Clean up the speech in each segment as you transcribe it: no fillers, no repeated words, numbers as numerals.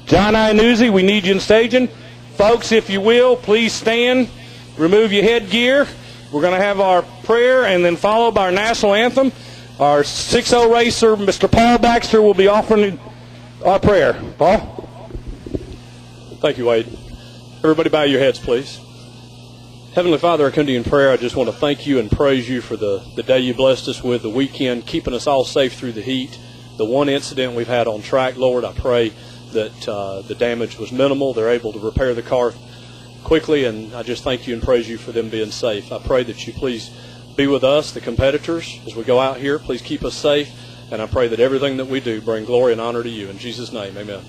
John Iannuzzi, we need you in staging. Folks, if you will, please stand, remove your headgear. We're going to have our prayer and then followed by our national anthem. Our 6-0 racer, Mr. Paul Baxter, will be offering our prayer. Paul? Thank you, Wade. Everybody bow your heads, please. Heavenly Father, I come to you in prayer. I just want to thank you and praise you for the day you blessed us with, the weekend, keeping us all safe through the heat. The one incident we've had on track, Lord, I pray that the damage was minimal. They're able to repair the car quickly, and I just thank you and praise you for them being safe. I pray that you please be with us, the competitors, as we go out here. Please keep us safe, and I pray that everything that we do bring glory and honor to you. In Jesus' name, amen.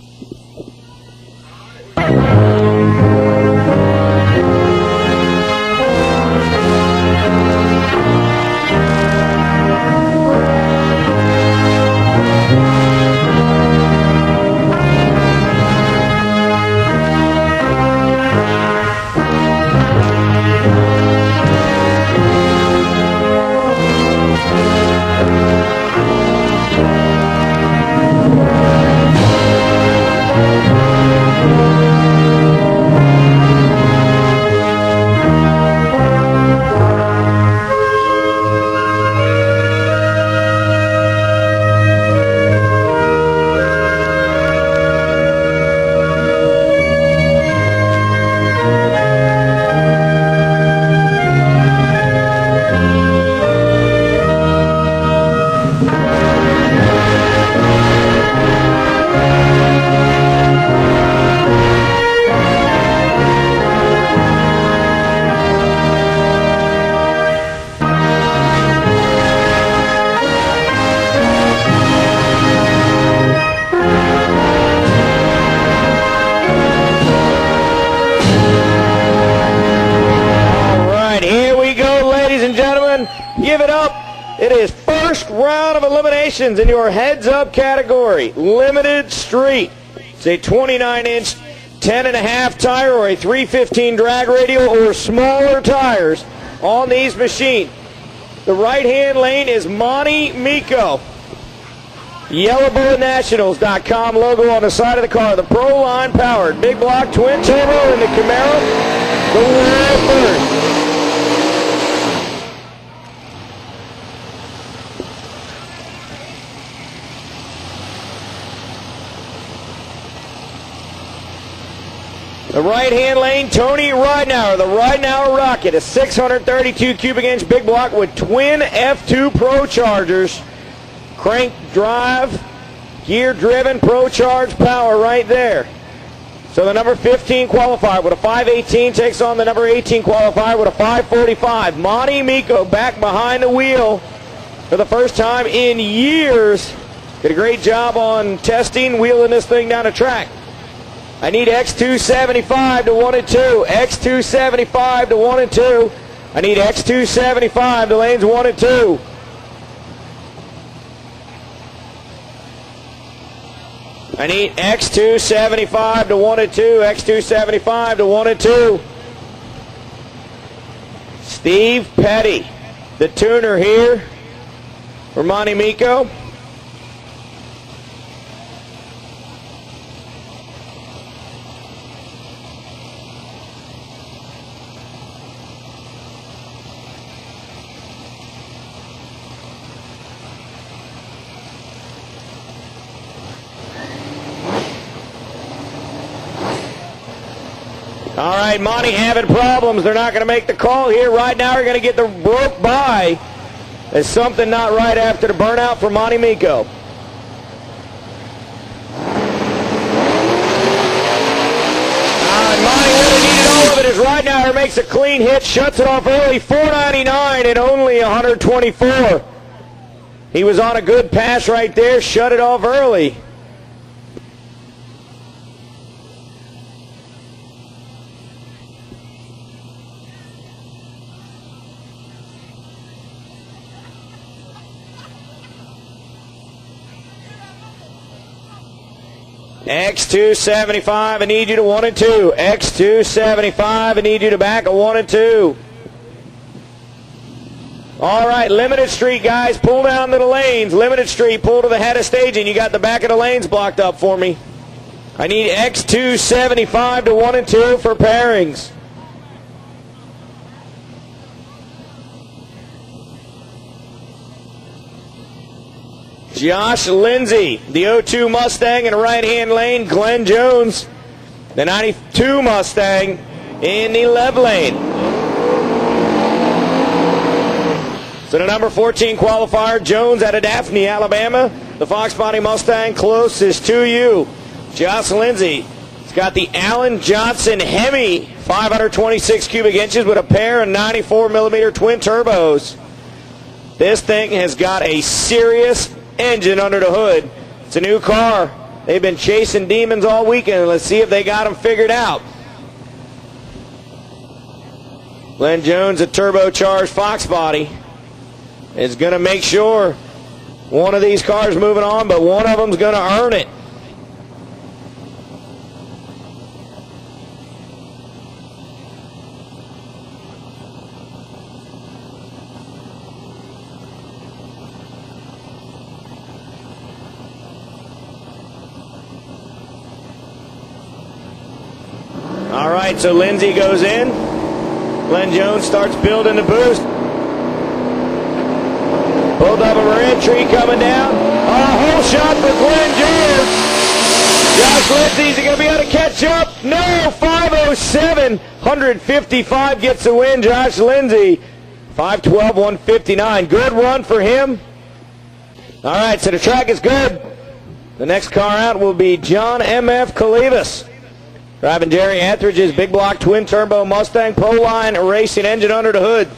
In your heads-up category, limited street. It's a 29-inch, 10.5 tire or a 315 drag radial or smaller tires on these machines. The right-hand lane is Monty Miko. YellowBulletNationals.com logo on the side of the car. The Pro Line powered big block twin turbo in the Camaro. The world first. The right-hand lane, Tony Ridenauer, the Ridenauer Rocket, a 632 cubic inch big block with twin F2 Pro Chargers. Crank drive, gear-driven Pro Charge power right there. So the number 15 qualifier with a 518 takes on the number 18 qualifier with a 545. Monty Miko back behind the wheel for the first time in years. Did a great job on testing, wheeling this thing down the track. I need X275 to 1 and 2. X275 to 1 and 2. I need X275 to lanes 1 and 2. I need X275 to 1 and 2. X275 to 1 and 2. Steve Petty, the tuner here for Monty Miko. All right, Monty having problems. They're not going to make the call here. Right now, we're going to get the broke by. There's something not right after the burnout for Monty Miko. Monty really needed all of it as Ridenauer makes a clean hit, shuts it off early, 499 and only 124. He was on a good pass right there, shut it off early. X275, I need you to 1 and 2. X275, I need you to back a 1 and 2. All right, limited street, guys. Pull down to the lanes. Limited street, pull to the head of staging. You got the back of the lanes blocked up for me. I need X275 to 1 and 2 for pairings. Josh Lindsay, the 02 Mustang in the right-hand lane. Glenn Jones, the 92 Mustang in the left lane. So the number 14 qualifier, Jones out of Daphne, Alabama. The Fox Body Mustang closest to you. Josh Lindsay has got the Allen Johnson Hemi, 526 cubic inches with a pair of 94 millimeter twin turbos. This thing has got a serious engine under the hood. It's a new car. They've been chasing demons all weekend. Let's see if they got them figured out. Glenn Jones, a turbocharged Fox Body, is going to make sure one of these cars moving on, but one of them's going to earn it. All right, so Lindsay goes in. Glenn Jones starts building the boost. Both of them are in. Tree coming down. A whole shot for Glenn Jones. Josh Lindsay's going to be able to catch up. No, 507. 155 gets the win. Josh Lindsay, 512, 159. Good run for him. All right, so the track is good. The next car out will be John M.F. Calivas, driving Jerry Etheridge's big block twin turbo Mustang Pro-Line racing engine under the hood.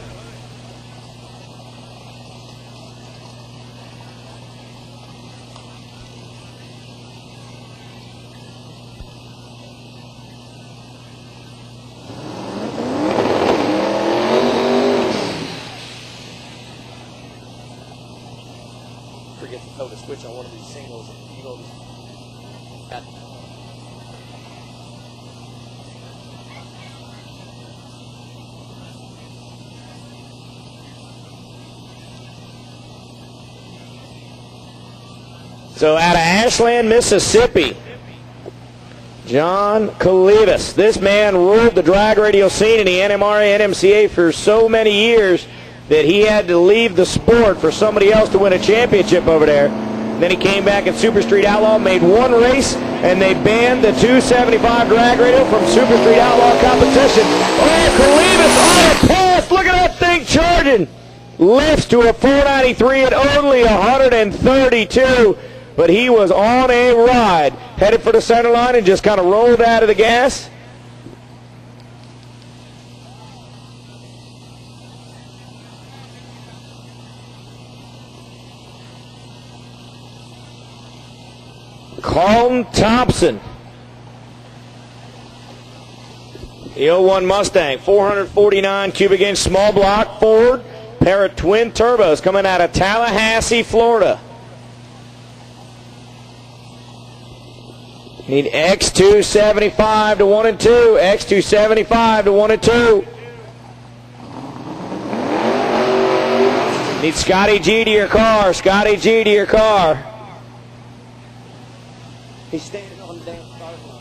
Forget to throw the switch on one of these singles. So out of Ashland, Mississippi, John Calivas. This man ruled the drag radial scene in the NMRA, NMCA for so many years that he had to leave the sport for somebody else to win a championship over there. Then he came back in Super Street Outlaw, made one race, and they banned the 275 drag radial from Super Street Outlaw competition. Oh, Calivas on a pass. Look at that thing charging. Lifts to a 493 at only 132. But he was on a ride, headed for the center line and just kind of rolled out of the gas. Carlton Thompson, the 01 Mustang, 449 cubic inch small block Ford, pair of twin turbos coming out of Tallahassee, Florida. Need X275 to 1 and 2. X275 to 1 and 2. Need Scotty G to your car. Scotty G to your car. He's standing on the damn start line.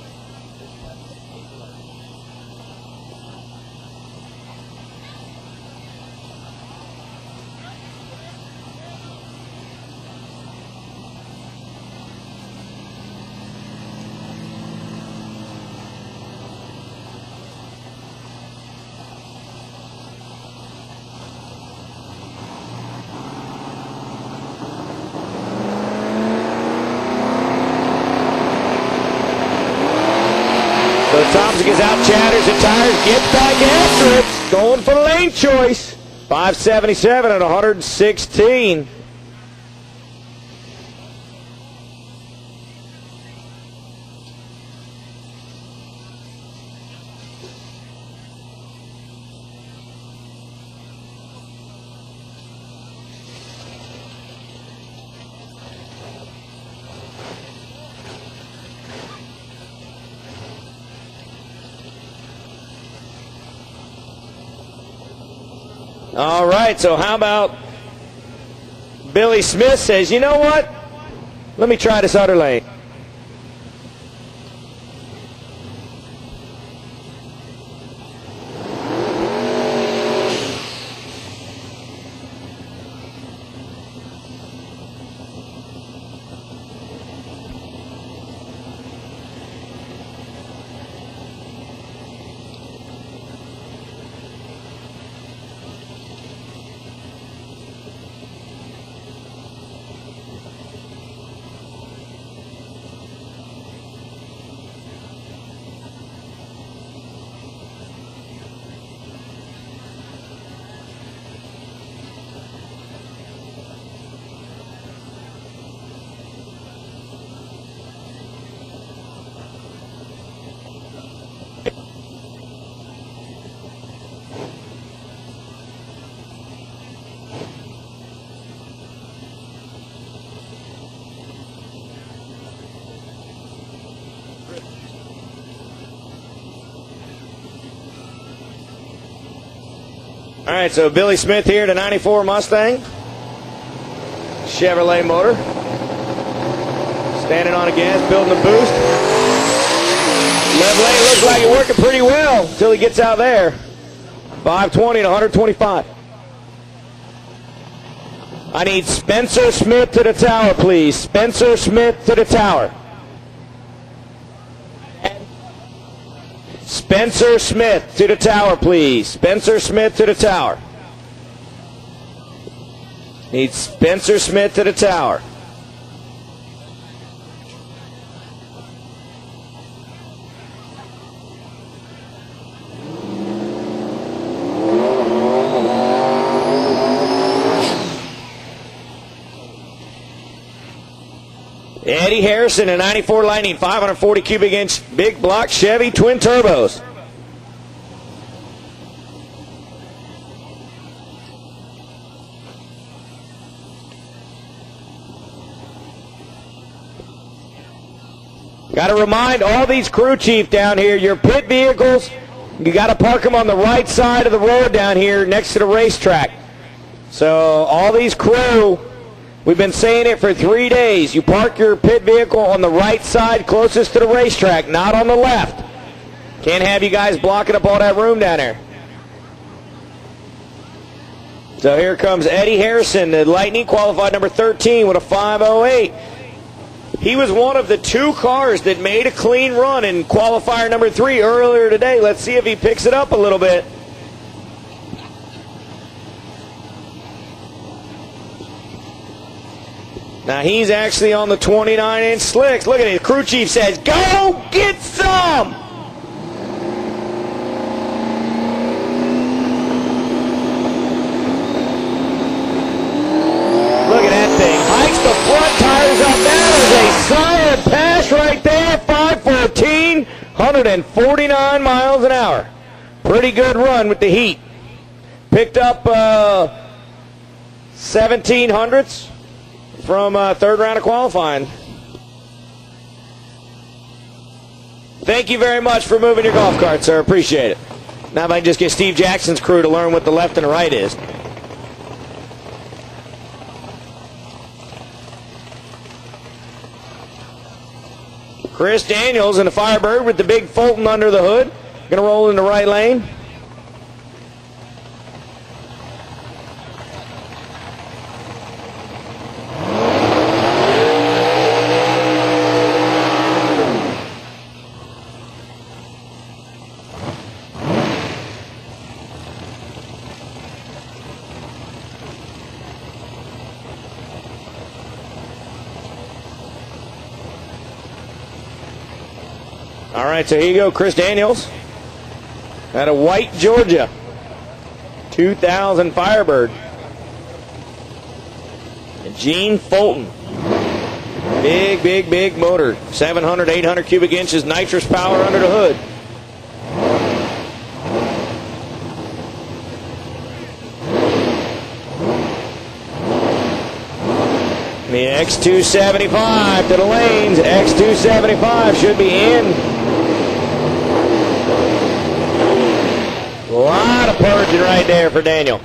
So Thompson gets out, chatters and tires, gets back after it. Going for lane choice. 577 and 116. All right, so how about Billy Smith says, you know what? Let me try this other lane. All right, so Billy Smith here to 94 Mustang. Chevrolet motor. Standing on a gas, building the boost. Left lane looks like it's working pretty well until he gets out there. 520 to 125. I need Spencer Smith to the tower, please. Spencer Smith to the tower. Spencer Smith to the tower, please. Spencer Smith to the tower. Need Spencer Smith to the tower. Eddie Harrison, a 94 Lightning, 540 cubic inch big block Chevy twin turbos. Got to remind all these crew chief down here, your pit vehicles, you got to park them on the right side of the road down here next to the racetrack. So all these crew, we've been saying it for 3 days. You park your pit vehicle on the right side closest to the racetrack, not on the left. Can't have you guys blocking up all that room down there. So here comes Eddie Harrison, the Lightning, qualified number 13 with a 508. He was one of the 2 cars that made a clean run in qualifier number 3 earlier today. Let's see if he picks it up a little bit. Now he's actually on the 29-inch slicks. Look at it. Crew chief says, "Go get some." Look at that thing. Hikes the front tires up. That is a solid pass right there. 514, 149 miles an hour. Pretty good run with the heat. Picked up 1700ths. From third round of qualifying. Thank you very much for moving your golf cart, sir. Appreciate it. Now if I can just get Steve Jackson's crew to learn what the left and the right is. Chris Daniels in the Firebird with the big Fulton under the hood. Going to roll in the right lane. All right, so here you go, Chris Daniels out of White, Georgia. 2000 Firebird. And Gene Fulton. Big, big, big motor. 700, 800 cubic inches, nitrous power under the hood. The X275 to the lanes. X275 should be in. A lot of purging right there for Daniel.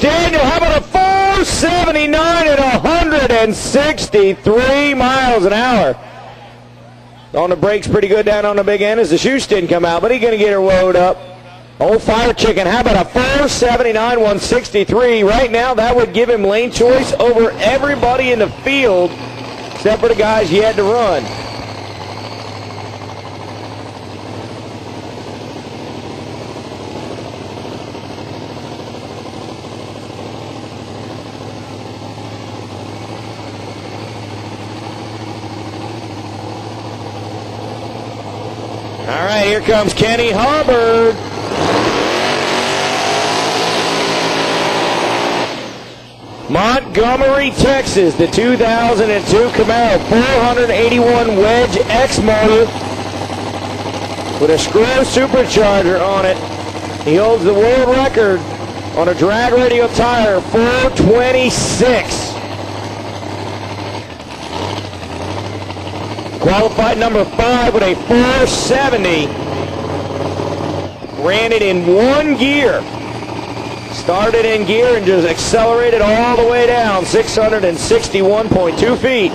Daniel, how about a 479 at 163 miles an hour? On the brakes pretty good down on the big end as the shoes didn't come out, but he's going to get her load up. Old Fire Chicken, how about a 479, 163? Right now, that would give him lane choice over everybody in the field except for the guys he had to run. All right, here comes Kenny Hubbard. Montgomery, Texas, the 2002 Camaro 481 Wedge X motor with a screw supercharger on it. He holds the world record on a drag radial tire, 426. Qualified number 5 with a 470. Ran it in one gear. Started in gear and just accelerated all the way down, 661.2 feet.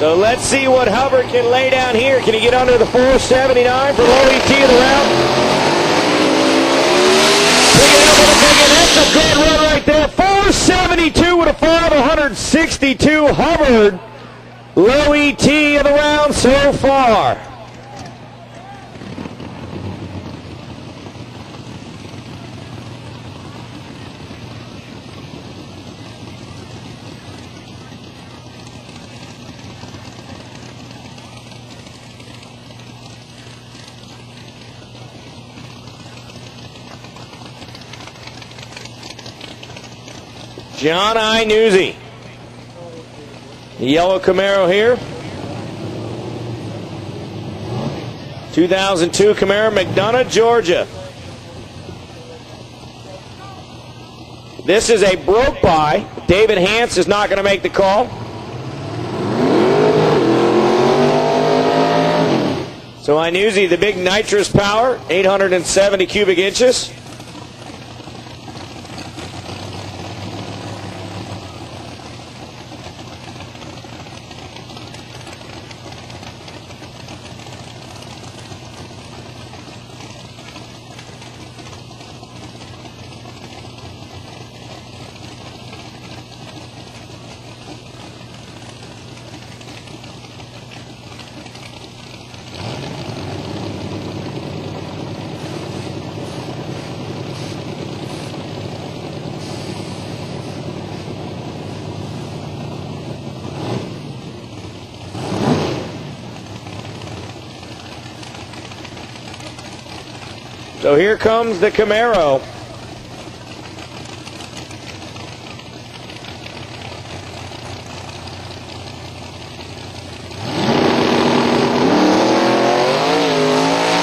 So let's see what Hubbard can lay down here. Can he get under the 479 for low ET of the round? That's a good run right there. 472 with a 562. Hubbard, low ET of the round so far. John I. Newsy. The yellow Camaro here. 2002 Camaro, McDonough, Georgia. This is a broke by. David Hance is not going to make the call. So I Newsy, the big nitrous power, 870 cubic inches. So here comes the Camaro.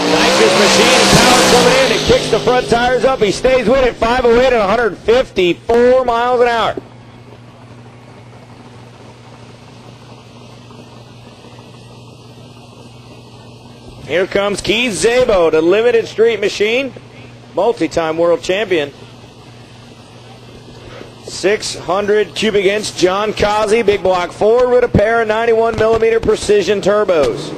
Nitrous machine, power coming in. It kicks the front tires up. He stays with it. 508 at 154 miles an hour. Here comes Keith Szabo, the limited street machine, multi-time world champion. 600 cubic inch John Kazi, big block Ford with a pair of 91 millimeter precision turbos.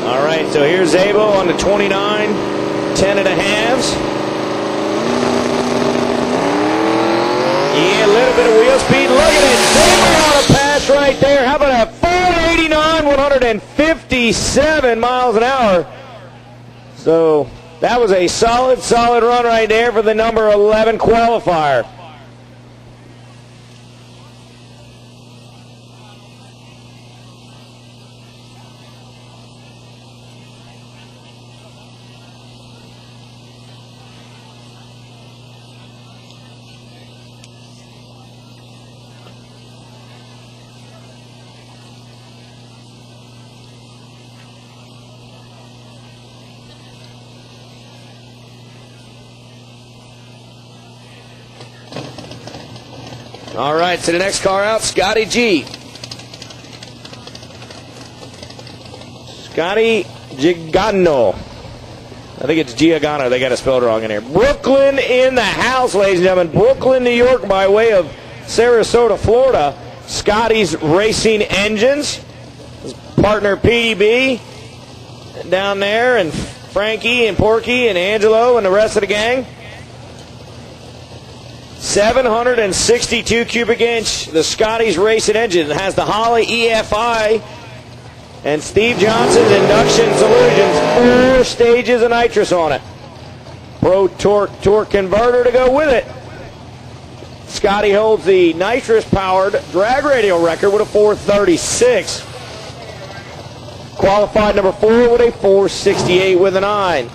All right, so here's Szabo on the 29, 10 and a halves. Yeah, a little bit of wheel speed. Look at it. Szabo on a pass right there. How about a 489, 157 miles an hour. So that was a solid run right there for the number 11 qualifier. All right, so the next car out, Scotty G. Scotty Gigano. I think it's Giagano. They got it spelled wrong in here. Brooklyn in the house, ladies and gentlemen. Brooklyn, New York, by way of Sarasota, Florida. Scotty's Racing Engines. His partner PDB down there, and Frankie and Porky and Angelo and the rest of the gang. 762 cubic inch, the Scotty's Racing Engine. It has the Holley EFI and Steve Johnson's Induction Solutions. 4 stages of nitrous on it. Pro torque converter to go with it. Scotty holds the nitrous-powered drag radial record with a 436. Qualified number 4 with a 468 with a 9.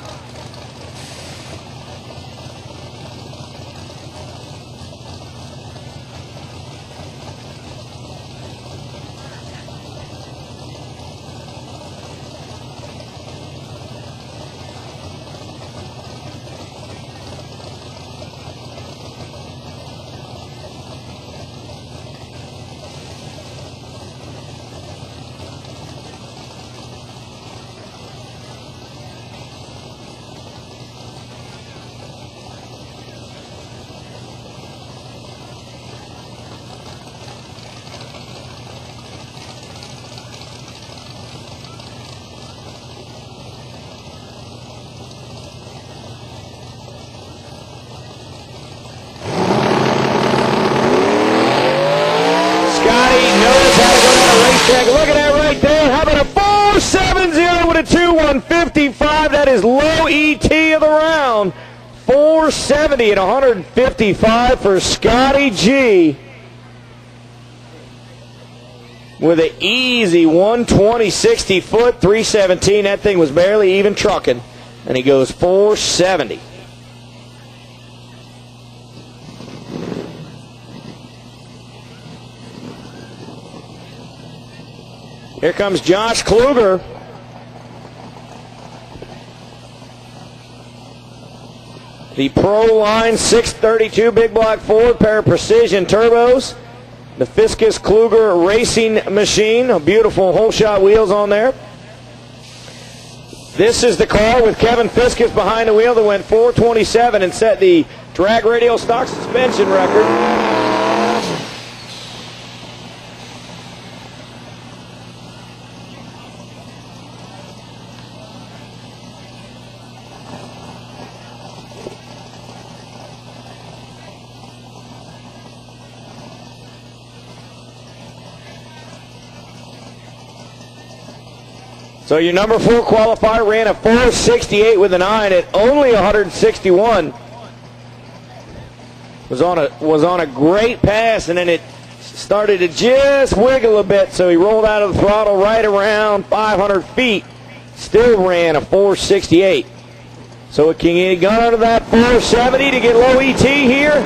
Look at that right there. How about a 4.70 with a 2.155? That is low ET of the round. 4.70 at 155 for Scotty G. With an easy 120, 60 foot, 317. That thing was barely even trucking. And he goes 4.70. Here comes Josh Kluger. The Pro Line 632 big block Ford pair of precision turbos. The Fiskus Kluger racing machine. A beautiful whole shot wheels on there. This is the car with Kevin Fiskus behind the wheel that went 427 and set the drag radial stock suspension record. So your number 4 qualifier ran a 468 with a 9 at only 161. Was on a great pass, and then it started to just wiggle a bit, so he rolled out of the throttle right around 500 feet. Still ran a 468. So can he get under that 470 to get low ET here?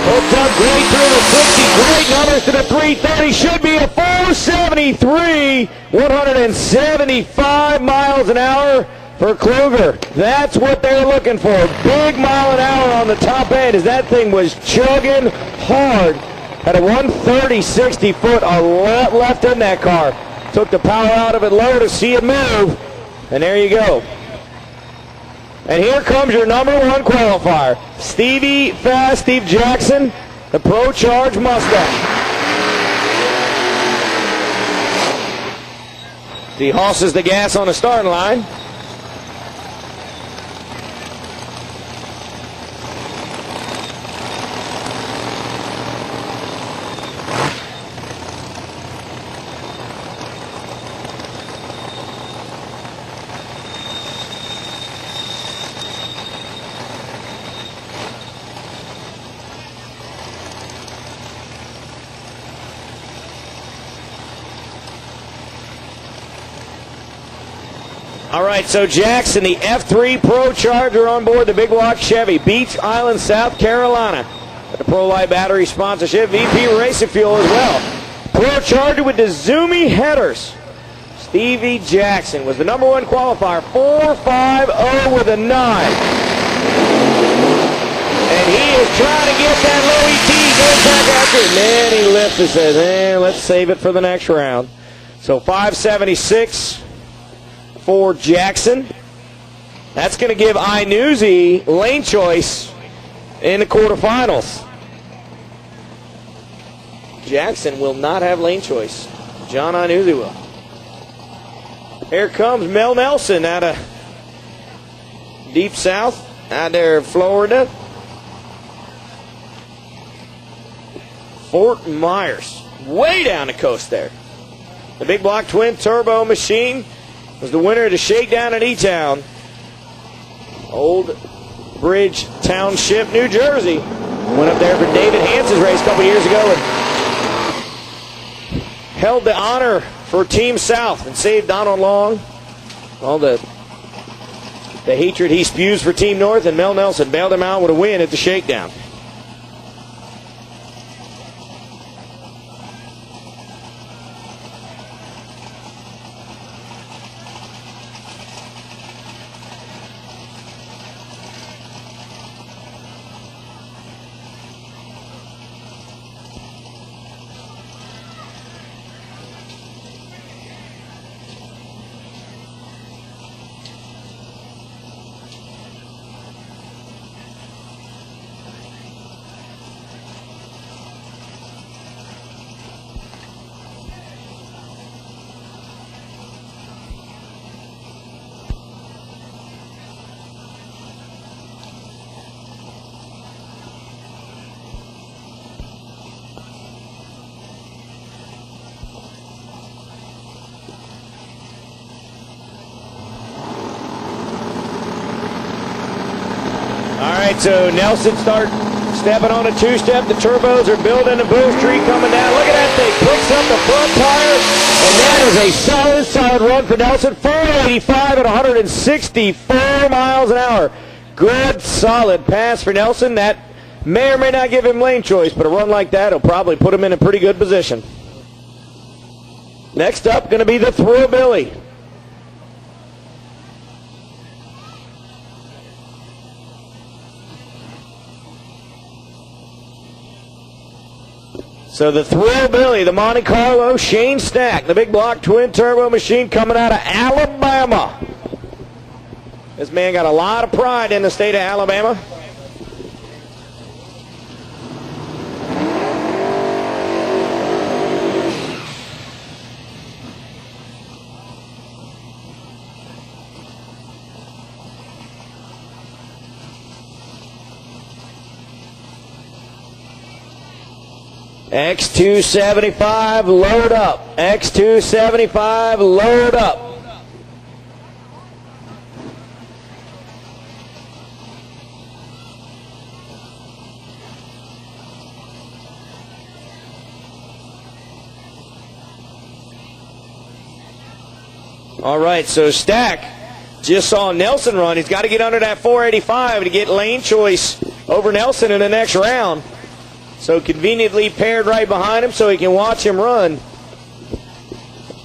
Hooked up great through the 60, great numbers to the 330, should be a 473, 175 miles an hour for Kluger. That's what they're looking for, big mile an hour on the top end as that thing was chugging hard. At a 130, 60 foot, a lot left in that car. Took the power out of it low to see it move, and there you go. And here comes your number 1 qualifier, Steve Jackson, the Pro Charge Mustang. He hosses the gas on the starting line. All right, so Jackson, the F3 Pro Charger on board the big block Chevy, Beach Island, South Carolina. The Pro Light battery sponsorship, VP Racing Fuel as well. Pro Charger with the Zoomy headers. Stevie Jackson was the number 1 qualifier. 4.50 with a 9. And he is trying to get that low ET. Goes back after it. Man, he lifts and says, let's save it for the next round. So 5.76 for Jackson. That's going to give Iannuzzi lane choice in the quarterfinals. Jackson will not have lane choice. John Iannuzzi will. Here comes Mel Nelson out of deep south, out there in Florida. Fort Myers, way down the coast there. The big block twin turbo machine was the winner of the shakedown at E-Town. Old Bridge Township, New Jersey. Went up there for David Hans's race a couple years ago and held the honor for Team South and saved Donald Long. All the hatred he spews for Team North, and Mel Nelson bailed him out with a win at the shakedown. So Nelson stepping on a two-step. The turbos are building, the boost tree coming down. Look at that thing. Picks up the front tire. And that is a solid run for Nelson. 485 at 164 miles an hour. Good, solid pass for Nelson. That may or may not give him lane choice, but a run like that will probably put him in a pretty good position. Next up, going to be the Thrillbilly. So the Thrillbilly, the Monte Carlo, Shane Stack, the big block twin turbo machine coming out of Alabama. This man got a lot of pride in the state of Alabama. X275, load up. X275, load up. All right, so Stack just saw Nelson run. He's got to get under that 485 to get lane choice over Nelson in the next round. So conveniently paired right behind him so he can watch him run.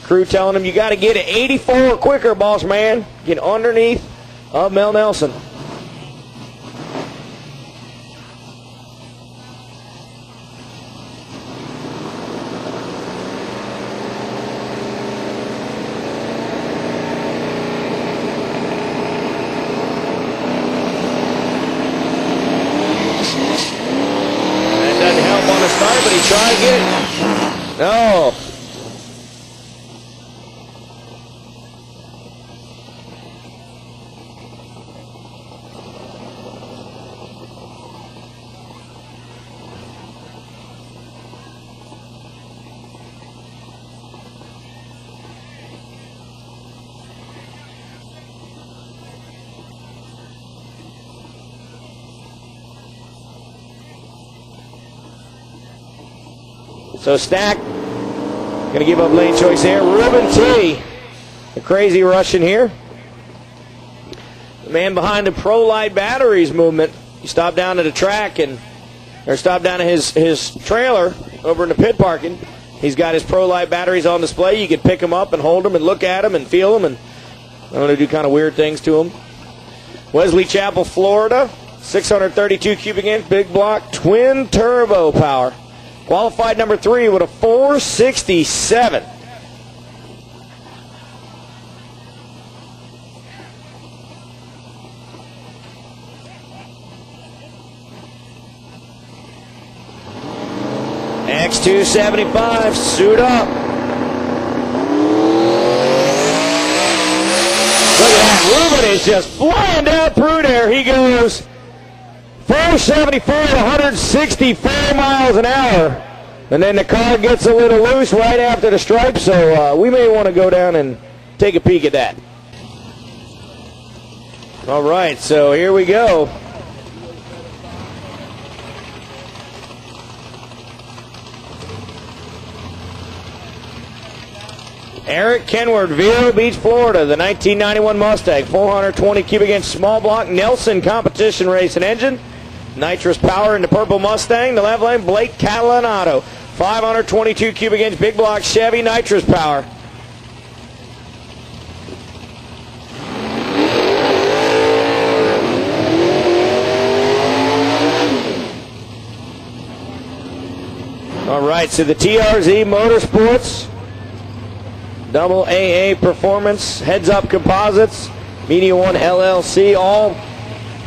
Crew telling him, you got to get it 84 or quicker, boss man. Get underneath of Mel Nelson. But he tried to get it. No. So Stack going to give up lane choice here. Ruben T, the crazy Russian here. The man behind the Pro Light Batteries movement. He stopped down to the track or stopped down to his trailer over in the pit parking. He's got his ProLite batteries on display. You can pick them up and hold them and look at them and feel them, and I'm going to do kind of weird things to them. Wesley Chapel, Florida, 632 cubic inch, big block, twin turbo power. Qualified number 3 with a 467. X275, suit up. Look at that, Ruben is just flying down through there. He goes 474 to 164 miles an hour. And then the car gets a little loose right after the stripe, so we may want to go down and take a peek at that. All right, so here we go. Eric Kenward, Vero Beach, Florida, the 1991 Mustang, 420 cubic inch small block Nelson competition racing engine. Nitrous power in the purple Mustang. The left lane, Blake Catalanato, 522 cubic inch big block Chevy nitrous power. All right, so the TRZ Motorsports, Double AA Performance, Heads Up Composites, Media One LLC, all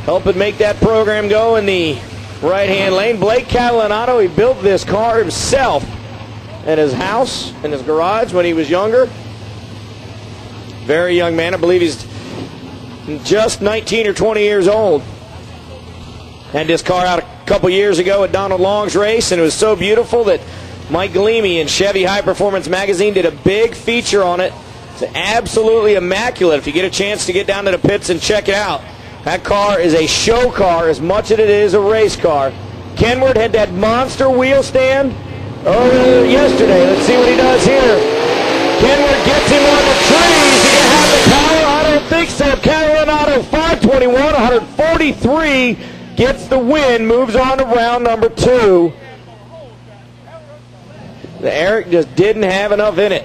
helping make that program go in the right-hand lane. Blake Catalanato, he built this car himself at his house, in his garage when he was younger. Very young man. I believe he's just 19 or 20 years old. Had this car out a couple years ago at Donald Long's race, and it was so beautiful that Mike Galimi in Chevy High Performance Magazine did a big feature on it. It's absolutely immaculate. If you get a chance to get down to the pits and check it out. That car is a show car as much as it is a race car. Kenward had that monster wheel stand yesterday. Let's see what he does here. Kenward gets him on the trees. He can have the power? I don't think so. Catalanato 521, 143, gets the win, moves on to round number 2. The Eric just didn't have enough in it.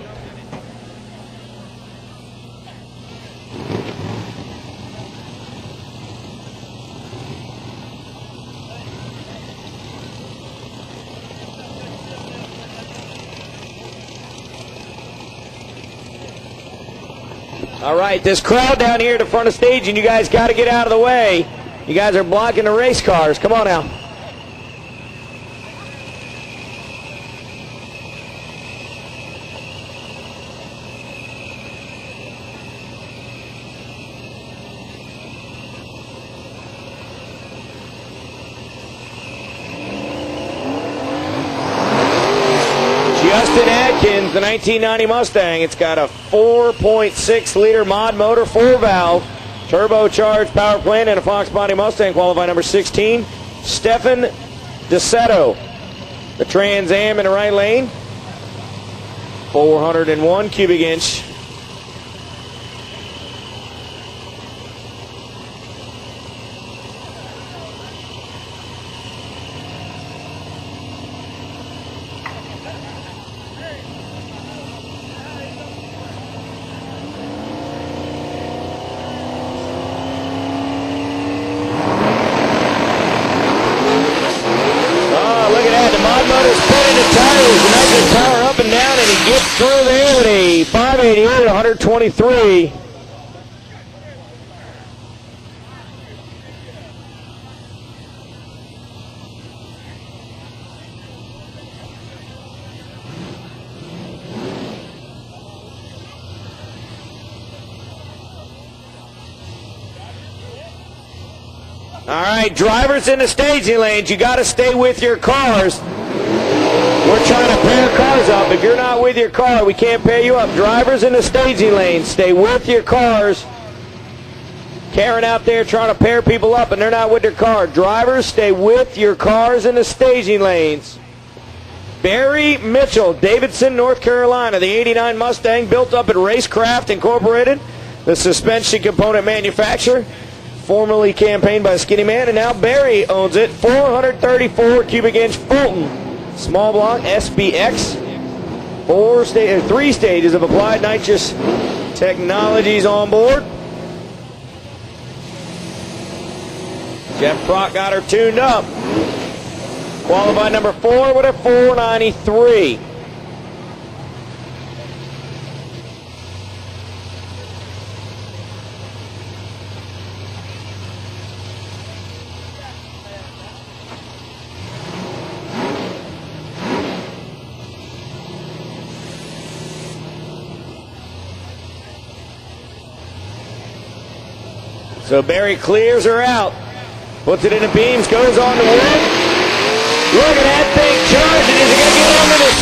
All right, this crowd down here at the front of the stage, and you guys got to get out of the way. You guys are blocking the race cars. Come on now. Justin Adkins, the 1990 Mustang. It's got a 4.6-liter mod motor, 4-valve, turbocharged power plant, and a Fox body Mustang, qualified number 16. Stefan DeSetto, the Trans Am in the right lane. 401 cubic inch. Power up and down, and he gets through there with a 588 at 123. All right, drivers in the staging lanes, you got to stay with your cars. We're trying to pair cars up. If you're not with your car, we can't pair you up. Drivers in the staging lanes, stay with your cars. Karen out there trying to pair people up, and they're not with their car. Drivers, stay with your cars in the staging lanes. Barry Mitchell, Davidson, North Carolina, the 89 Mustang, built up at Racecraft Incorporated, the suspension component manufacturer, formerly campaigned by Skinny Man, and now Barry owns it. 434 cubic inch Fulton small block SBX. 3 stages of applied nitrous technologies on board. Jeff Prock got her tuned up. Qualified number 4 with a 493. So Barry clears her out, puts it in the beams, goes on to win. Look at that thing charging. Is it going to get into the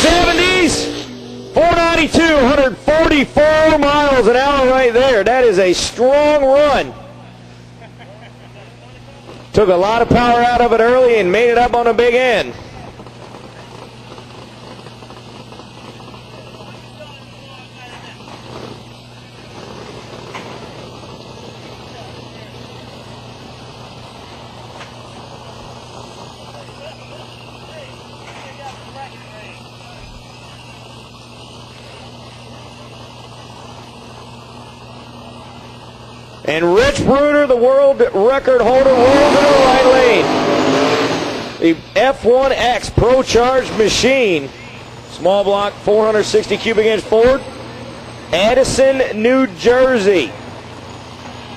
70s? 492, 144 miles an hour right there. That is a strong run. Took a lot of power out of it early and made it up on a big end. And Rich Bruder, the world record holder, rolls into the right lane. The F1X Pro Charged machine. Small block, 460 cubic inch Ford. Edison, New Jersey.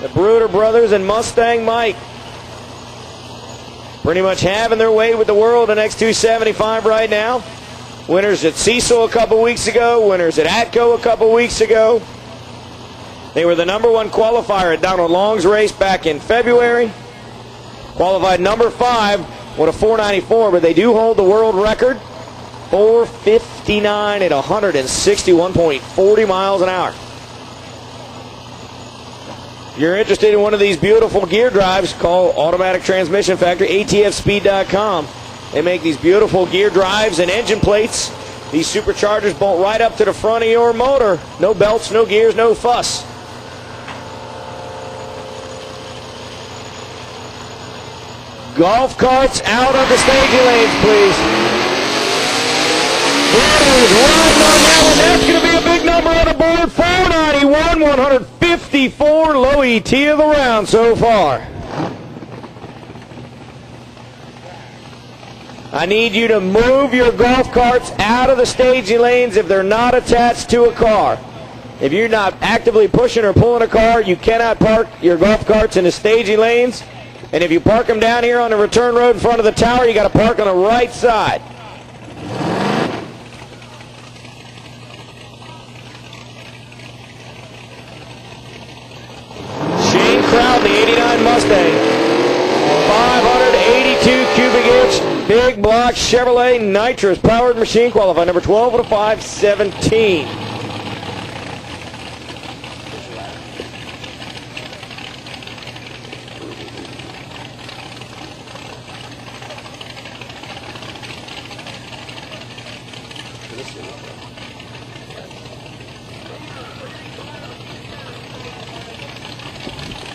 The Bruder brothers and Mustang Mike pretty much having their way with the world in X275 right now. Winners at Cecil a couple weeks ago. Winners at Atco a couple weeks ago. They were the #1 qualifier at Donald Long's race back in February. Qualified number 5 with a 494, but they do hold the world record. 459 at 161.40 miles an hour. If you're interested in one of these beautiful gear drives, call Automatic Transmission Factory, ATFspeed.com. They make these beautiful gear drives and engine plates. These superchargers bolt right up to the front of your motor. No belts, no gears, no fuss. Golf carts out of the staging lanes, please. Brothers riding on that one. That's going to be a big number on the board. 491, 154, low ET of the round so far. I need you to move your golf carts out of the staging lanes if they're not attached to a car. If you're not actively pushing or pulling a car, you cannot park your golf carts in the staging lanes. And if you park them down here on the return road in front of the tower, you got to park on the right side. Shane Crowd, the 89 Mustang. 582 cubic inch, big block Chevrolet nitrous powered machine, qualified number 12 with a 517.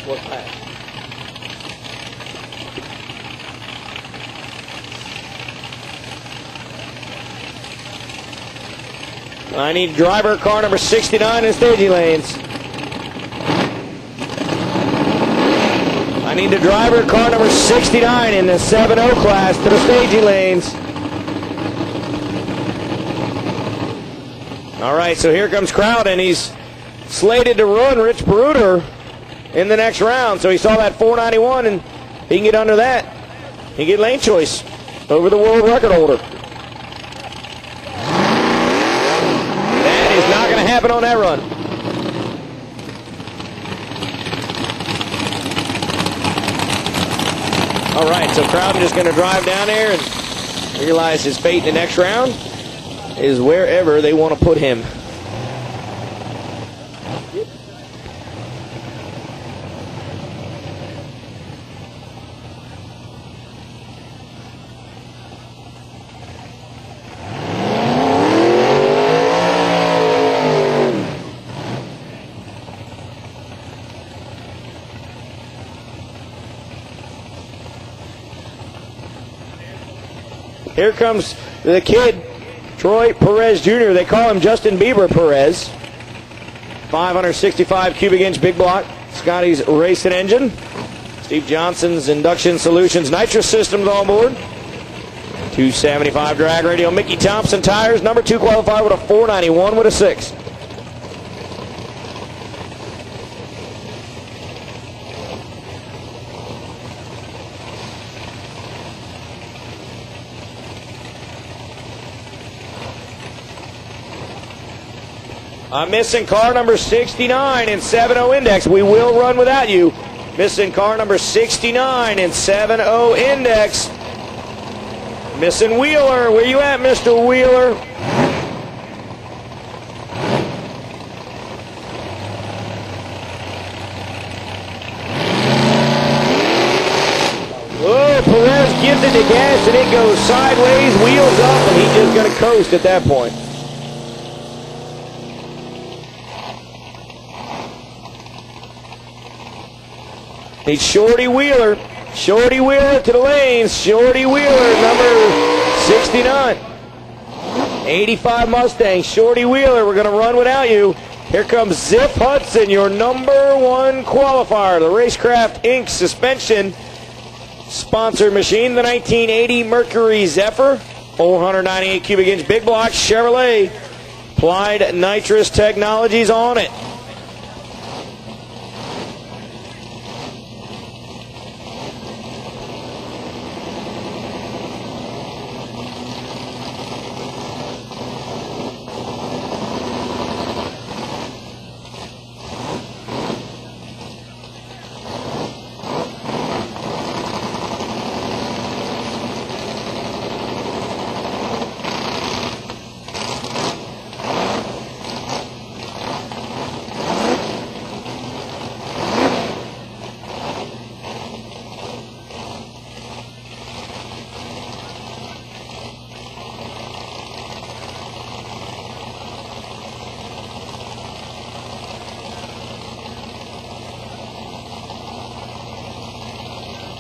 What path? I need driver car number 69 in staging lanes. I need the driver car number 69 in the 7-0 class to the staging lanes. All right, so here comes Crowd, and he's slated to run Rich Bruder in the next round. So he saw that 491, and he can get under that. He can get lane choice over the world record holder. That is not going to happen on that run. All right, so Crowden is going to drive down there and realize his fate in the next round is wherever they want to put him. Here comes the kid Troy Perez Jr. They call him Justin Bieber Perez. 565 cubic inch big block. Scotty's racing engine. Steve Johnson's Induction Solutions nitrous systems on board. 275 drag radial. Mickey Thompson tires. Number 2 qualified with a 491 with a 6. I'm missing car number 69 in 7-0 index. We will run without you. Missing car number 69 in 7-0 index. Missing Wheeler. Where you at, Mr. Wheeler? Oh, Perez gives it to gas and it goes sideways, wheels up, and he's just going to coast at that point. It's Shorty Wheeler. Shorty Wheeler to the lanes. Shorty Wheeler, number 69. 85 Mustang. Shorty Wheeler, we're going to run without you. Here comes Zip Hudson, your number 1 qualifier. The Racecraft Inc. suspension sponsored machine. The 1980 Mercury Zephyr. 498 cubic inch big block Chevrolet. Applied nitrous technologies on it.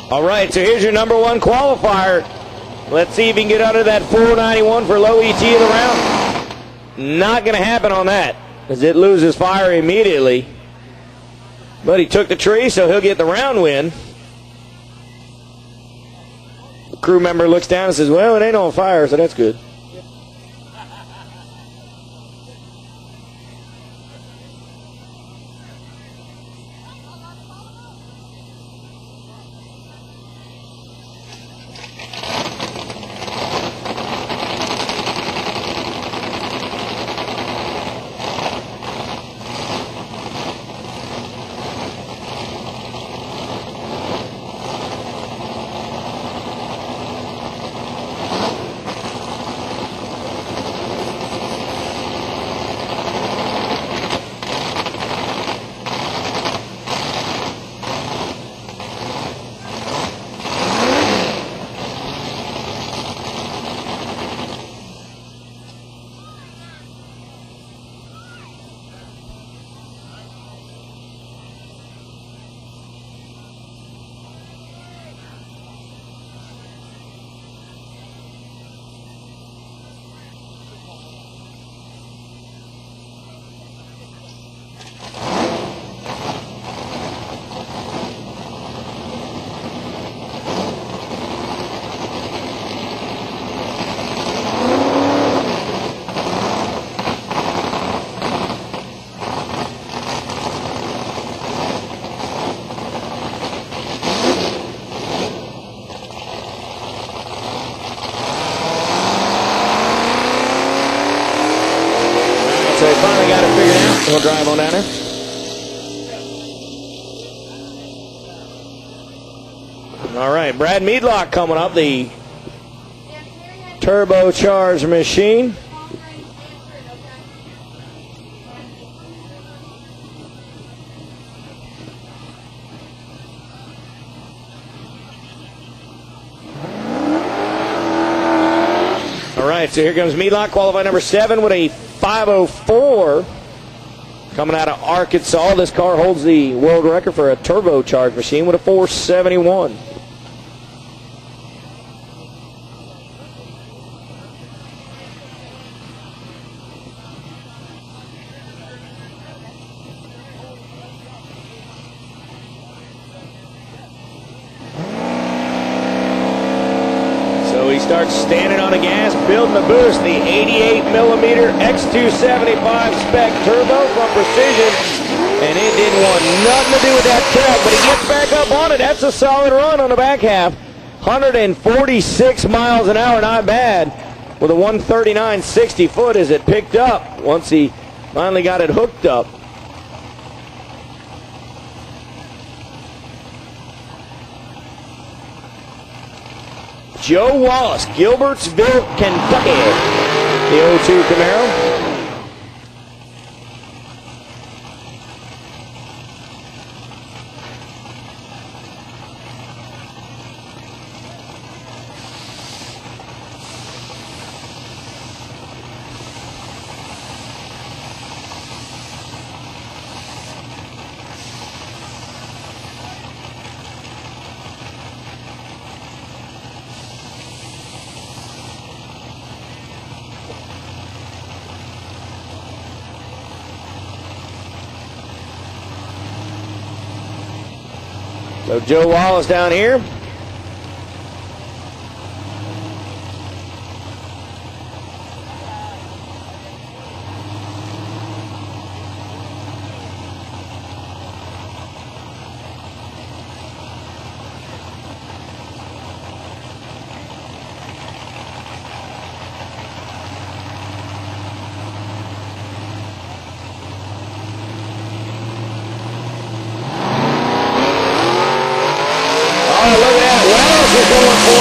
All right, so here's your number 1 qualifier. Let's see if he can get under that 491 for low ET of the round. Not going to happen on that, as it loses fire immediately. But he took the tree, so he'll get the round win. The crew member looks down and says, well, it ain't on fire, so that's good. So they finally got it figured out. We'll drive on down there. All right, Brad Meadlock coming up, the turbocharged machine. All right, so here comes Meadlock, qualified number 7 with a 504. Coming out of Arkansas, this car holds the world record for a turbocharged machine with a 471. starts standing on the gas, building the boost. The 88mm X275 spec turbo from Precision. And it didn't want nothing to do with that track, but he gets back up on it. That's a solid run on the back half. 146 miles an hour, not bad. With a 139.60 foot as it picked up once he finally got it hooked up. Joe Wallace, Gilbertsville, Kentucky. The 02 Camaro. So Joe Wallace down here.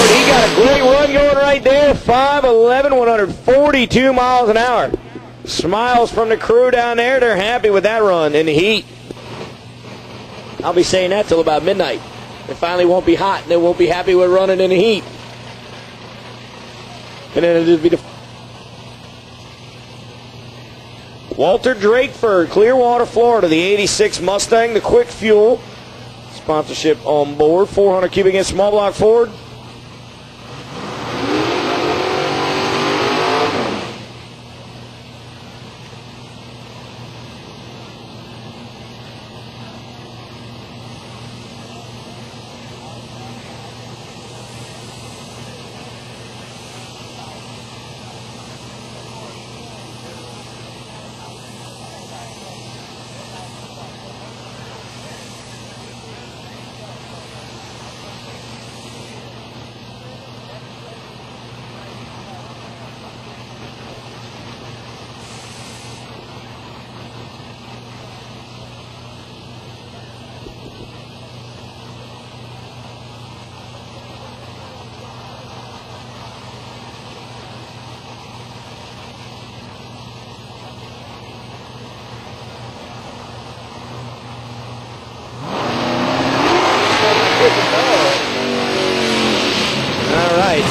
He got a great run going right there. 5'11", 142 miles an hour. Smiles from the crew down there. They're happy with that run in the heat. I'll be saying that till about midnight. It finally won't be hot, and they won't be happy with running in the heat. And then it'll just be the Walter Drakeford, Clearwater, Florida, the 86 Mustang, the quick fuel. Sponsorship on board. 400 cubic inch small block Ford.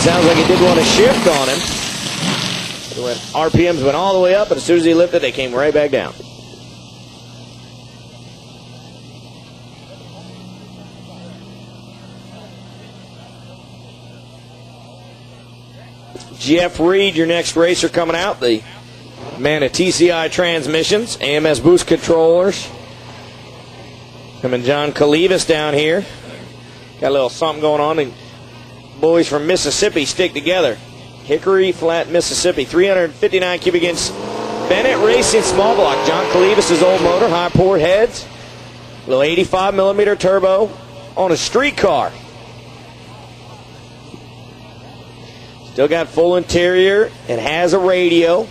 Sounds like he did want to shift on him. RPMs went all the way up, and as soon as he lifted, they came right back down. Jeff Reed, your next racer coming out. The man of TCI transmissions, AMS boost controllers. Coming John Kalivas down here. Got a little something going on. And boys from Mississippi stick together. Hickory Flat, Mississippi. 359 cubic inch Bennett Racing small block. John Kalivas' old motor, high port heads. Little 85mm turbo on a street car. Still got full interior and has a radio.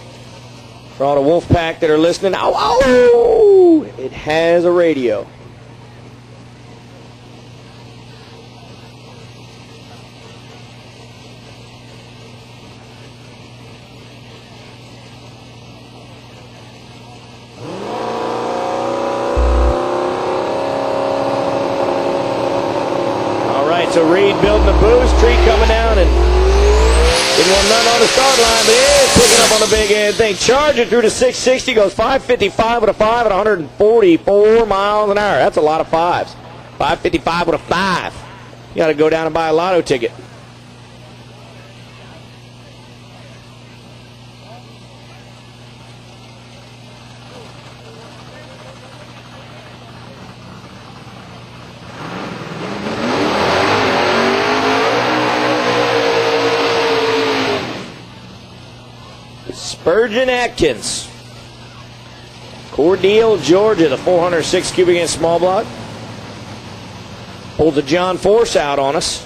For all the Wolf Pack that are listening, ow, ow, it has a radio. So Reed building the boost, tree coming down, and didn't want nothing on the start line, but it is picking up on the big end thing. Charging through the 660, goes 555 with a 5 at 144 miles an hour. That's a lot of fives. 555 with a 5. You got to go down and buy a lotto ticket. Spurgeon Atkins. Cordele, Georgia, the 406 cubic inch small block. Pulls a John Force out on us.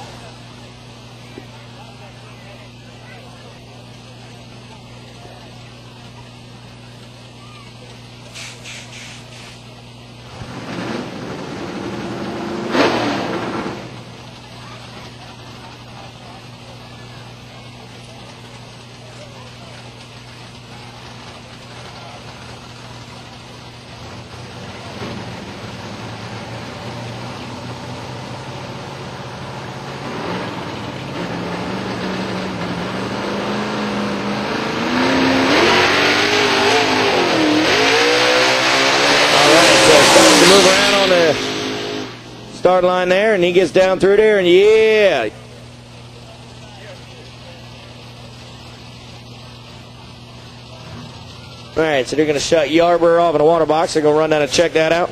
Move around on the start line there, and he gets down through there, and yeah. All right, so they're going to shut Yarborough off in a water box. They're going to run down and check that out.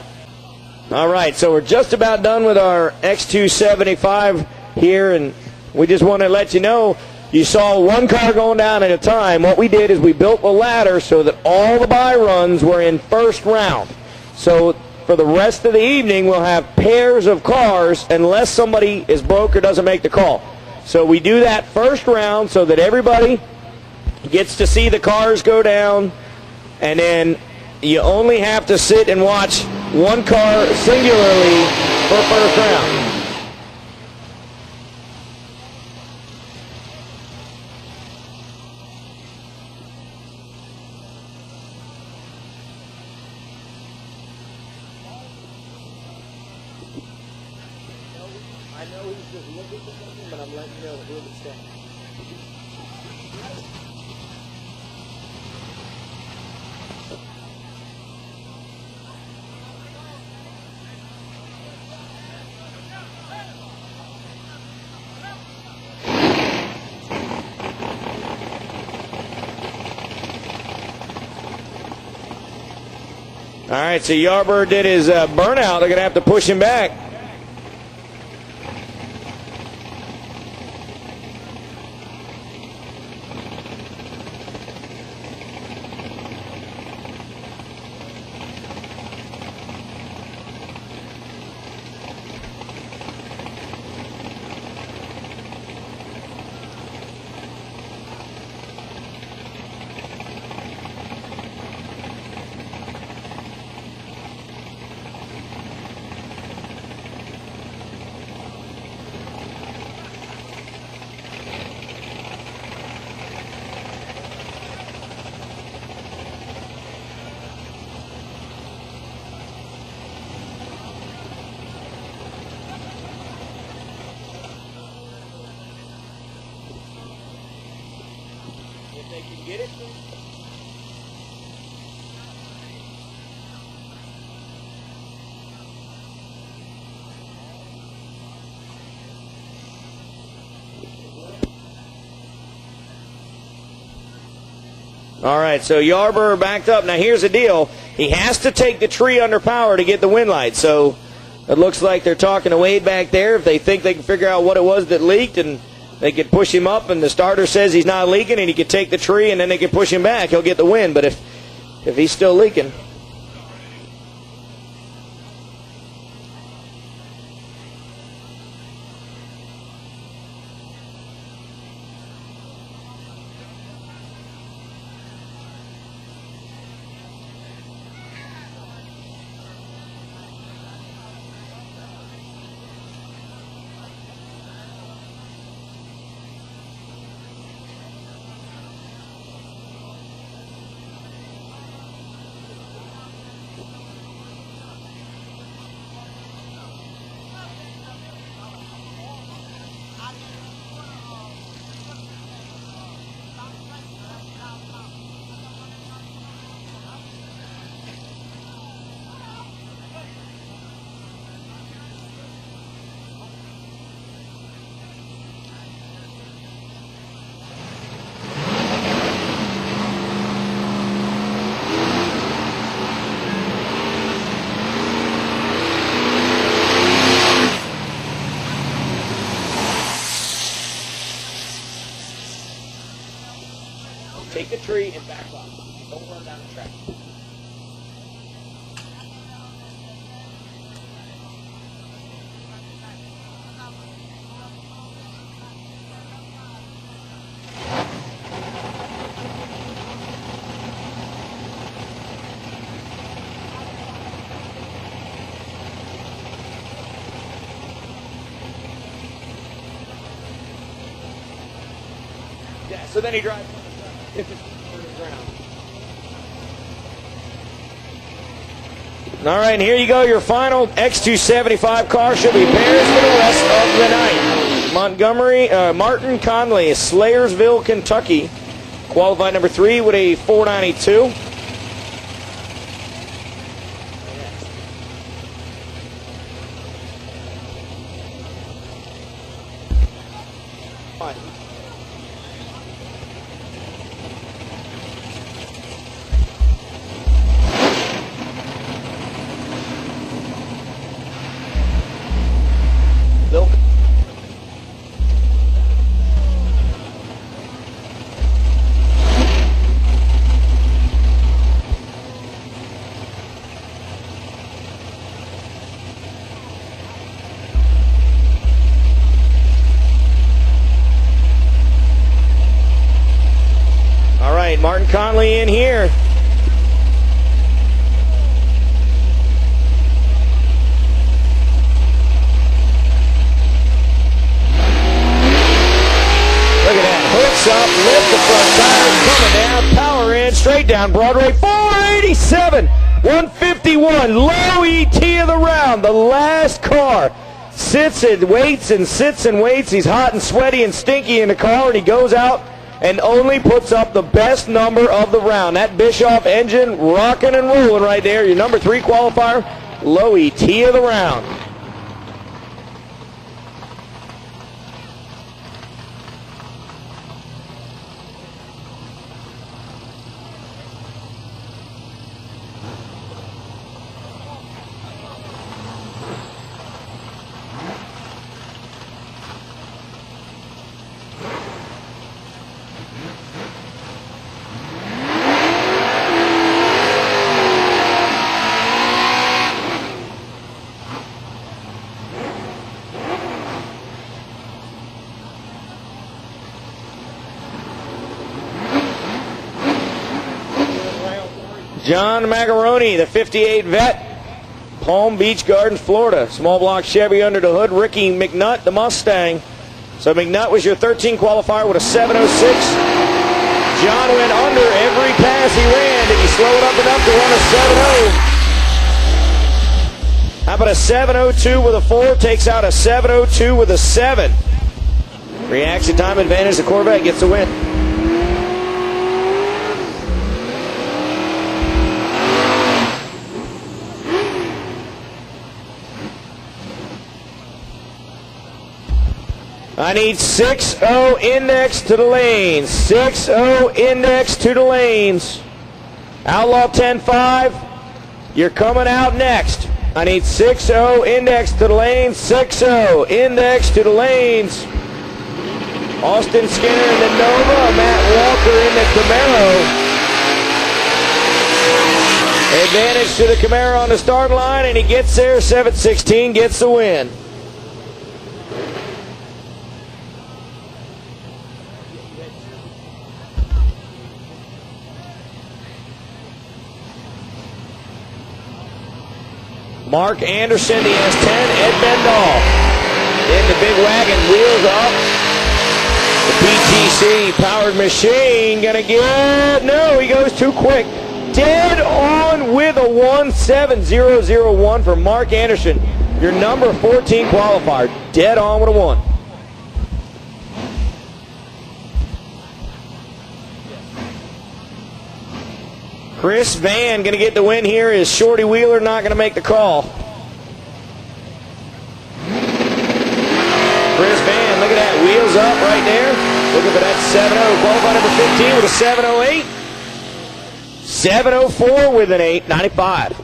All right, so we're just about done with our X275 here, and we just want to let you know, you saw one car going down at a time. What we did is we built a ladder so that all the bye runs were in first round. So for the rest of the evening, we'll have pairs of cars unless somebody is broke or doesn't make the call. So we do that first round so that everybody gets to see the cars go down, and then you only have to sit and watch one car singularly for first round. All right, so Yarborough did his burnout. They're going to have to push him back. All right, so Yarborough backed up. Now, here's the deal. He has to take the tree under power to get the wind light. So it looks like they're talking to Wade back there. If they think they can figure out what it was that leaked, and they could push him up, and the starter says he's not leaking, and he could take the tree, and then they can push him back. He'll get the win. But if he's still leaking... Take the tree and back off. Yeah, so then he drives. All right, and here you go. Your final X275 car should be pairs for the rest of the night. Martin Conley, Slayersville, Kentucky, qualified number 3 with a 492. Martin Conley in here. Look at that. Hooks up, lift the front tires, coming down, power in, straight down Broadway. 487, 151, low ET of the round. The last car sits and waits and sits and waits. He's hot and sweaty and stinky in the car, and he goes out and only puts up the best number of the round. That Bischoff engine rocking and rolling right there. Your number 3 qualifier, low ET of the round. John Macaroni, the 58 vet, Palm Beach Gardens, Florida. Small block Chevy under the hood. Ricky McNutt, the Mustang. So McNutt was your 13 qualifier with a 706. John went under every pass he ran. Did he slow it up enough to run a 7-0? How about a 702 with a 4? Takes out a 702 with a 7. Reaction time advantage. The Corvette gets the win. I need 6-0 index to the lanes. 6-0 index to the lanes. Outlaw 10-5, you're coming out next. I need 6-0 index to the lanes. 6-0 index to the lanes. Austin Skinner in the Nova. Matt Walker in the Camaro. Advantage to the Camaro on the start line, and he gets there. 7-16 gets the win. Mark Anderson, the S10, Ed Bendall in the big wagon, wheels up. The PTC powered machine gonna get, no, he goes too quick. Dead on with a 17001 for Mark Anderson, your number 14 qualifier. Dead on with a 1. Chris Van going to get the win here. Is Shorty Wheeler not going to make the call? Chris Van, look at that. Wheels up right there. Looking for that 7-0. Qualified number 15 with a 708. 704 with an 895.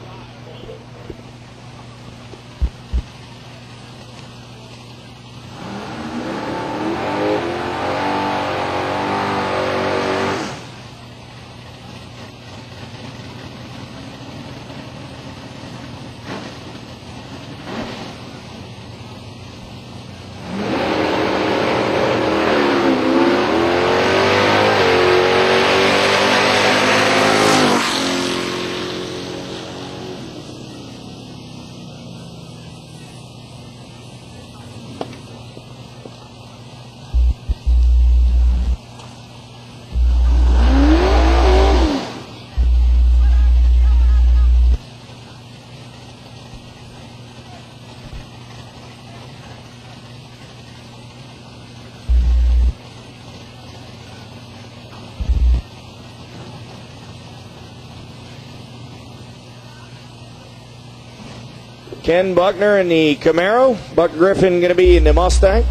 Ken Buckner in the Camaro. Buck Griffin going to be in the Mustang.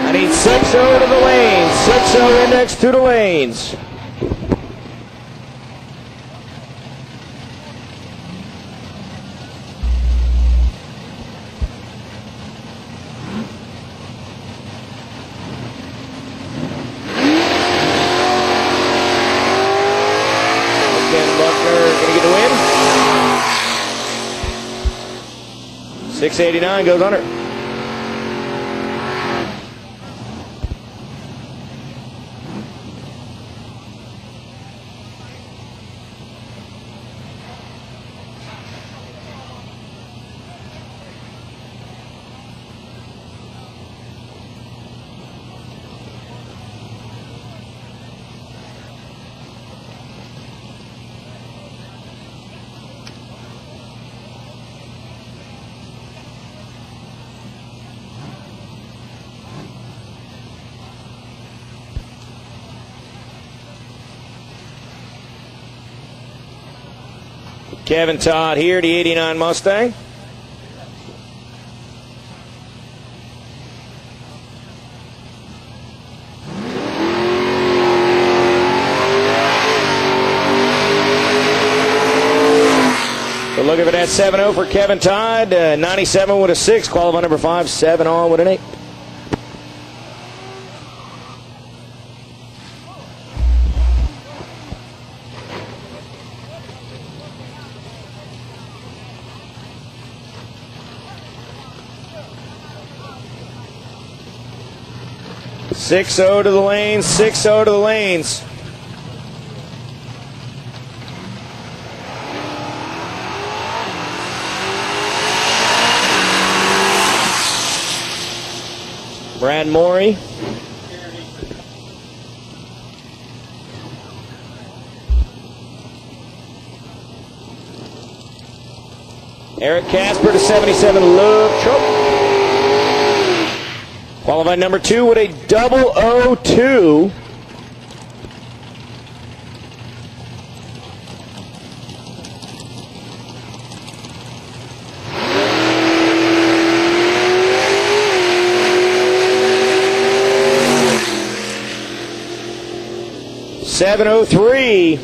I need 6-0 to the lanes. 6-0 index to the lanes. Ken Buckner going to get the win. 689 goes under. Kevin Todd here, the 89 Mustang. So looking for that 7-0 for Kevin Todd. 97 with a 6, qualifying number 5, 7 on with an 8. Six-0 to the lanes, 6-0 to the lanes. Brad Morey. Eric Casper to 77, Love Trope. Qualified number 2 with a 002. .703.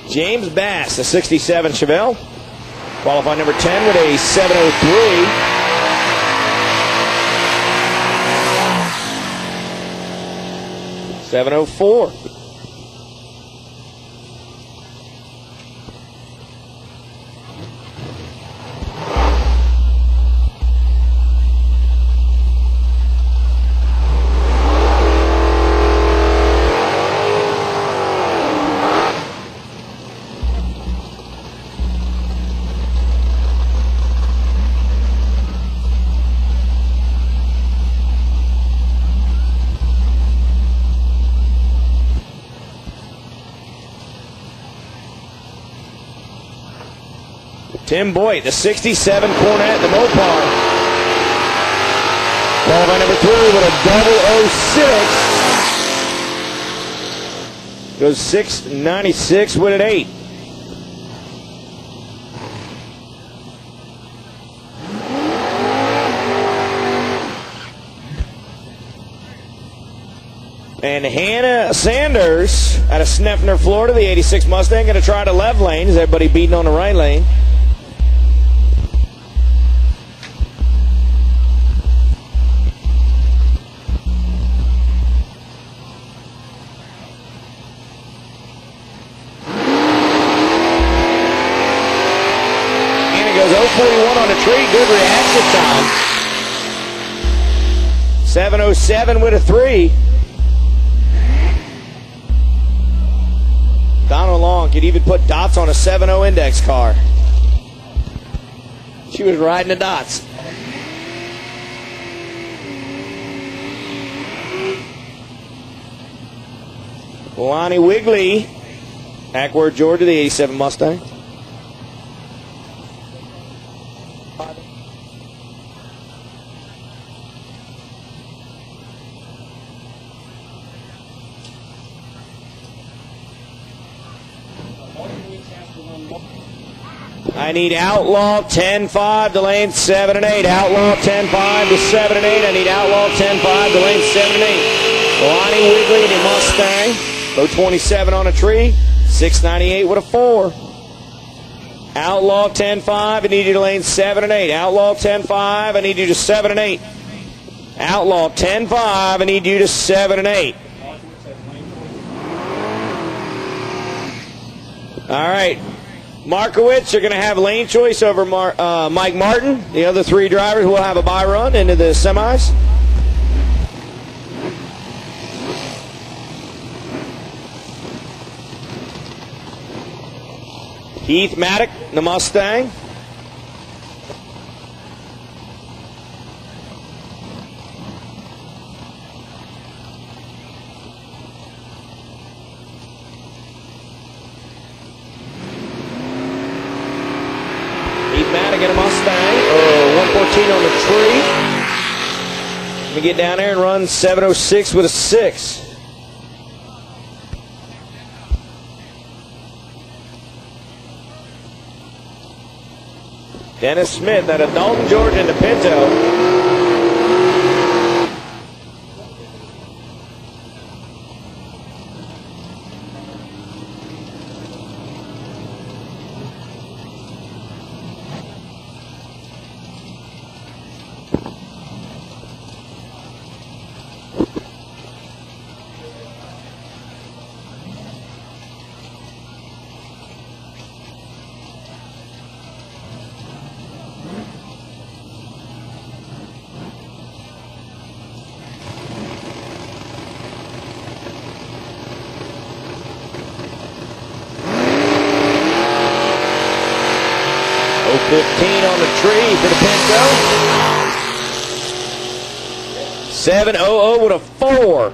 James Bass, a 67 Chevelle. Qualified number 10 with a 703. .704. Tim Boyd, the 67 Cornet, the Mopar. Qualified number 3 with a 006. Goes 696 with an 8. And Hannah Sanders out of Sneffner, Florida, the 86 Mustang, going to try the left lane. Is everybody beating on the right lane? goes 041 on the tree. Good reaction time. 707 with a 3. Donald Long could even put dots on a 7-0 index car. She was riding the dots. Lonnie Wigley, Acworth, Georgia, the 87 Mustang. I need Outlaw 10-5 to lane 7 and 8. Outlaw 10-5 to 7 and 8. I need Outlaw 10-5 to lane 7 and 8. Lonnie Wigley, the Mustang. Low 27 on a tree. 698 with a 4. Outlaw 10-5. I need you to lane 7 and 8. Outlaw 10-5. I need you to 7 and 8. Outlaw 10-5. I need you to 7 and 8. All right. Markowitz, you're going to have lane choice over Mike Martin. The other 3 drivers will have a bye run into the semis. Heath Maddock, the Mustang. Maddox in a Mustang, 114 on the tree. Let me get down there and run 706 with a 6. Dennis Smith out of Dalton, Georgia in the Pinto. Oh, 15 on the tree for the Pinto. 700 with a 4.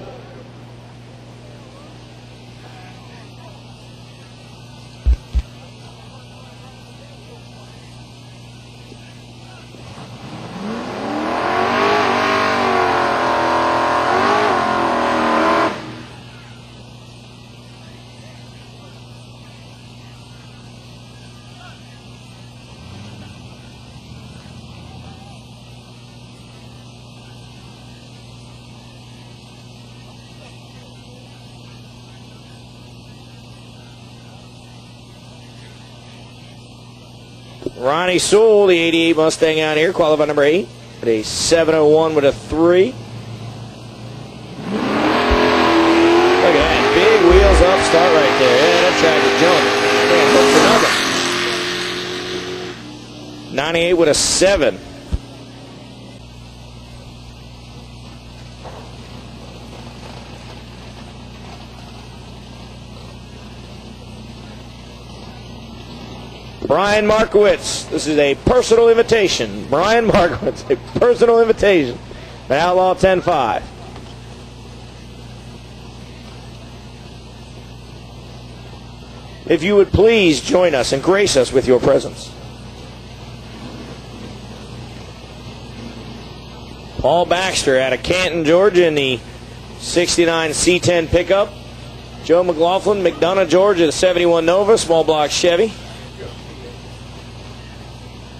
Ronnie Sewell, the 88 Mustang out here, qualified number 8. At a 701 with a 3. Look at that. Big wheels up start right there. Yeah, that tractor jumping. Man, hooked another. 98 with a 7. Brian Markowitz, this is a personal invitation. Brian Markowitz, a personal invitation. The Outlaw 10-5. If you would please join us and grace us with your presence. Paul Baxter out of Canton, Georgia in the 69 C10 pickup. Joe McLaughlin, McDonough, Georgia, the 71 Nova, small block Chevy.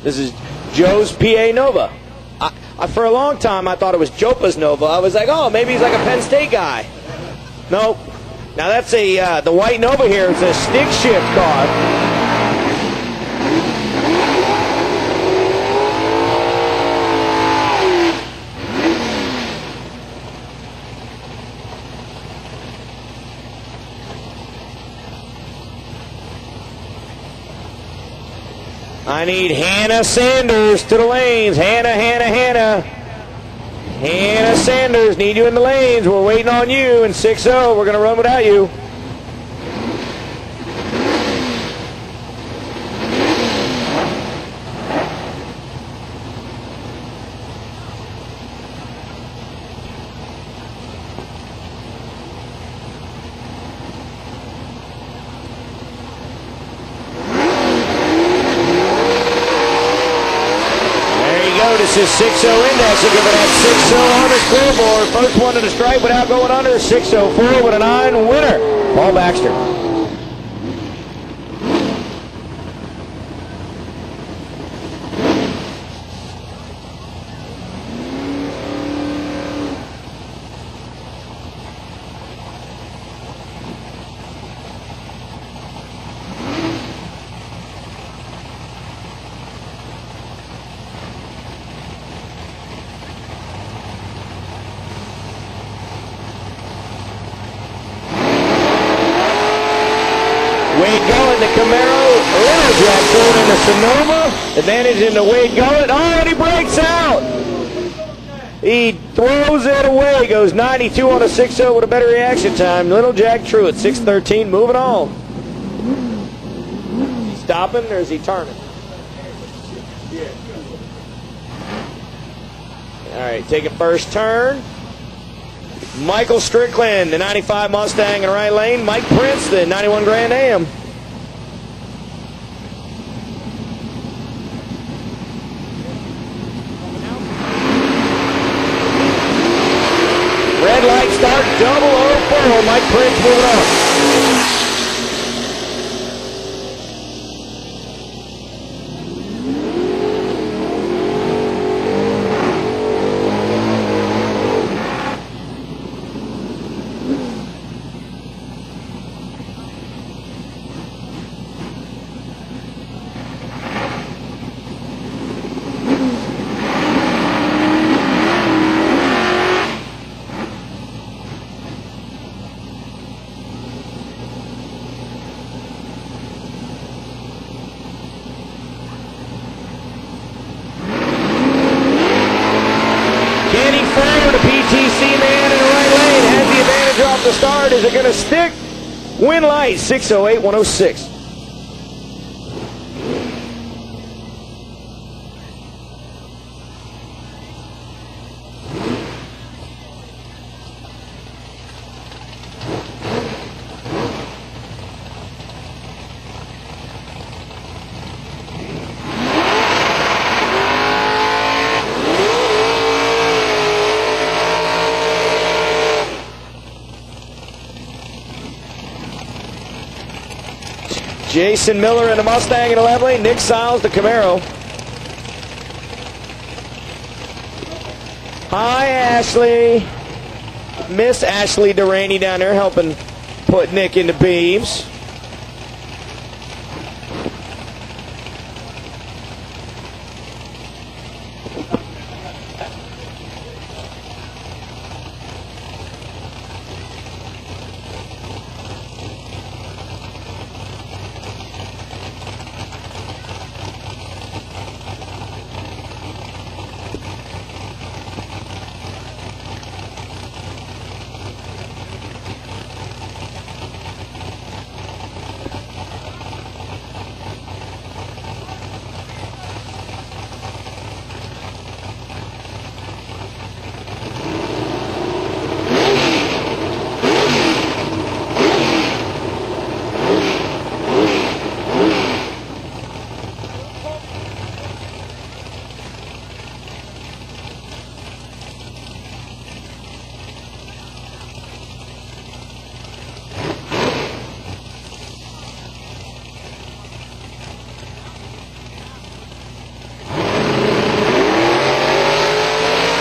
This is Joe's PA Nova. For a long time, I thought it was Jopa's Nova. I was like, oh, maybe he's like a Penn State guy. Nope. Now that's the white Nova here is a stick shift car. I need Hannah Sanders to the lanes. Hannah. Hannah Sanders, need you in the lanes. We're waiting on you in 6-0. We're going to run without you. This is 6-0 index. We'll give it that 6-0 on the scoreboard. First one to the stripe without going under. 6-0-4 with a 9 winner. Paul Baxter. The Camaro, Little Jack going into Sonoma. Advantage into Wade Gullett. Oh, and he breaks out. He throws it away. Goes 92 on a 6-0 with a better reaction time. Little Jack True at 6:13. Moving on. Is he stopping or is he turning? All right, taking first turn. Michael Strickland, the 95 Mustang in the right lane. Mike Prince, the 91 Grand Am. Red light start, 004. Mike Prince moving on. The start, is it going to stick? Win light, 6:08, 106. Jason Miller in the Mustang in the left lane. Nick Siles, the Camaro. Hi, Ashley. Miss Ashley Duraney down there helping put Nick into beams.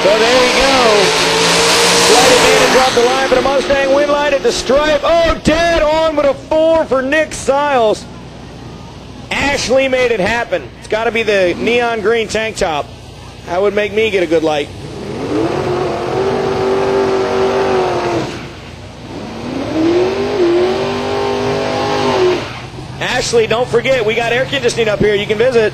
So there we go. Slight advantage off the line for the Mustang. Win light at the stripe. Oh, dead on with a 4 for Nick Siles. Ashley made it happen. It's got to be the neon green tank top. That would make me get a good light. Ashley, don't forget, we got air conditioning up here. You can visit.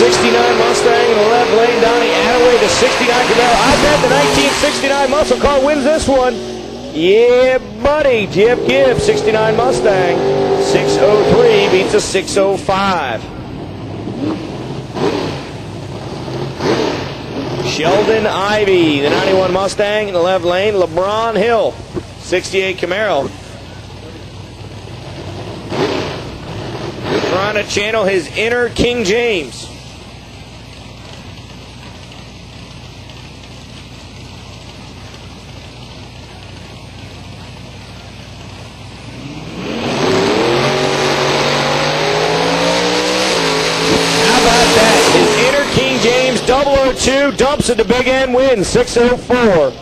69 Mustang in the left lane. Donnie Attaway, the 69 Camaro. I bet the 1969 muscle car wins this one. Yeah, buddy. Jeff Gibb, 69 Mustang. 603 beats a 605. Sheldon Ivey, the 91 Mustang in the left lane. LeBron Hill, 68 Camaro. Trying to channel his inner King James. How about that? His inner King James 002 dumps at the big end, wins 604.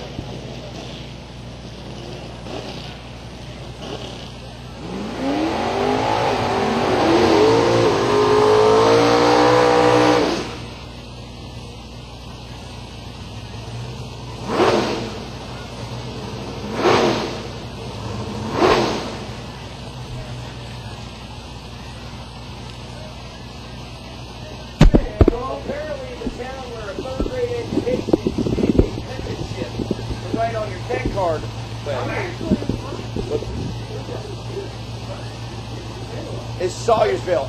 Is Sawyersville. Sawersville.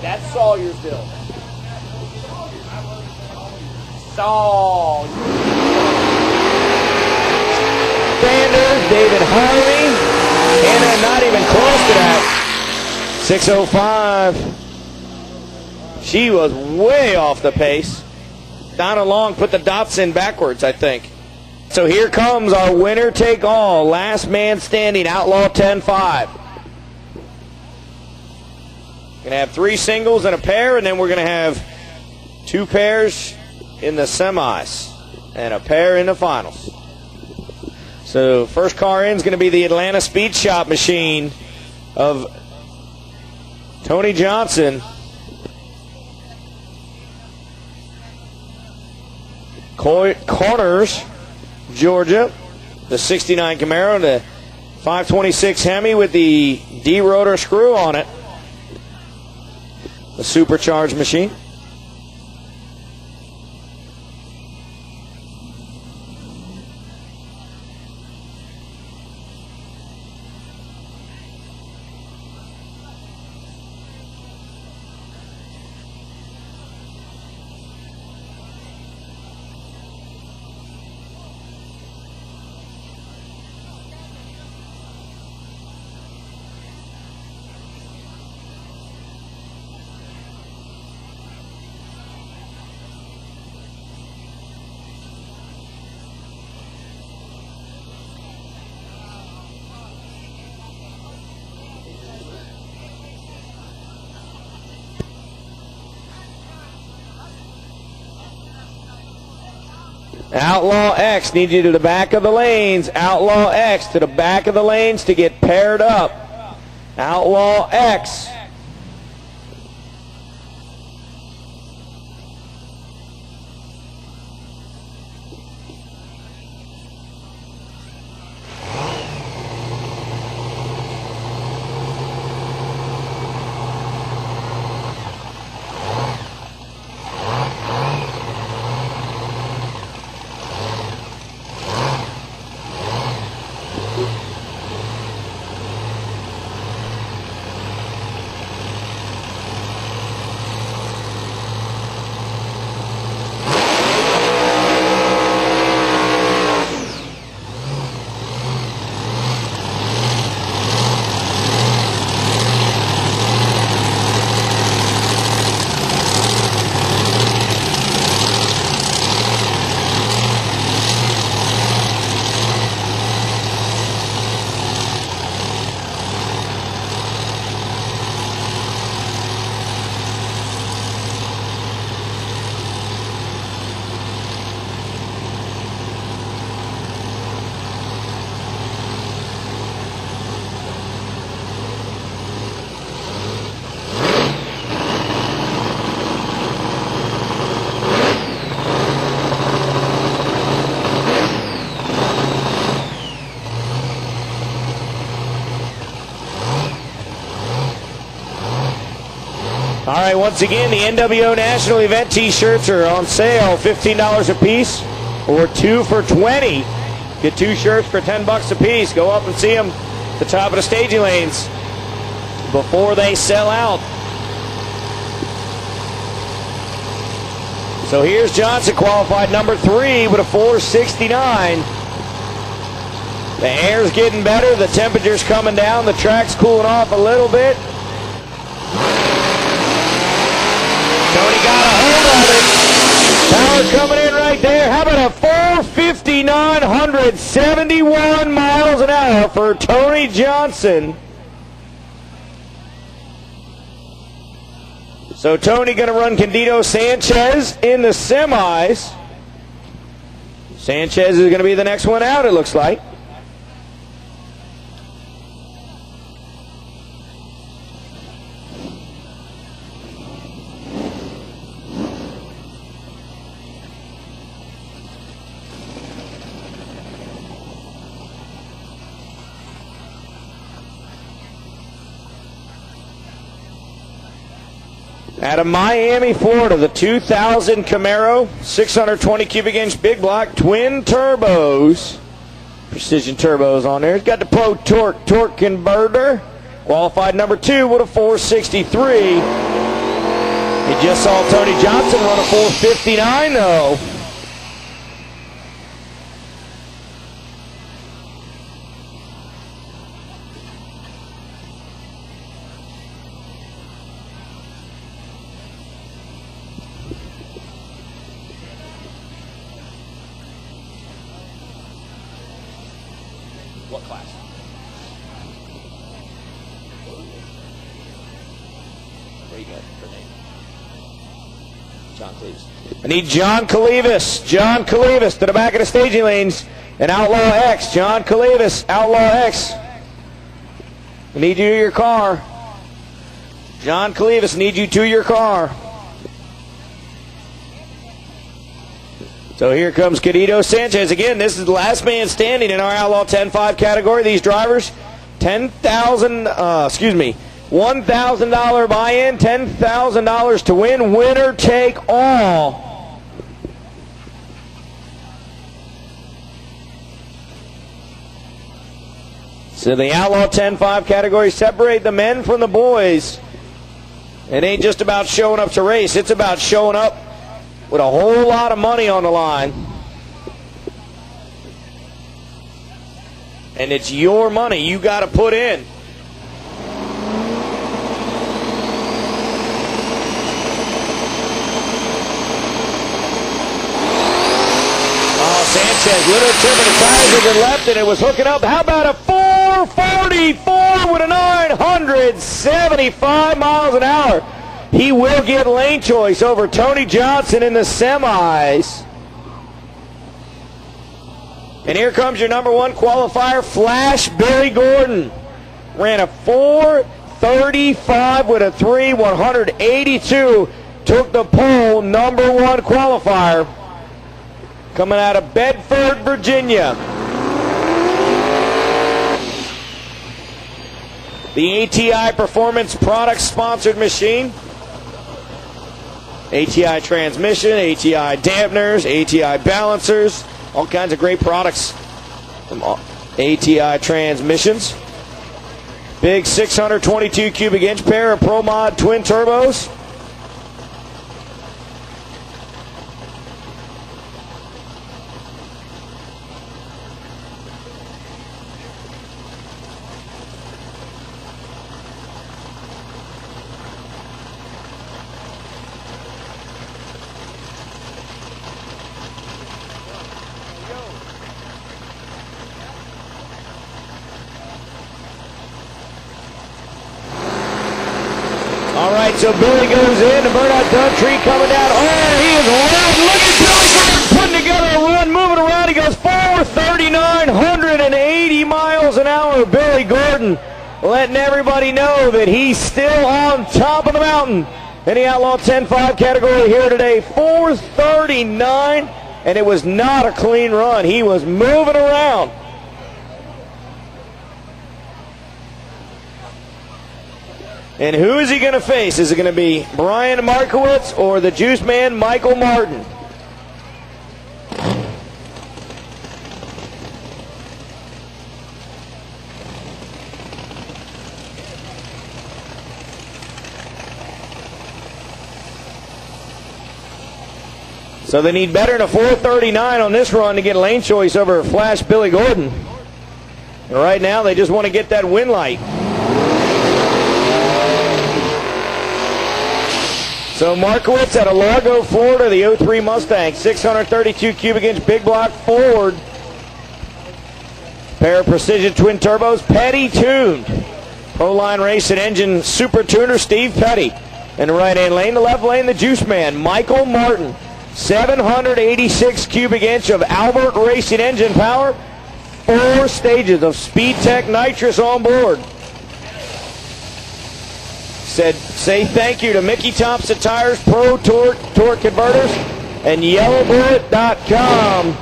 That's Sawyersville. Sanders, David Harvey, and not even close to that. 605. She was way off the pace. Donna Long put the dots in backwards, I think. So here comes our winner take all, last man standing, Outlaw 10-5. Gonna have 3 singles and a pair, and then we're gonna have 2 pairs in the semis and a pair in the finals. So first car in is gonna be the Atlanta Speed Shop machine of Tony Johnson. Corners, Georgia, the 69 Camaro, the 526 Hemi with the D-rotor screw on it, the supercharged machine. Outlaw X needs you to the back of the lanes. Outlaw X to the back of the lanes to get paired up. Outlaw X. right, once again, the NWO National Event T-shirts are on sale, $15 a piece, or 2 for $20. Get 2 shirts for $10 a piece. Go up and see them at the top of the staging lanes before they sell out. So here's Johnson, qualified number 3 with a 469. The air's getting better, the temperature's coming down, the track's cooling off a little bit. Tony got a hold of it. Power coming in right there. How about a 459, 171 miles an hour for Tony Johnson. So Tony going to run Candido Sanchez in the semis. Sanchez is going to be the next one out, it looks like. Out of Miami, Florida, the 2000 Camaro, 620 cubic inch big block, twin turbos, precision turbos on there. It's got the Pro torque converter, qualified number 2 with a 463. You just saw Tony Johnson run a 459 though. What class? Where you got her name? John Cleves. I need John Calivas. John Calivas to the back of the staging lanes. And Outlaw X. John Calivas, Outlaw X. I need you to your car. John Calivas, need you to your car. So here comes Candido Sanchez. Again, this is the last man standing in our Outlaw 10-5 category. These drivers, $1,000 buy-in, $10,000 to win. Winner take all. So the Outlaw 10-5 category, separate the men from the boys. It ain't just about showing up to race. It's about showing up with a whole lot of money on the line. And it's your money you got to put in. Oh, Sanchez, little tip of the tires to the left, and it was hooking up. How about a 444 with a 975 miles an hour? He will get lane choice over Tony Johnson in the semis. And here comes your number 1 qualifier, Flash Billy Gordon. Ran a 435 with a 182. Took the pole, number 1 qualifier. Coming out of Bedford, Virginia. The ATI Performance Products sponsored machine. ATI transmission, ATI dampeners, ATI balancers, all kinds of great products from ATI transmissions. Big 622 cubic inch pair of Pro Mod twin turbos. All right, so Billy goes in. The burnout dump tree coming down. Oh, he is wild. Look at Billy Gordon putting together a run, moving around. He goes 439, 180 miles an hour. Billy Gordon letting everybody know that he's still on top of the mountain in the Outlaw 10-5 category here today. 439, and it was not a clean run. He was moving around. And who is he going to face? Is it going to be Brian Markowitz or the Juice Man, Michael Martin? So they need better than a 4:39 on this run to get lane choice over Flash Billy Gordon. And right now they just want to get that win light. So Markowitz out of Largo, Florida, the 03 Mustang, 632 cubic inch big block Ford. Pair of precision twin turbos, Petty tuned. Proline Racing Engine super tuner Steve Petty. In the right hand lane, the left lane, the Juice Man, Michael Martin. 786 cubic inch of Albert Racing engine power. 4 stages of Speed Tech nitrous on board. Say thank you to Mickey Thompson Tires, Pro Torque Converters, and YellowBullet.com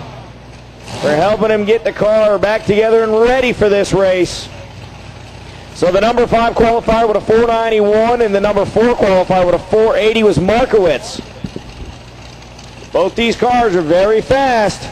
for helping him get the car back together and ready for this race. So the number 5 qualifier with a 491 and the number 4 qualifier with a 480 was Markowitz. Both these cars are very fast.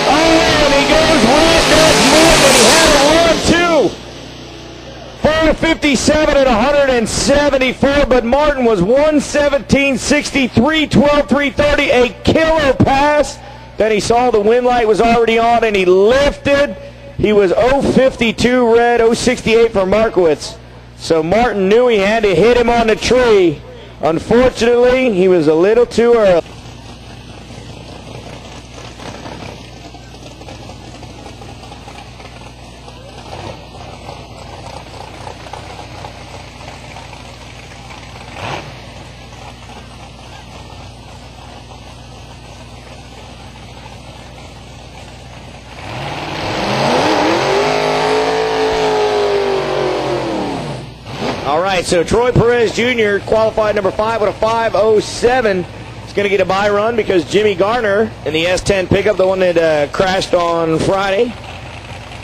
Oh, and he goes with that move, and he had a run too. 457 at 174, but Martin was 117.63, 12.330, a killer pass. Then he saw the win light was already on and he lifted. He was 0.52 red, 0.68 for Markowitz. So Martin knew he had to hit him on the tree. Unfortunately, he was a little too early. All right, so Troy Perez Jr. qualified number 5 with a 5:07. He's going to get a bye run because Jimmy Garner in the S10 pickup, the one that crashed on Friday,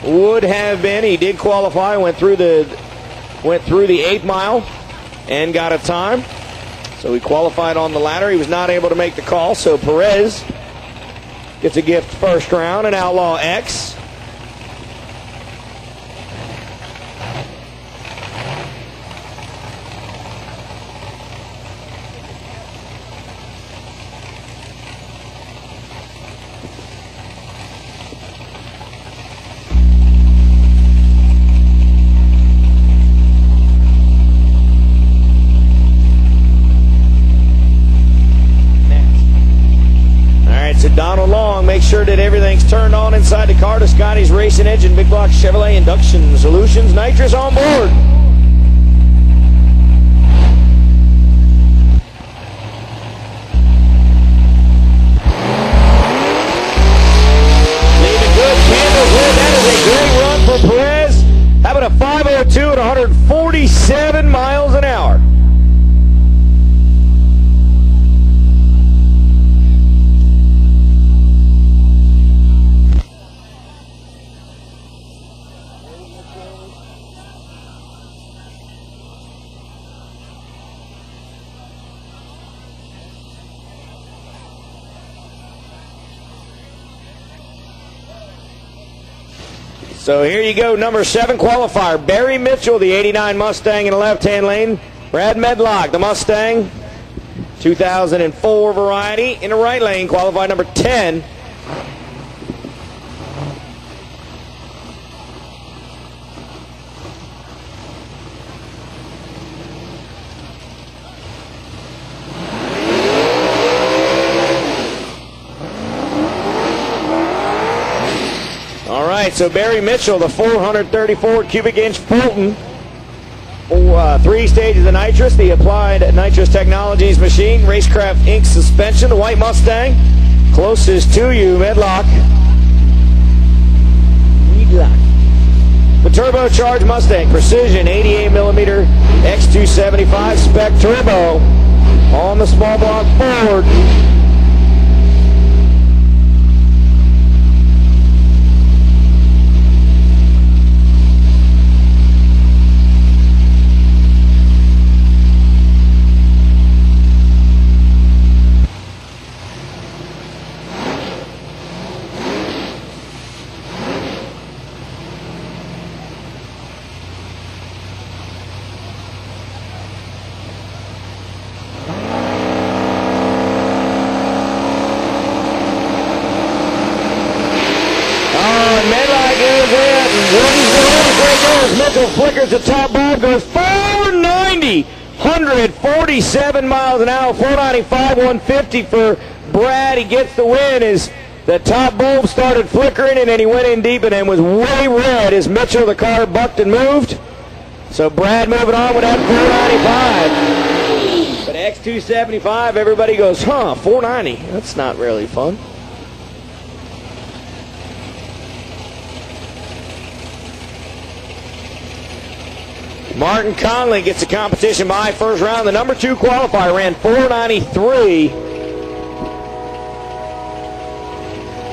would have been. He did qualify, went through the 8 mile and got a time. So he qualified on the ladder. He was not able to make the call, so Perez gets a gift first round, an Outlaw X. So Donald Long, make sure that everything's turned on inside the car to Scotty's Racing Engine, Big Block Chevrolet Induction Solutions, nitrous on board. Leaving good candles with. That is a great run for Perez. How about a 5:02 at 147 miles an hour? So here you go, number 7 qualifier, Barry Mitchell, the 89 Mustang in the left-hand lane. Brad Medlock, the Mustang, 2004 variety in the right lane, qualified number 10. All right, so Barry Mitchell, the 434 cubic inch Fulton, 3 stages of nitrous, the Applied Nitrous Technologies machine, Racecraft Inc. suspension, the white Mustang, Closest to you, Medlock. The turbocharged Mustang Precision 88mm X275 Spec Turbo on the small block Ford. Mitchell flickers the top bulb, goes 490, 147 miles an hour, 495, 150 for Brad. He gets the win as the top bulb started flickering, and then he went in deep and then was way red as Mitchell, the car, bucked and moved. So Brad moving on with that 495. But X275, everybody goes, 490. That's not really fun. Martin Conley gets the competition by first round. The number 2 qualifier ran 493.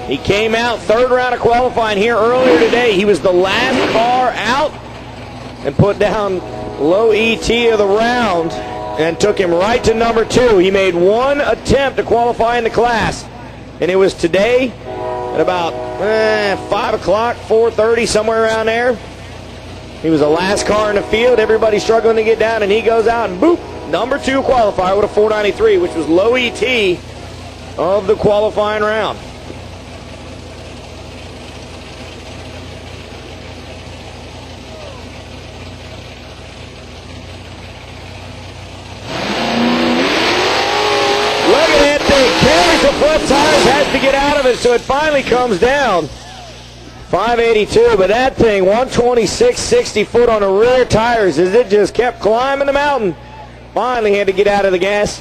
He came out third round of qualifying here earlier today. He was the last car out and put down low ET of the round and took him right to number 2. He made one attempt to qualify in the class, and it was today at about 5 o'clock, 4:30, somewhere around there. He was the last car in the field. Everybody struggling to get down, and he goes out and boop, number 2 qualifier with a 493, which was low ET of the qualifying round. Look at that thing. Carries the front tires, has to get out of it, so it finally comes down. 582, but that thing, 126, 60 foot on the rear tires as it just kept climbing the mountain. Finally had to get out of the gas.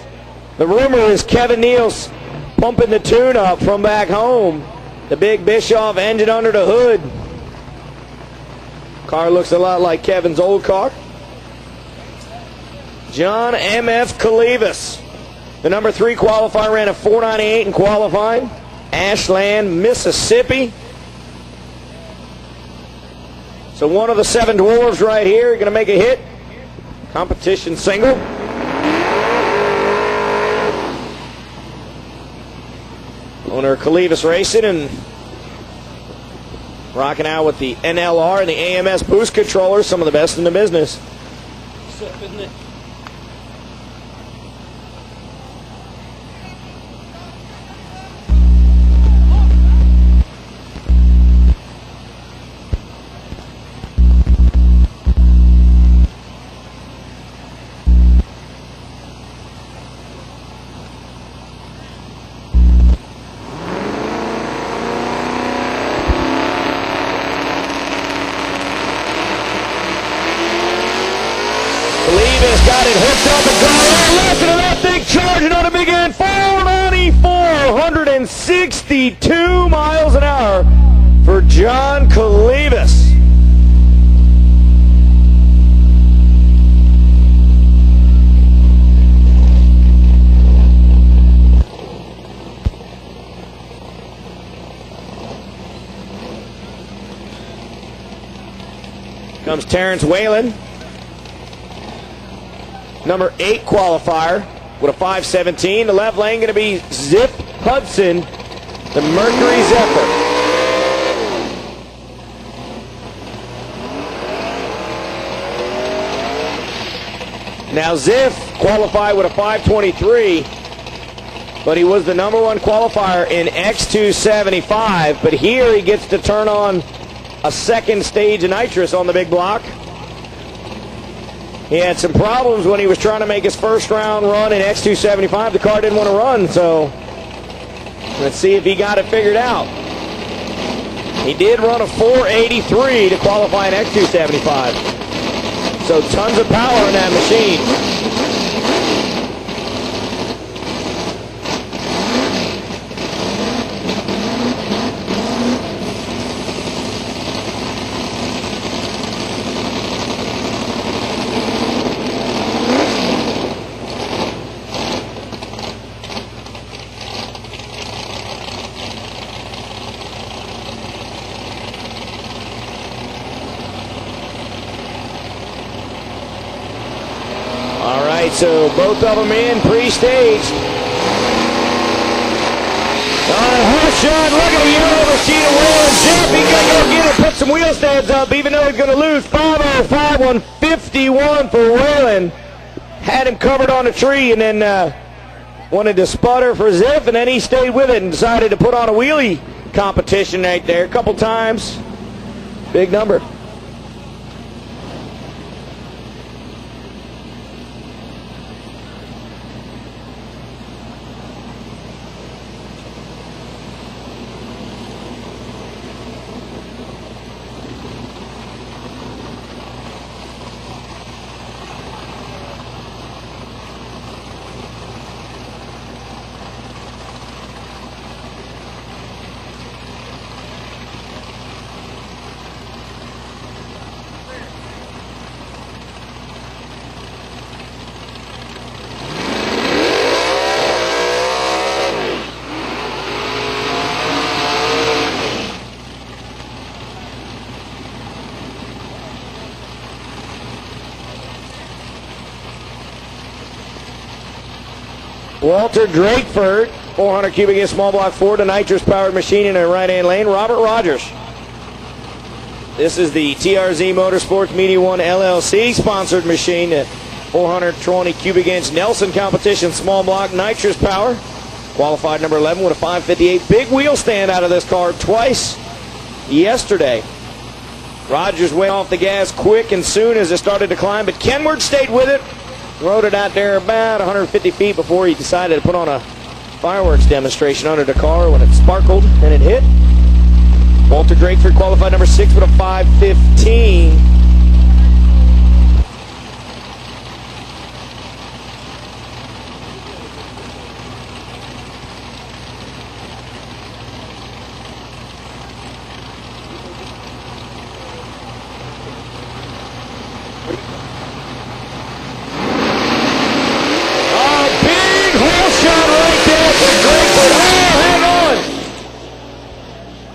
The rumor is Kevin Neal's pumping the tune up from back home. The big Bischoff engine under the hood. Car looks a lot like Kevin's old car. John M.F. Kalivas, the number 3 qualifier, ran a 498 in qualifying. Ashland, Mississippi. So one of the 7 dwarves right here going to make a hit. Competition single. Owner Kalivas Racing and rocking out with the NLR and the AMS boost controller, some of the best in the business. Isn't it? Got it hooked up and going left, and that thing charging on a big end. 494, 162 miles an hour for John Kalivas. Comes Terrence Whalen. Number 8 qualifier with a 517. The left lane going to be Zip Hudson, the Mercury Zephyr. Now Ziff qualified with a 523, but he was the number 1 qualifier in X275. But here he gets to turn on a second stage of nitrous on the big block. He had some problems when he was trying to make his first round run in X275. The car didn't want to run, so let's see if he got it figured out. He did run a 483 to qualify in X275. So tons of power in that machine. right, so both of them in, pre-staged. Horse shot, look at the yellow machine of Whalen Jeff. He's going to go get it, put some wheel stands up, even though he's going to lose. 505, 151 for Whalen. Had him covered on a tree, and then wanted to sputter for Ziff, and then he stayed with it and decided to put on a wheelie competition right there a couple times. Big number. Walter Drakeford, 400 cubic inch small block Ford, a nitrous powered machine in a right-hand lane. Robert Rogers. This is the TRZ Motorsports Media One LLC sponsored machine, 420 cubic inch Nelson competition small block nitrous power. Qualified number 11 with a 558. Big wheel stand out of this car twice yesterday. Rogers went off the gas quick and soon as it started to climb, but Kenward stayed with it. Rode it out there about 150 feet before he decided to put on a fireworks demonstration under the car when it sparkled and it hit. Walter Drakeford qualified number 6 with a 515.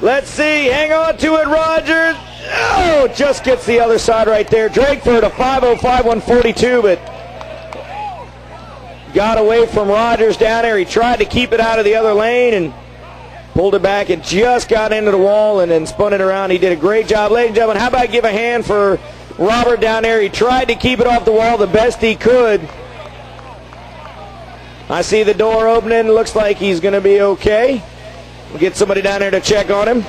Let's see, hang on to it, Rogers. Oh, just gets the other side right there. Drakeford, a 505, 142, but got away from Rogers down there. He tried to keep it out of the other lane and pulled it back and just got into the wall and then spun it around. He did a great job. Ladies and gentlemen, how about give a hand for Robert down there? He tried to keep it off the wall the best he could. I see the door opening. Looks like he's going to be okay. We'll get somebody down there to check on him.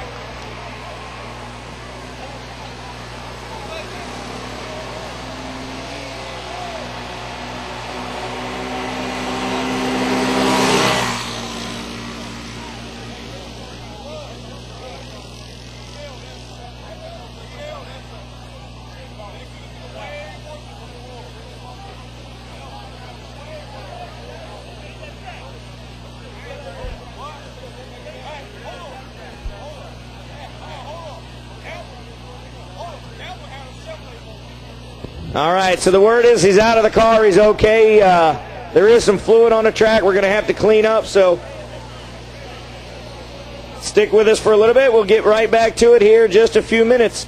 All right, so the word is he's out of the car. He's okay. There is some fluid on the track we're going to have to clean up, so stick with us for a little bit. We'll get right back to it here in just a few minutes.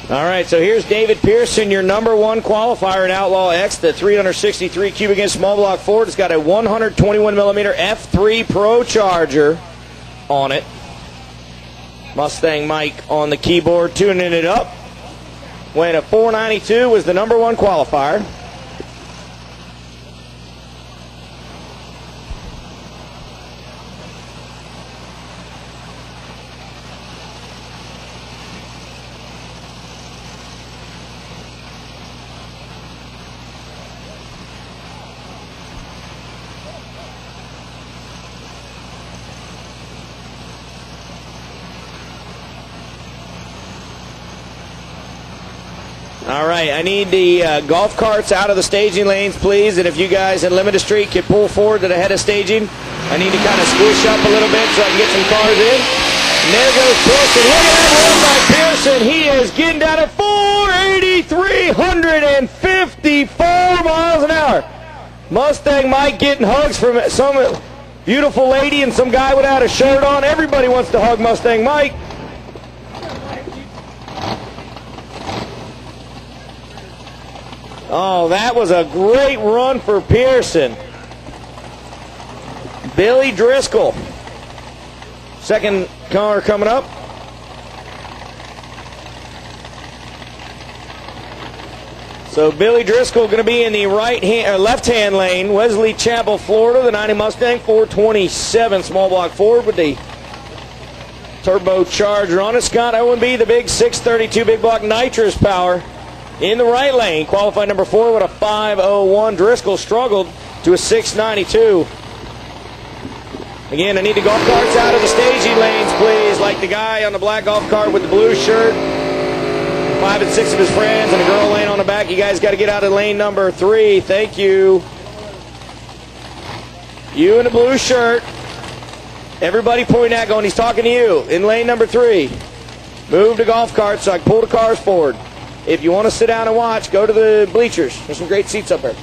All right, so here's David Pearson, your number one qualifier in Outlaw X, the 363 cubic inch small block Ford. It's got a 121 millimeter F3 Pro Charger on it. Mustang Mike on the keyboard tuning it up. Weighing a 492, was the number one qualifier. All right, I need the golf carts out of the staging lanes, please. And if you guys in Limited Street could pull forward to the head of staging, I need to kind of squish up a little bit so I can get some cars in. And there goes Pearson. Look at that run by Pearson. He is getting down at 483 miles an hour. Mustang Mike getting hugs from some beautiful lady and some guy without a shirt on. Everybody wants to hug Mustang Mike. Oh, that was a great run for Pearson. Billy Driscoll. Second car coming up. So Billy Driscoll going to be in the left-hand lane. Wesley Chapel, Florida, the 90 Mustang 427 small block Ford with the turbocharger on it. Scott Owenby, the big 632 big block nitrous power. In the right lane, qualified number 4 with a 501. Driscoll struggled to a 692. Again, I need the golf carts out of the staging lanes, please. Like the guy on the black golf cart with the blue shirt. 5 and 6 of his friends and a girl laying on the back. You guys got to get out of lane number 3. Thank you. You in the blue shirt. Everybody pointing at going, he's talking to you. In lane number 3. Move the golf cart so I can pull the cars forward. If you want to sit down and watch, go to the bleachers. There's some great seats up there.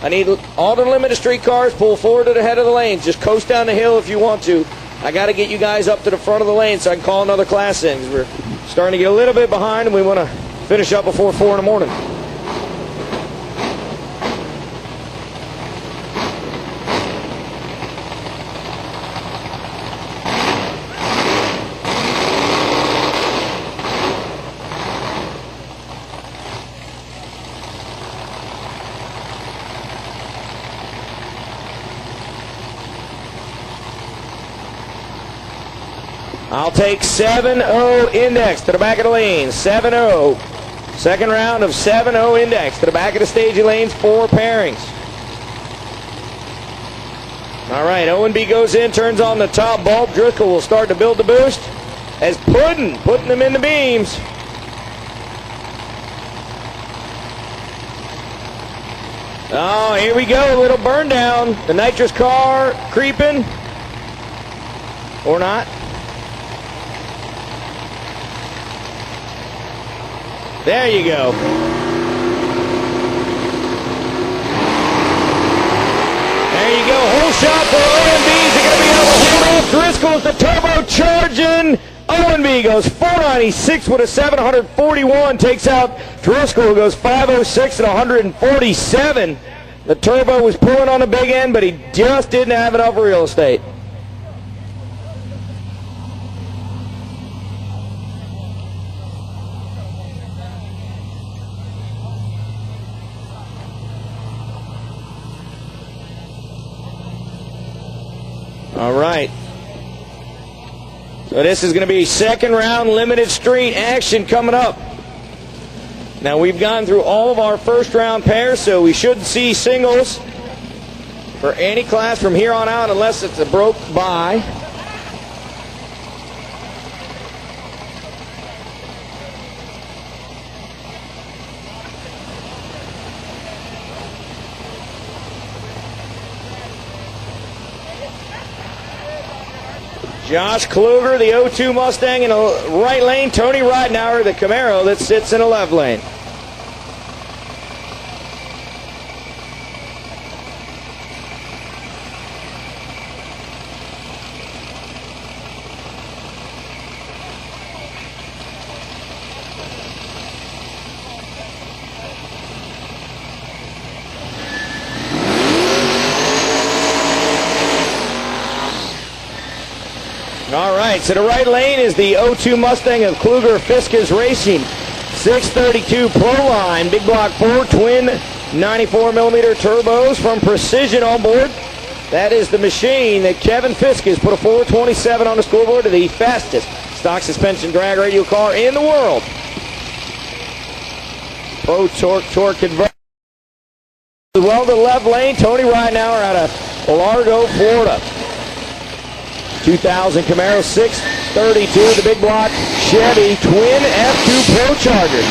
I need all the Limited Street cars pull forward to the head of the lanes. Just coast down the hill if you want to. I got to get you guys up to the front of the lane so I can call another class in, because we're starting to get a little bit behind and we want to finish up before 4 in the morning. I'll take 7-0 index to the back of the lane. 7-0. Second round of 7-0 index to the back of the staging lanes. 4 pairings. All right, Owenby goes in, turns on the top bulb. Driscoll will start to build the boost as putting them in the beams. Oh, here we go. A little burn down. The nitrous car creeping. Or not. There you go. There you go. Whole shot for Owenby. Is it going to be able to hold off Driscoll with the turbocharging? Owenby goes 496 with a 741. Takes out Driscoll, who goes 506 and 147. The turbo was pulling on the big end, but he just didn't have enough real estate. All right. So this is going to be second round Limited Street action coming up. Now we've gone through all of our first round pairs, so we should see singles for any class from here on out unless it's a broke bye. Josh Kluger, the 02 Mustang in the right lane. Tony Ridenauer, the Camaro that sits in the left lane. right, so the right lane is the 02 Mustang of Kluger Fiskes Racing. 632 Pro Line, big block 4, twin 94mm turbos from Precision on board. That is the machine that Kevin Fiskes put a 427 on the scoreboard to the fastest stock suspension drag radial car in the world. Pro torque converter. Well to the left lane, Tony Ridenauer out of Largo, Florida. 2000 Camaro 632, the big block Chevy twin F2 Pro Charger.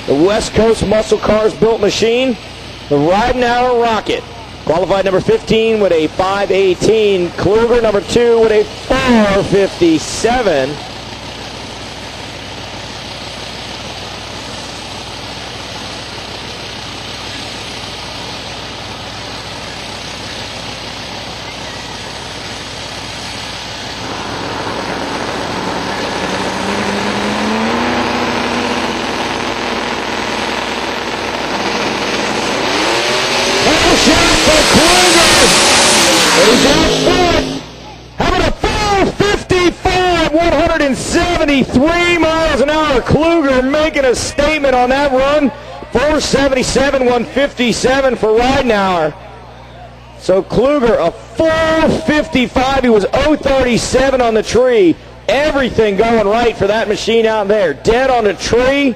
The West Coast Muscle Cars built machine, the Ridenauer Rocket. Qualified number 15 with a 518. Kluger number 2 with a 457. He's out front. How about a 455, 173 miles an hour. Kluger making a statement on that run. 477, 157 for Ridenauer. So Kluger, a 455. He was 037 on the tree. Everything going right for that machine out there. Dead on the tree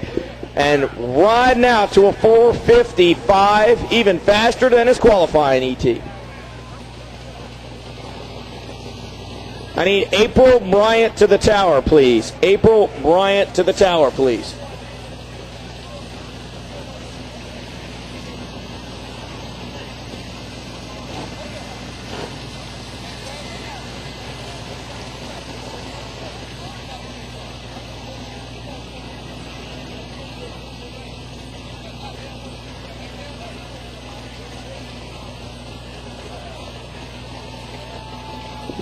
and riding out to a 455, even faster than his qualifying ET. I need April Bryant to the tower, please. April Bryant to the tower, please.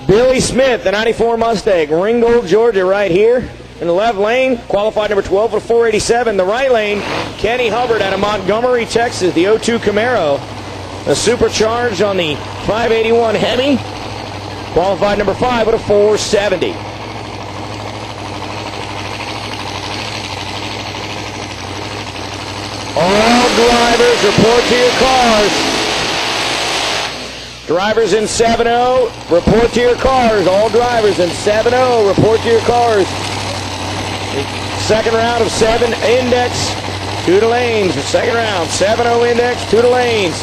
Billy Smith, the 94 Mustang, Ringgold, Georgia, right here. In the left lane, qualified number 12 with a 487. The right lane, Kenny Hubbard out of Montgomery, Texas, the 02 Camaro. A supercharged on the 581 Hemi. Qualified number 5 with a 470. All drivers report to your cars. Drivers in 7-0, report to your cars. All drivers in 7-0, report to your cars. Second round of 7 index, 2 to lanes. The second round, 7-0 index, 2 to lanes.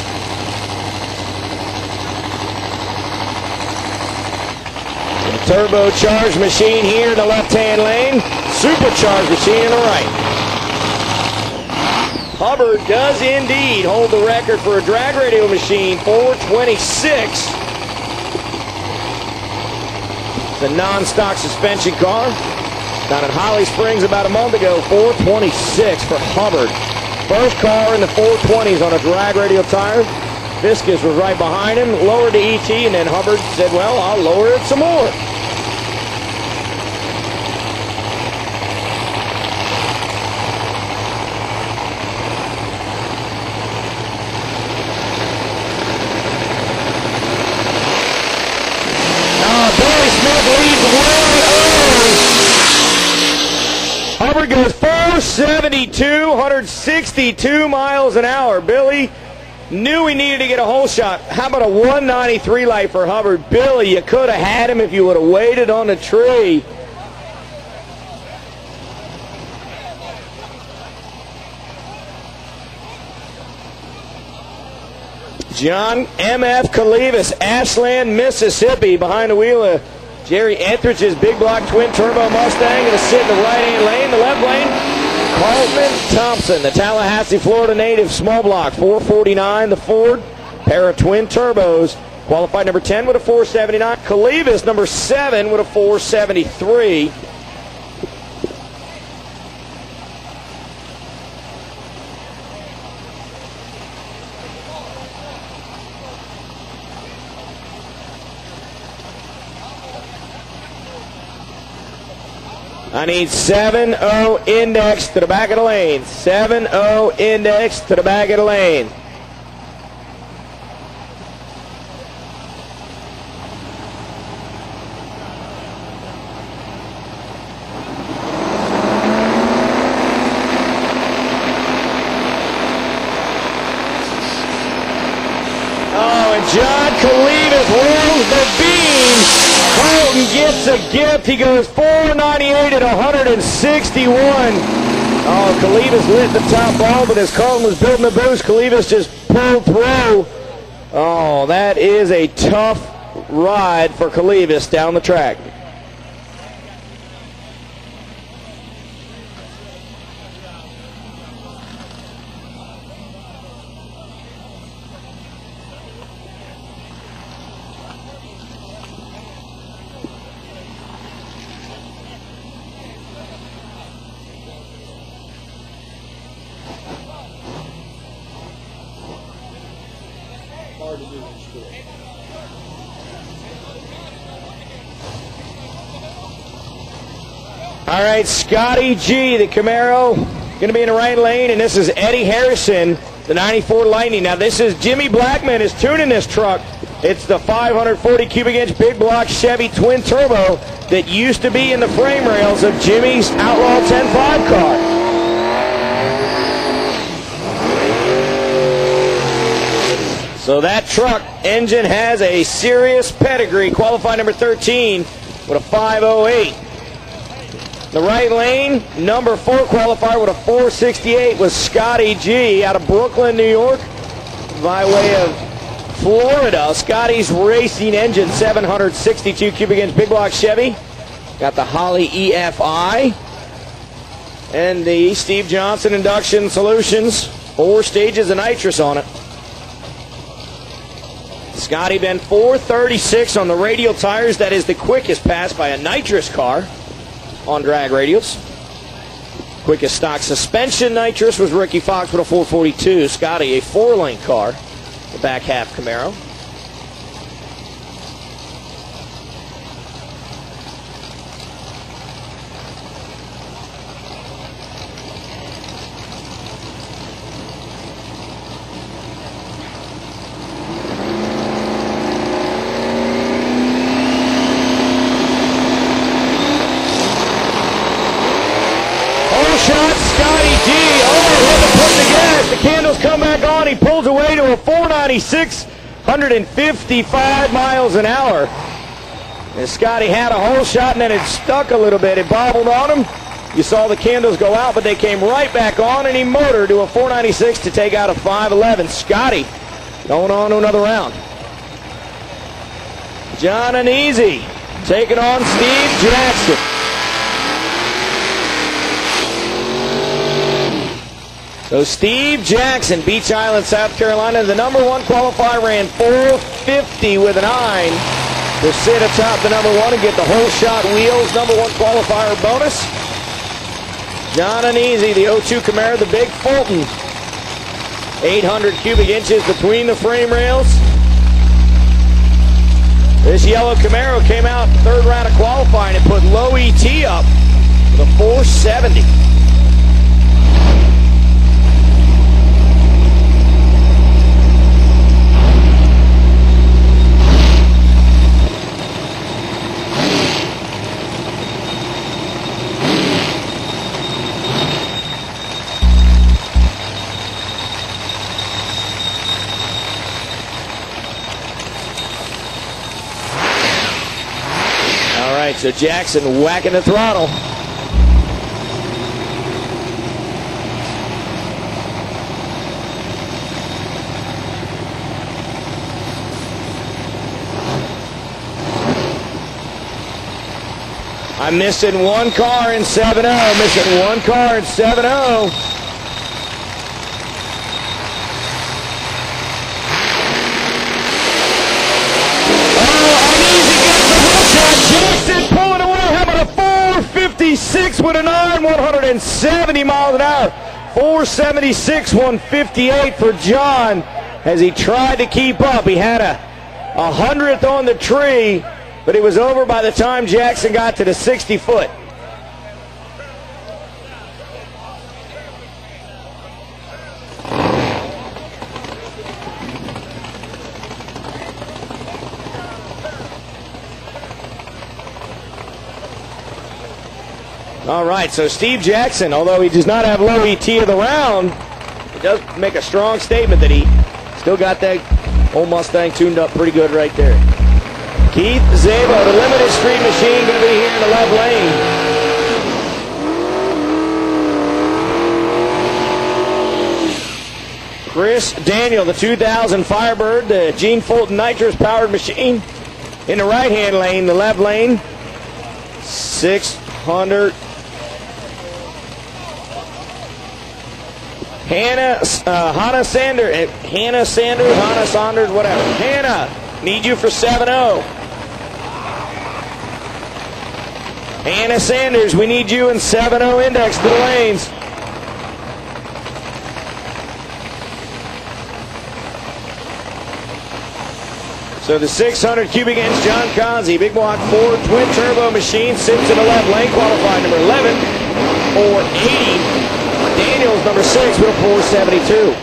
The turbocharged machine here in the left-hand lane. Supercharged machine in the right. Hubbard does indeed hold the record for a drag radial machine, 426. The non-stock suspension car down in Holly Springs about a month ago, 426 for Hubbard. First car in the 420s on a drag radial tire. Fiskes was right behind him, lowered the ET, and then Hubbard said, well, I'll lower it some more. Hubbard goes 472, 162 miles an hour. Billy knew he needed to get a hole shot. How about a 193 light for Hubbard? Billy, you could have had him if you would have waited on the tree. John M.F. Calivas, Ashland, Mississippi, behind the wheel of Jerry Entrich's big block twin turbo Mustang. Going to sit in the right-hand lane. The left lane, Carlton Thompson, the Tallahassee, Florida native, small block, 449. The Ford, pair of twin turbos. Qualified number 10 with a 479. Calivas, number 7 with a 473. I need 7-0 index to the back of the lane. 7-0 index to the back of the lane. John Kalivas rolls the beam. Colton gets a gift. He goes 498 at 161. Oh, Kalivas lit the top ball, but as Colton was building the boost, Kalivas just pulled through. Oh, that is a tough ride for Kalivas down the track. All right, Scotty G, the Camaro, going to be in the right lane, and this is Eddie Harrison, the 94 Lightning. Now, this is Jimmy Blackman is tuning this truck. It's the 540 cubic inch big block Chevy twin turbo that used to be in the frame rails of Jimmy's Outlaw 10.5 car. So that truck engine has a serious pedigree. Qualified number 13 with a 508. The right lane, number 4 qualifier with a 468 was Scotty G out of Brooklyn, New York, by way of Florida. Scotty's racing engine, 762 cubic inch big block Chevy. Got the Holly EFI and the Steve Johnson Induction Solutions, 4 stages of nitrous on it. Scotty been 436 on the radial tires. That is the quickest pass by a nitrous car on drag radials. Quickest stock suspension nitrous was Ricky Fox with a 442. Scotty, a 4-lane car, the back half Camaro. Come back on, he pulls away to a 496, 155 miles an hour. And Scotty had a whole shot and then it stuck a little bit. It bobbled on him. You saw the candles go out, but they came right back on and he motored to a 496 to take out a 511. Scotty going on to another round. John Anese taking on Steve Jackson. So Steve Jackson, Beach Island, South Carolina, the number 1 qualifier, ran 450 with an 9 to sit atop the number 1 and get the whole shot wheels number 1 qualifier bonus. John Anese, the 02 Camaro, the big Fulton, 800 cubic inches between the frame rails. This yellow Camaro came out 3rd round of qualifying and put low ET up with a 470. So Jackson whacking the throttle. I'm missing 1 car in 7-0. Missing 1 car in 7-0. Pulling away, how about a 456 with a 9, 170 miles an hour. 476, 158 for John as he tried to keep up. He had a 100th on the tree, but it was over by the time Jackson got to the 60-foot. All right, so Steve Jackson, although he does not have low ET of the round, he does make a strong statement that he still got that Old Mustang tuned up pretty good right there. Keith Zabo, the limited street machine, going to be here in the left lane. Chris Daniel, the 2000 Firebird, the Gene Fulton nitrous-powered machine, in the right-hand lane, the left lane. 600. Hannah Saunders, whatever. Hannah, need you for 7-0. Hannah Sanders, we need you in 7-0 index to the lanes. So the 600 cubic inch John Conzi, big block Ford twin turbo machine, sits in the left lane, qualified number 11, 480. Daniels, number 6, with a 472.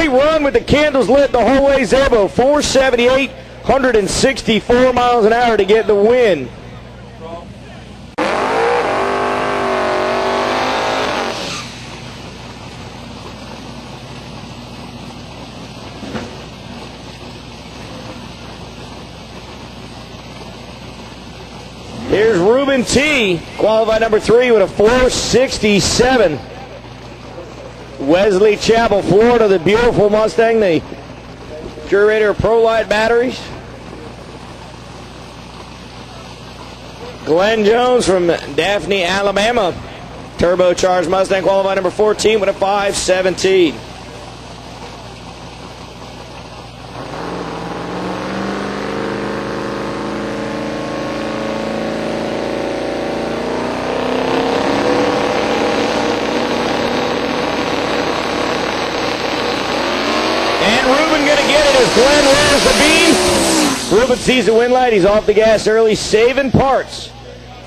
Run with the candles lit the whole way. Zabo 478, 164 miles an hour to get the win. Here's Ruben T, qualified number 3 with a 467. Wesley Chapel, Florida, the beautiful Mustang, the curator of ProLite batteries. Glenn Jones from Daphne, Alabama, turbocharged Mustang, qualified number 14 with a 517. Glenn wears the beam. Ruben sees the win light. He's off the gas early, saving parts.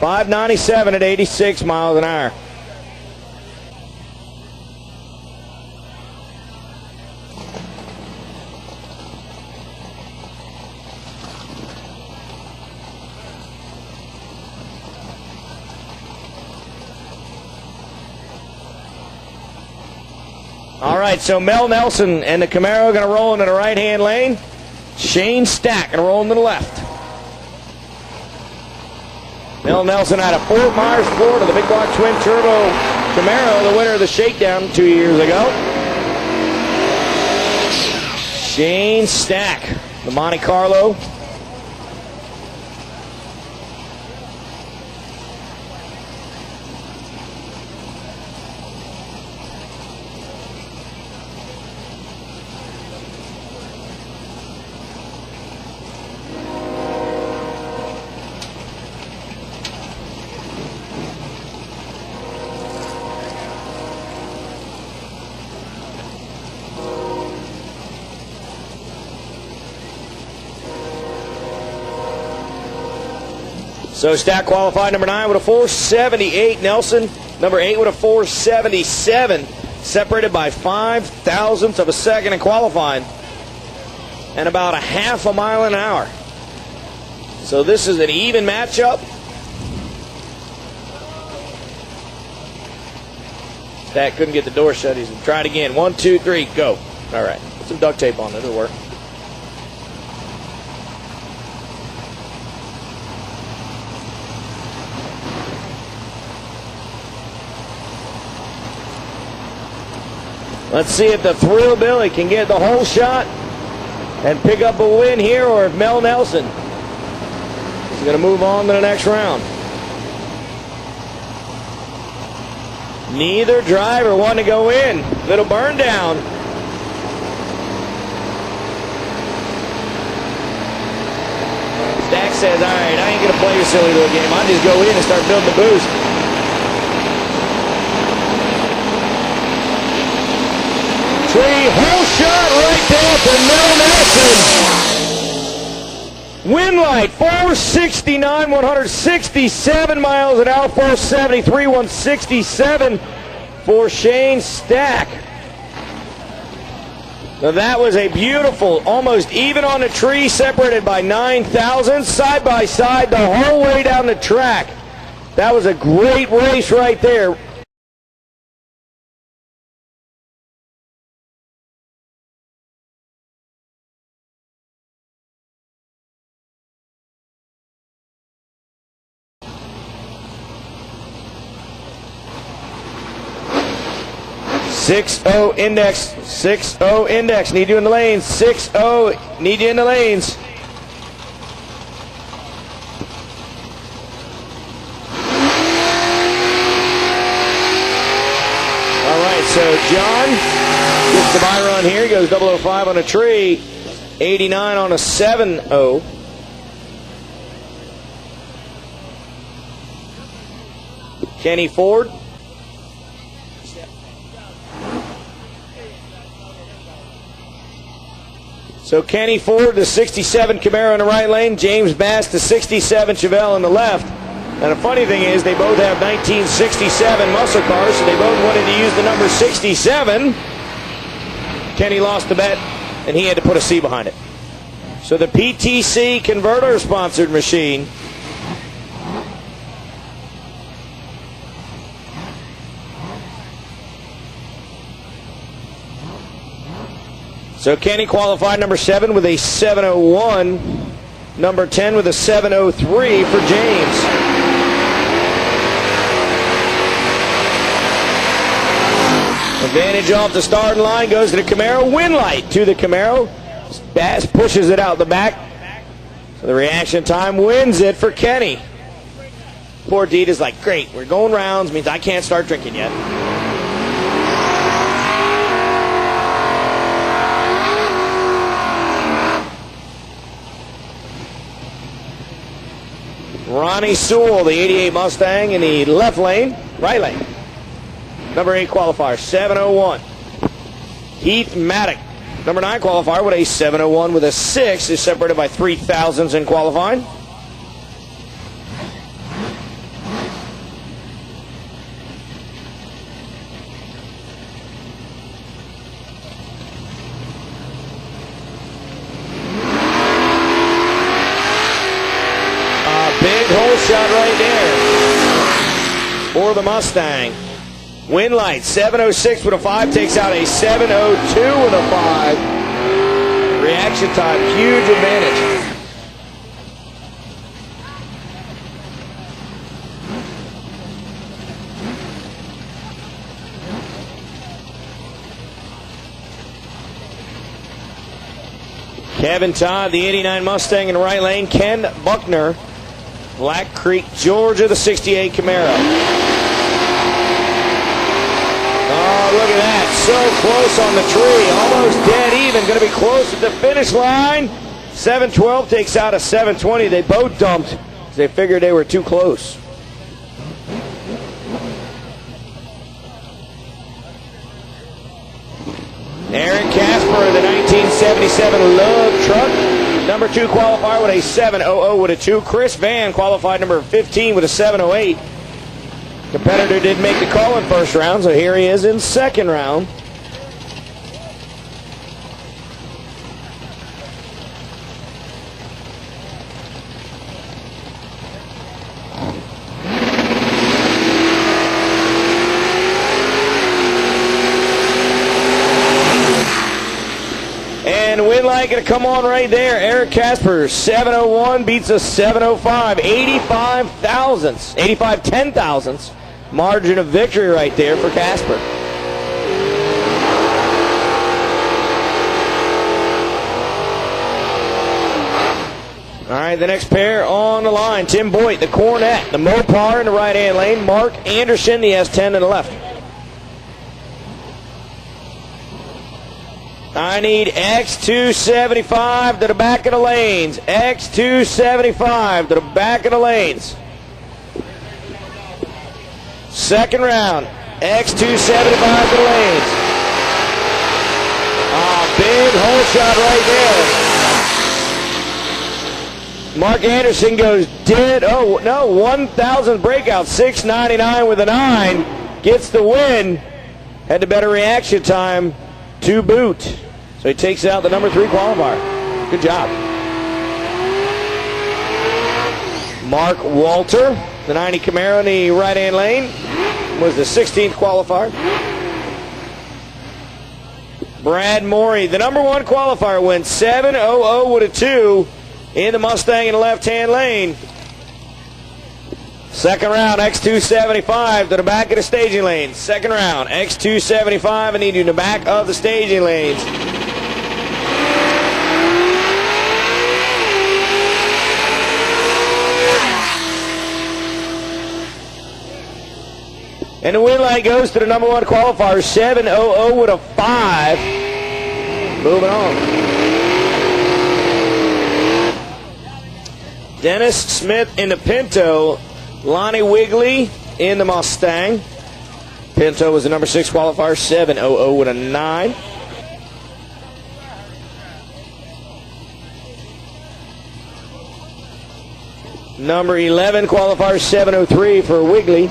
597 at 86 miles an hour. All right, so Mel Nelson and the Camaro are going to roll into the right-hand lane. Shane Stack going to roll into the left. Mel Nelson out of Fort Myers, Florida, the big block twin turbo Camaro, the winner of the shakedown 2 years ago. Shane Stack, the Monte Carlo. So Stack qualified number 9 with a 478. Nelson, number 8 with a 477. Separated by 0.005 of a second in qualifying. And about a half a mile an hour. So this is an even matchup. Stack couldn't get the door shut. He's tried again. 1, 2, 3, go. All right. Put some duct tape on it. It'll work. Let's see if the Thrill Billy can get the whole shot and pick up a win here, or if Mel Nelson is going to move on to the next round. Neither driver wanted to go in. Little burn down. Stack says, all right, I ain't going to play your silly little game. I'll just go in and start building the boost. tree. Whole shot right there for Mel Nelson. Wind light, 469, 167 miles an hour, 473, 167 for Shane Stack. Now that was a beautiful, almost even on the tree, separated by 9 thousandths, side by side the whole way down the track. That was a great race right there. .60 index, 6-0 index, need you in the lanes, 6-0, need you in the lanes. All right, so John gets the buy run here, goes 005 on a tree, 89 on a 7-0. Kenny Ford. So Kenny Ford, the 67 Camaro in the right lane. James Bass, the 67 Chevelle in the left. And the funny thing is, they both have 1967 muscle cars, so they both wanted to use the number 67. Kenny lost the bet, and he had to put a C behind it. So the PTC converter-sponsored machine. So Kenny qualified number 7 with a 7:01, number 10 with a 7:03 for James. Advantage off the starting line goes to the Camaro. Win light to the Camaro. Bass pushes it out the back. So the reaction time wins it for Kenny. Poor Dita's like, great, we're going rounds, means I can't start drinking yet. Ronnie Sewell, the 88 Mustang in the left lane, right lane. Number 8 qualifier, 7:01. Heath Maddock, number 9 qualifier with a 7:01 with a 6, is separated by 3 thousandths in qualifying. Big hole shot right there for the Mustang. Win light, 7:06 with a 5, takes out a 7:02 with a 5. Reaction time, huge advantage. Kevin Todd, the 89 Mustang in the right lane. Ken Buckner, Black Creek, Georgia, the 68 Camaro. Oh, look at that. So close on the tree. Almost dead even. Going to be close at the finish line. 7:12 takes out a 7:20. They both dumped because they figured they were too close. Aaron Casper, the 1977 Love Truck. Number 2 qualifier with a 7:00 with a 2. Chris Van qualified number 15 with a 7:08. Competitor did make the call in first round, so here he is in second round. And win light going to come on right there. Eric Casper, 7:01 beats a 7:05. 85 thousandths, 85 10 thousandths. Margin of victory right there for Casper. All right, the next pair on the line. Tim Boyd, the Cornet, the Mopar in the right-hand lane. Mark Anderson, the S10 in the left. I need X275 to the back of the lanes. X275 to the back of the lanes. Second round, X275 to the lanes. Big hole shot right there. Mark Anderson goes dead. Oh, no, 1,000 breakout. 699 with a 9. Gets the win. Had the better reaction time to boot. So he takes out the number 3 qualifier. Good job. Mark Walter, the 90 Camaro in the right-hand lane, was the 16th qualifier. Brad Morey, the number 1 qualifier, went 7:00 with a 2 in the Mustang in the left-hand lane. Second round, X275 to the back of the staging lanes. Second round, X275, and he to the back of the staging lanes. And the win light goes to the number 1 qualifier, 7:00 with a 5. Moving on. Dennis Smith in the Pinto. Lonnie Wigley in the Mustang. Pinto was the number 6 qualifier, 7:00 with a 9. Number 11 qualifier, 7:03 for Wigley.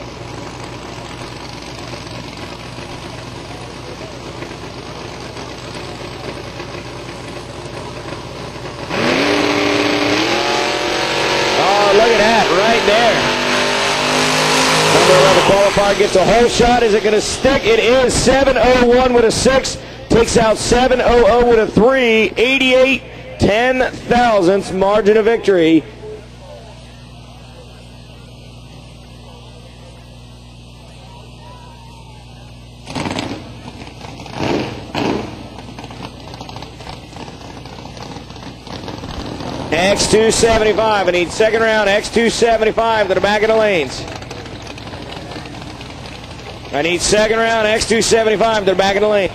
Look at that, right there. Number 11 qualifier gets a hole shot. Is it going to stick? It is. 7:01 with a 6. Takes out 7:00 with a 3. 88 10,000ths margin of victory. X275. I need second round X275 to the back of the lanes. I need second round X275 to the back of the lane.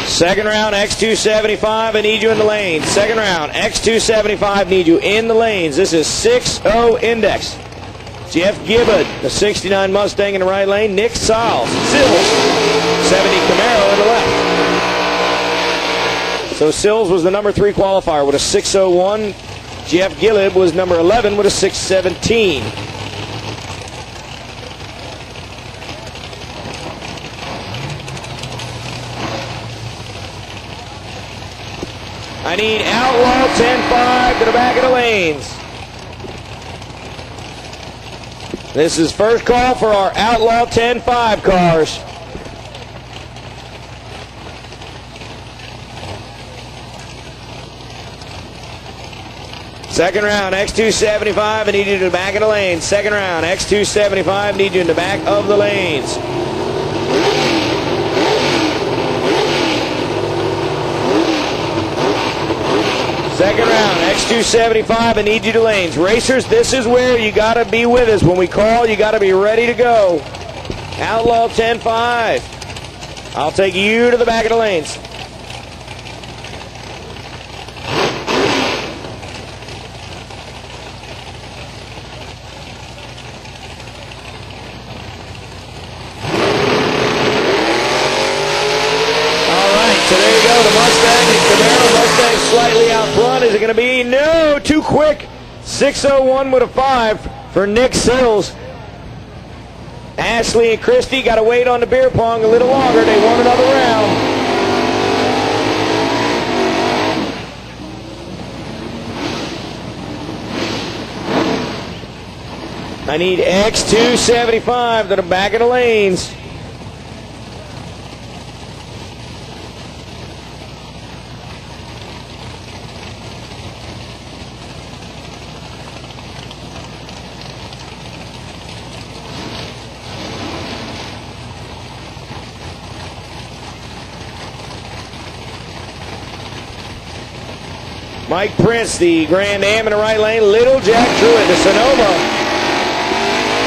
Second round X275, I need you in the lanes. Second round X275, need you in the lanes. This is 6-0 index. Jeff Gibbard, the 69 Mustang in the right lane. Nick Sills, 70 Camaro in the left. So Sills was the number 3 qualifier with a 6:01. Jeff Gillib was number 11 with a 6:17. I need Outlaw 10-5 to the back of the lanes. This is first call for our Outlaw 10-5 cars. Second round, X275, I need you in the back of the lanes. Second round, X275, need you in the back of the lanes. Second round, X275, I need you to lanes. Racers, this is where you got to be with us. When we call, you got to be ready to go. Outlaw 10-5. I'll take you to the back of the lanes. So there you go, the Mustang and Camaro. Mustang slightly out front. Is it going to be? No, too quick. 6:01 with a 5 for Nick Sills. Ashley and Christie got to wait on the beer pong a little longer. They want another round. I need X275 to the back of the lanes. Mike Prince, the Grand Am in the right lane. Little Jack Truitt, the Sonoma.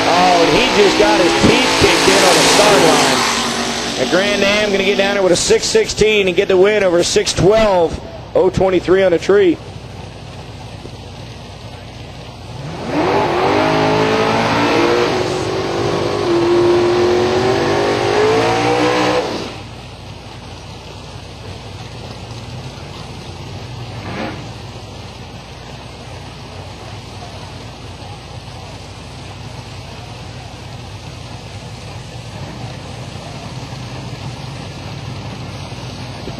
Oh, and he just got his teeth kicked in on the start line. The Grand Am going to get down there with a 6:16 and get the win over 6:12. 0:23 on the tree.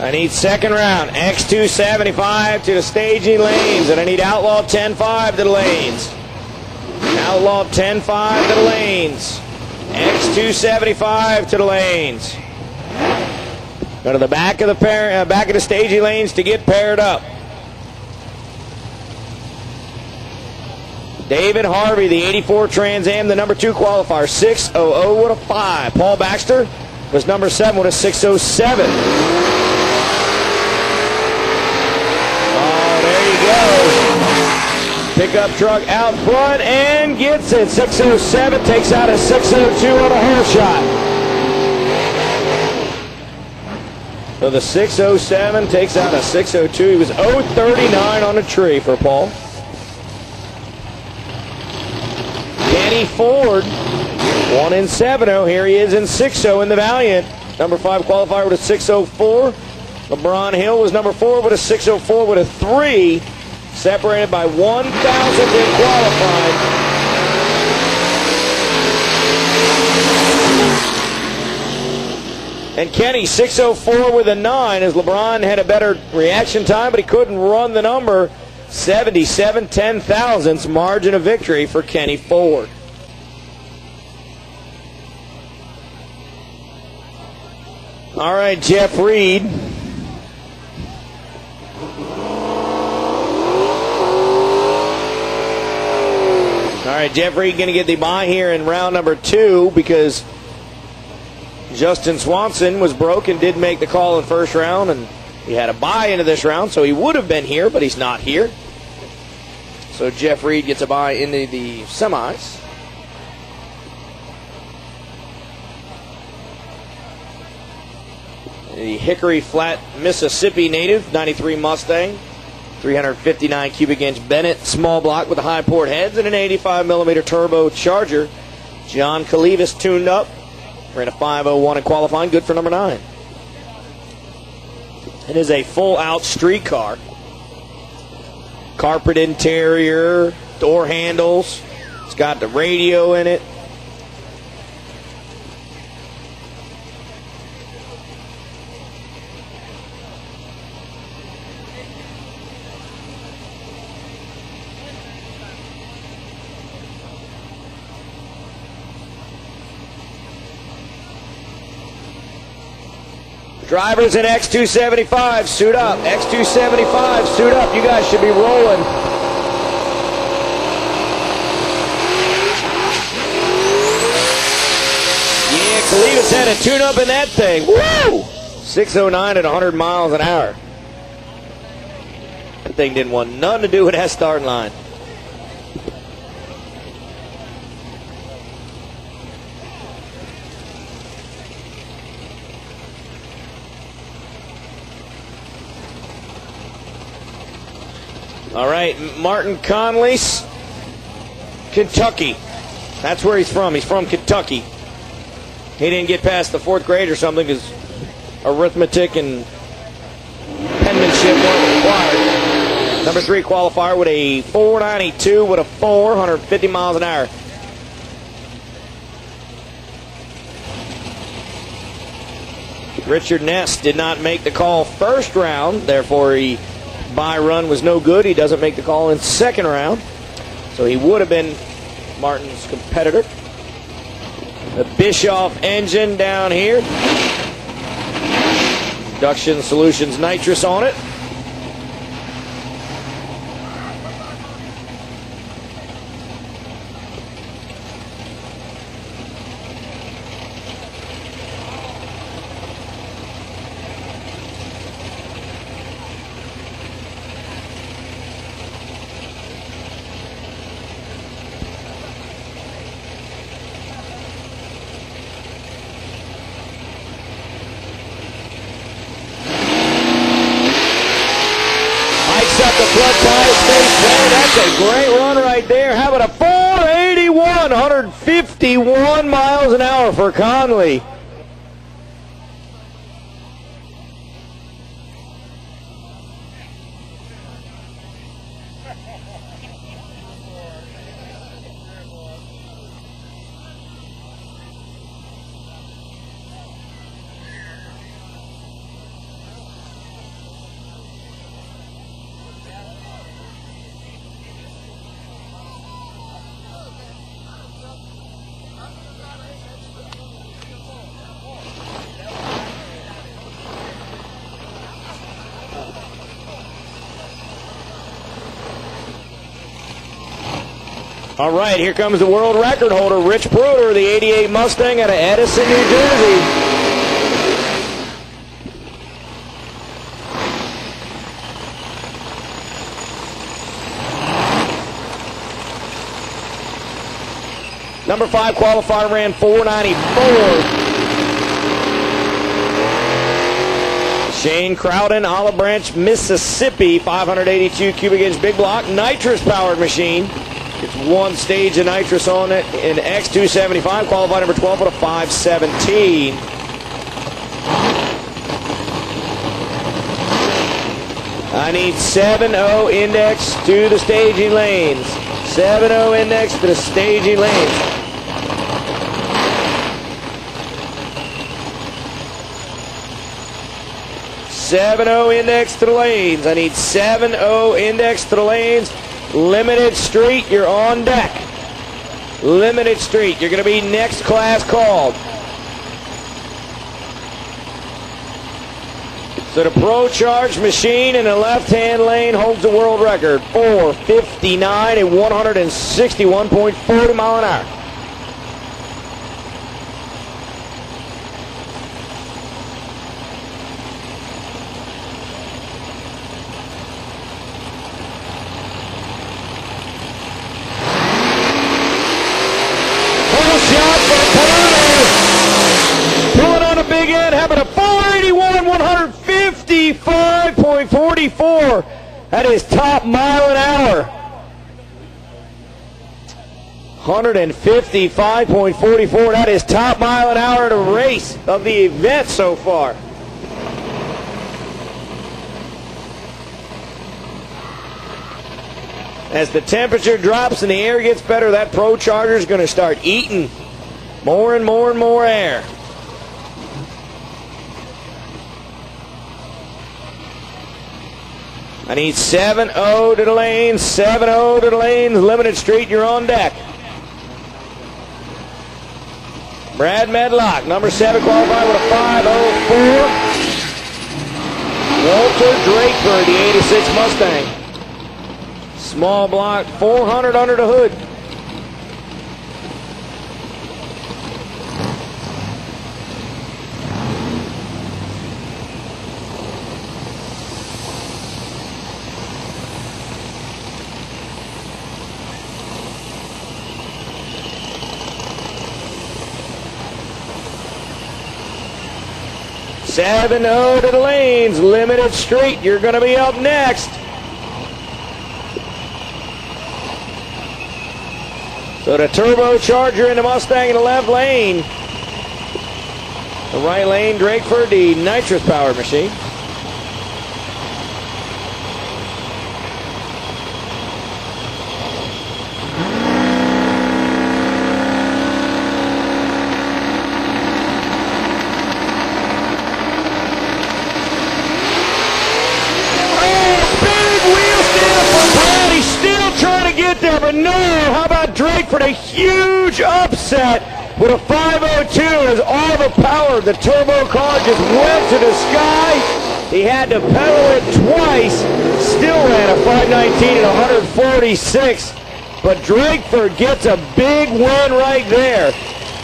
I need second round. X275 to the staging lanes. And I need outlaw 10-5 to the lanes. Outlaw 10-5 to the lanes. X275 to the lanes. Go to the back of the staging lanes to get paired up. David Harvey, the 84 Trans Am, the number 2 qualifier, 6:00 with a 5. Paul Baxter was number 7 with a 6:07. Oh, there you go. Pickup truck out front and gets it. 6:07 takes out a 6:02 on a hole shot. So the 6:07 takes out a 6:02. He was 0.39 on a tree for Paul. Kenny Ford, 1 in 7-0. Here he is in 6-0 in the Valiant. Number 5 qualifier with a 6:04. LeBron Hill was number 4 with a 6:04 with a 3. Separated by 1,000th in qualifying. And Kenny, 6:04 with a 9, as LeBron had a better reaction time, but he couldn't run the number. 77 10,000ths margin of victory for Kenny Ford. All right, Jeff Reed. All right, Jeff Reed going to get the bye here in round number 2 because Justin Swanson was broke and did make the call in first round, and he had a bye into this round, so he would have been here, but he's not here. So Jeff Reed gets a bye into the semis. The Hickory Flat, Mississippi native, 93 Mustang, 359 cubic inch Bennett small block with the high port heads and an 85 millimeter turbo Charger. John Kalivas tuned up, ran a 5:01 in qualifying, good for number 9. It is a full out street car. Carpet interior, door handles. It's got the radio in it. Drivers in X275, suit up. X275, suit up. You guys should be rolling. Yeah, Kalivas had a tune-up in that thing. Woo! 6:09 at 100 miles an hour. That thing didn't want nothing to do with that starting line. All right, Martin Conley's Kentucky. That's where he's from. He's from Kentucky. He didn't get past the 4th grade or something because arithmetic and penmanship weren't required. Number 3 qualifier with a 492 with a 450 miles an hour. Richard Ness did not make the call first round, therefore he bye run was no good. He doesn't make the call in second round, so he would have been Martin's competitor. The Bischoff engine down here. Induction Solutions nitrous on it. That's a great run right there. How about a 481, 151 miles an hour for Conley. All right, here comes the world record holder, Rich Bruder, the 88 Mustang out of Edison, New Jersey. Number 5 qualifier ran 494. Shane Crowden, Olive Branch, Mississippi, 582 cubic inch big block, nitrous powered machine. It's one stage of nitrous on it in X275, qualified number 12 with a 517. I need 7-0 index to the staging lanes. 7-0 index to the staging lanes. .70 index to the lanes. I need 7-0 index to the lanes. Limited Street, you're on deck. Limited Street, you're going to be next class called. So the Pro Charge machine in the left-hand lane holds the world record. 4:59 at 161.40 mile an hour. Big end, having a 481, 155.44. That is top mile an hour. 155.44. That is top mile an hour in a race of the event so far. As the temperature drops and the air gets better, that Pro Charger is going to start eating more and more and more air. I need 7-0 to the lanes, 7-0 to the lanes, Limited Street, you're on deck. Brad Medlock, number 7, qualified with a 5:04. Walter Draper, the 86 Mustang. Small block, 400 under the hood. .70 to the lanes, Limited Street, you're going to be up next. So the turbocharger in the Mustang in the left lane. The right lane, Drakeford, the nitrous powered machine. There, but no, how about Drake for the huge upset with a 5:02 as all the power, the turbo car just went to the sky. He had to pedal it twice, still ran a 5:19 and 146, but Drakeford gets a big win right there.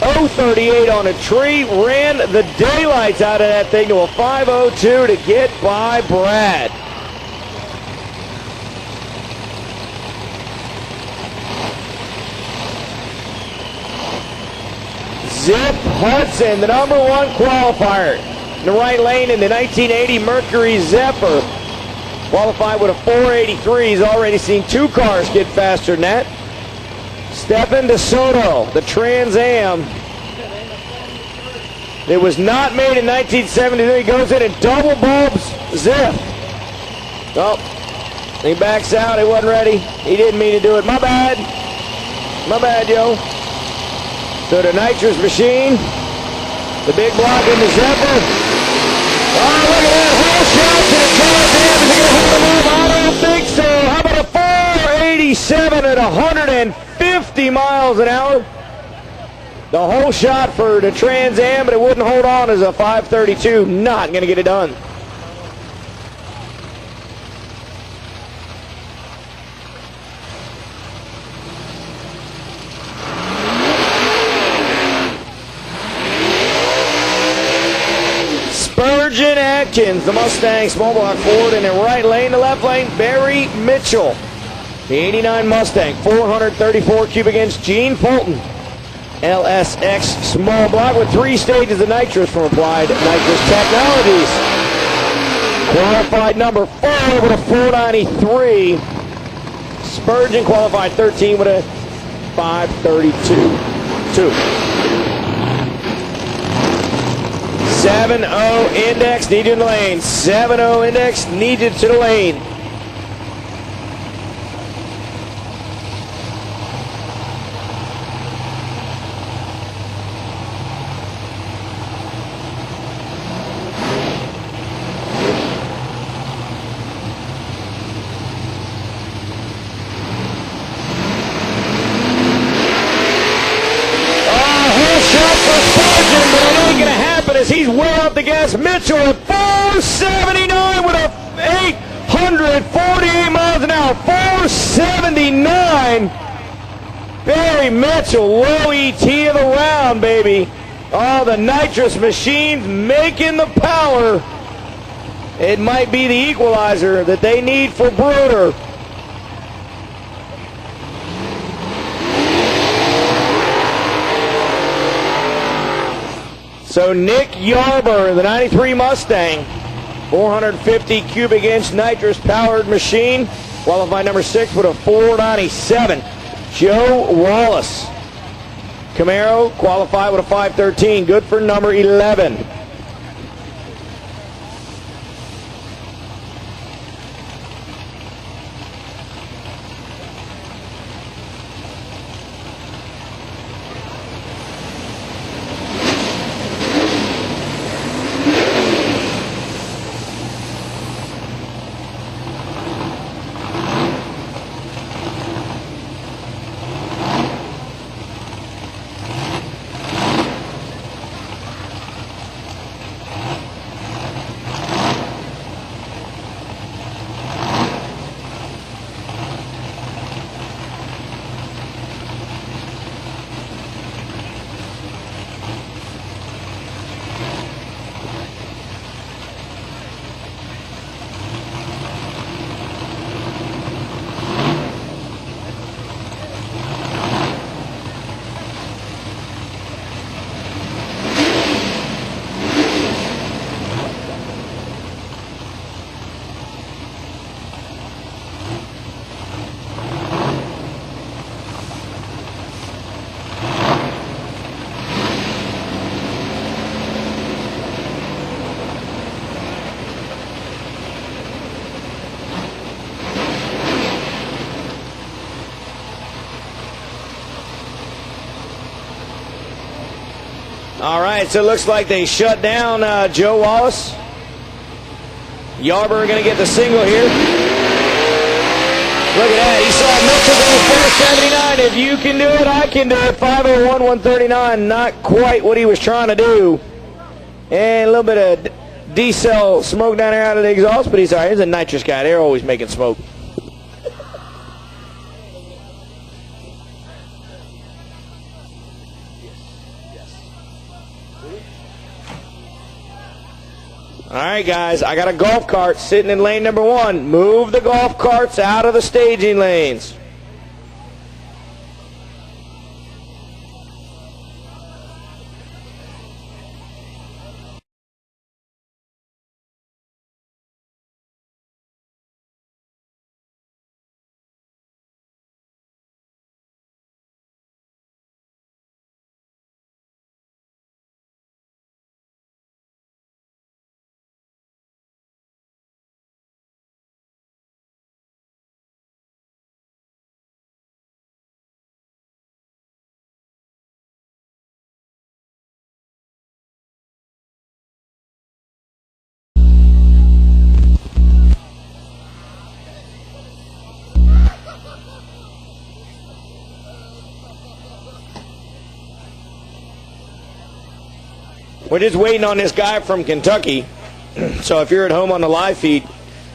0:38 on a tree, ran the daylights out of that thing to a 5:02 to get by Brad. Zip Hudson, the number 1 qualifier in the right lane in the 1980 Mercury Zephyr. Qualified with a 483. He's already seen 2 cars get faster than that. Stephen DeSoto, the Trans Am. It was not made in 1973. He goes in and double bulbs Zip. Oh, he backs out. He wasn't ready. He didn't mean to do it. My bad. My bad, yo. So the nitrous machine, the big block in the Zephyr. Oh, look at that whole shot to the Trans Am. Is he going to hold him up? I don't think so. How about a 487 at 150 miles an hour? The whole shot for the Trans Am, but it wouldn't hold on as a 532. Not going to get it done. Spurgeon Atkins, the Mustang small block Ford in the right lane. The left lane, Barry Mitchell, the 89 Mustang, 434 cubic inch. Gene Fulton, LSX small block with 3 stages of nitrous from Applied Nitrous Technologies. Qualified number 4 with a 493. Spurgeon qualified 13 with a 532. 7-0 index needed in the lane. 7-0 index needed to the lane. As he's way up the gas, Mitchell at 479 with a 848 miles an hour. 479. Barry Mitchell, low ET of the round, baby. Oh, the nitrous machines making the power. It might be the equalizer that they need for Bruder. So Nick Yarber, the 93 Mustang, 450 cubic inch nitrous powered machine, qualified number 6 with a 497. Joe Wallace, Camaro, qualified with a 513, good for number 11. All right, so it looks like they shut down Joe Wallace. Yarber going to get the single here. Look at that. He saw Mitchell go 479. If you can do it, I can do it. 501, 139. Not quite what he was trying to do. And a little bit of D-cell smoke down there out of the exhaust, but he's all right. He's a nitrous guy. They're always making smoke. All right, guys, I got a golf cart sitting in lane number 1. Move the golf carts out of the staging lanes. We're just waiting on this guy from Kentucky. So if you're at home on the live feed,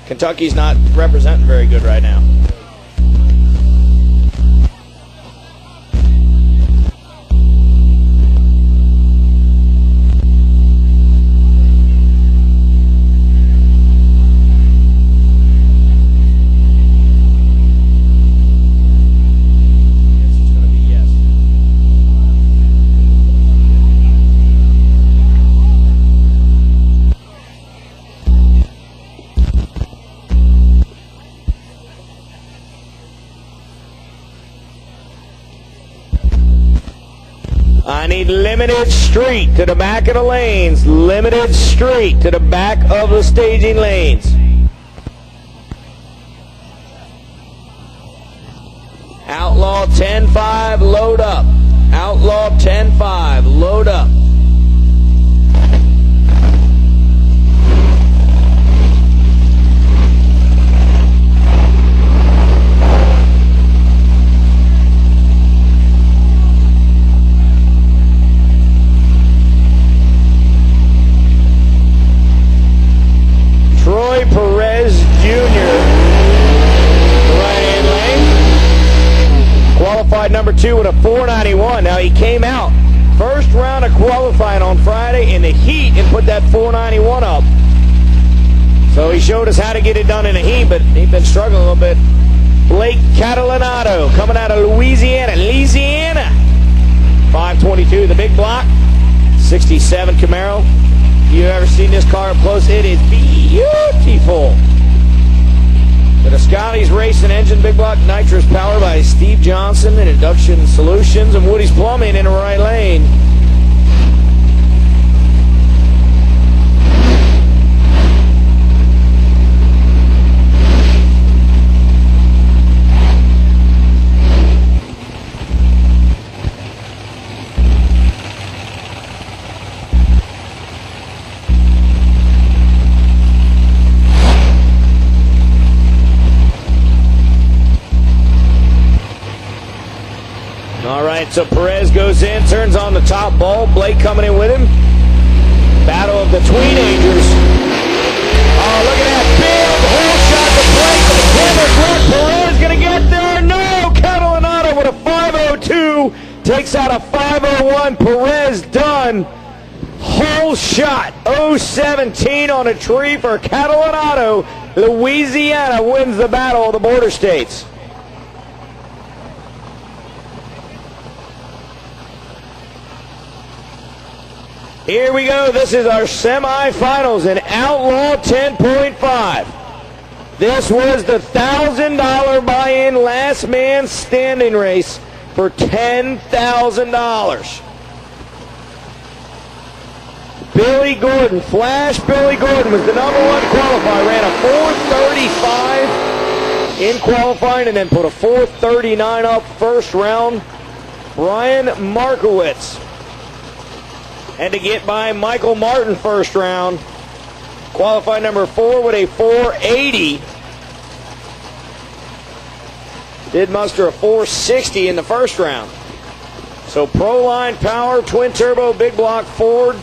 Kentucky's not representing very good right now. I need limited street to the back of the lanes. Limited street to the back of the staging lanes. Outlaw 10-5, load up. Outlaw 10-5, load up. Troy Perez Jr. right-hand lane. Qualified number 2 with a 491. Now he came out first round of qualifying on Friday in the heat and put that 491 up. So he showed us how to get it done in the heat, but he's been struggling a little bit. Blake Catalanato coming out of Louisiana. 522, the big block. 67 Camaro. If you've ever seen this car up close, it is beautiful. The Scotty's Racing Engine Big Block Nitrous powered by Steve Johnson and Induction Solutions and Woody's Plumbing in the right lane. All right, so Perez goes in, turns on the top bulb. Blake coming in with him. Battle of the teenagers. Oh, look at that big hole shot to Blake, but the camera's left. Perez going to get there. No, Catalanato with a 502 takes out a 501. Perez done. Hole shot 017 on a tree for Catalanato. Louisiana wins the battle of the border states. Here we go. This is our semifinals in Outlaw 10.5. This was the $1,000 buy-in last man standing race for $10,000. Billy Gordon, Flash Billy Gordon was the #1 qualifier. Ran a 4:35 in qualifying and then put a 4:39 up first round. Brian Markowitz had to get by Michael Martin first round. Qualified number 4 with a 480. Did muster a 460 in the first round. So Proline Power, twin turbo, big block Ford.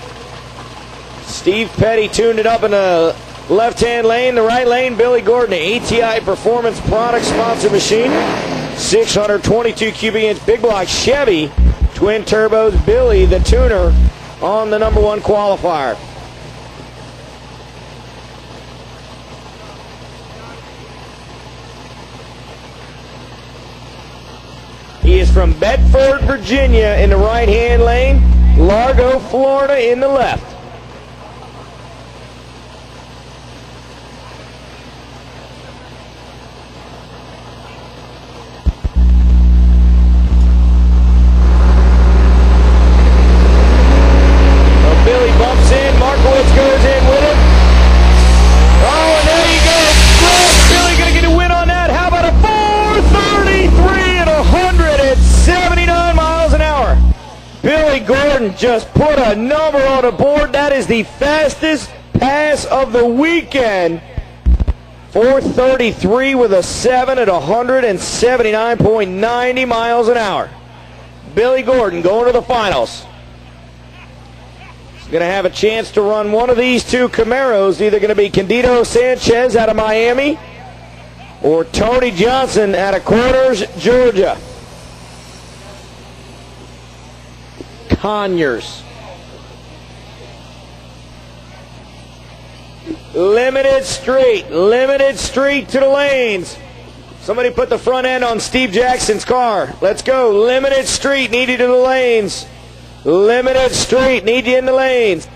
Steve Petty tuned it up in the left-hand lane. The right lane, Billy Gordon, ATI Performance Product Sponsor Machine. 622 cubic inch big block Chevy. Twin turbos, Billy the tuner on the #1 qualifier. He is from Bedford, Virginia in the right-hand lane. Largo, Florida in the left. Billy bumps in, Markowitz goes in with him. Oh, and there you go. Billy going to get a win on that. How about a 433 at 179 miles an hour? Billy Gordon just put a number on the board. That is the fastest pass of the weekend. 433 with a 7 at 179.90 miles an hour. Billy Gordon going to the finals. Going to have a chance to run one of these two Camaros, either going to be Candido Sanchez out of Miami or Tony Johnson out of Corners, Georgia. Conyers. Limited street to the lanes. Somebody put the front end on Steve Jackson's car. Let's go. Limited street, needed to the lanes. Limited street, need you in the lanes.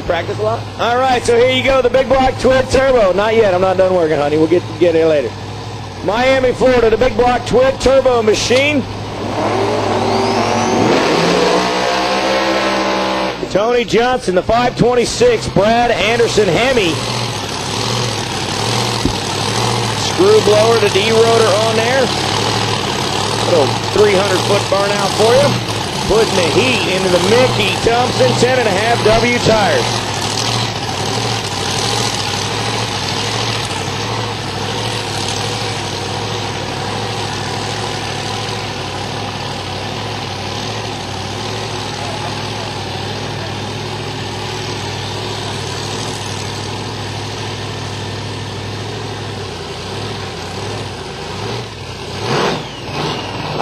Practice a lot? All right, so here you go, the big block twin turbo. Not yet, I'm not done working, honey. We'll get it later. Miami, Florida, the big block twin turbo machine. Tony Johnson, the 526, Brad Anderson Hemi. Screw blower, the D-rotor on there. Little 300-foot burnout for you. Putting the heat into the Mickey Thompson 10.5 W tires.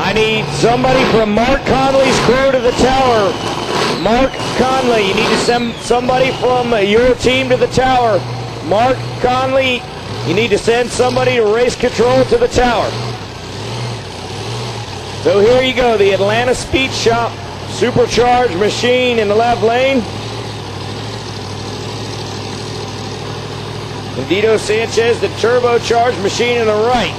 I need somebody from Mark Conley's crew to the tower. Mark Conley, you need to send somebody from your team to the tower. Mark Conley, you need to send somebody to race control to the tower. So here you go, the Atlanta Speed Shop supercharged machine in the left lane. Dito Sanchez, the turbocharged machine in the right.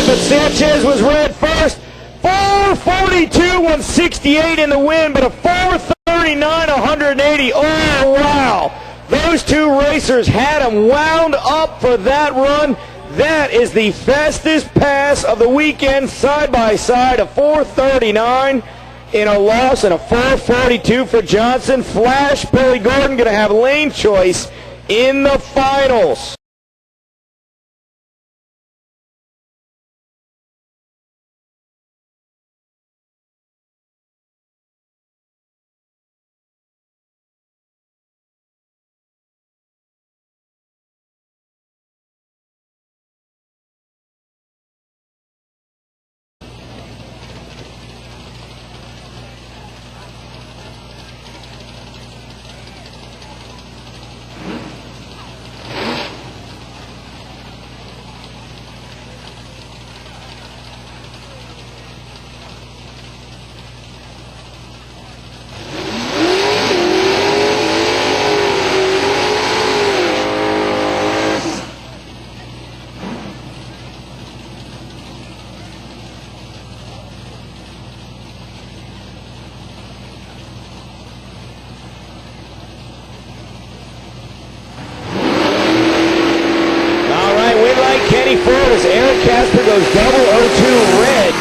But Sanchez was red first. 442, 168 in the win, but a 439, 180. Oh, wow. Those two racers had them wound up for that run. That is the fastest pass of the weekend, side by side, a 439 in a loss and a 442 for Johnson. Flash Billy Gordon going to have lane choice in the finals. As Eric Casper goes 002 red.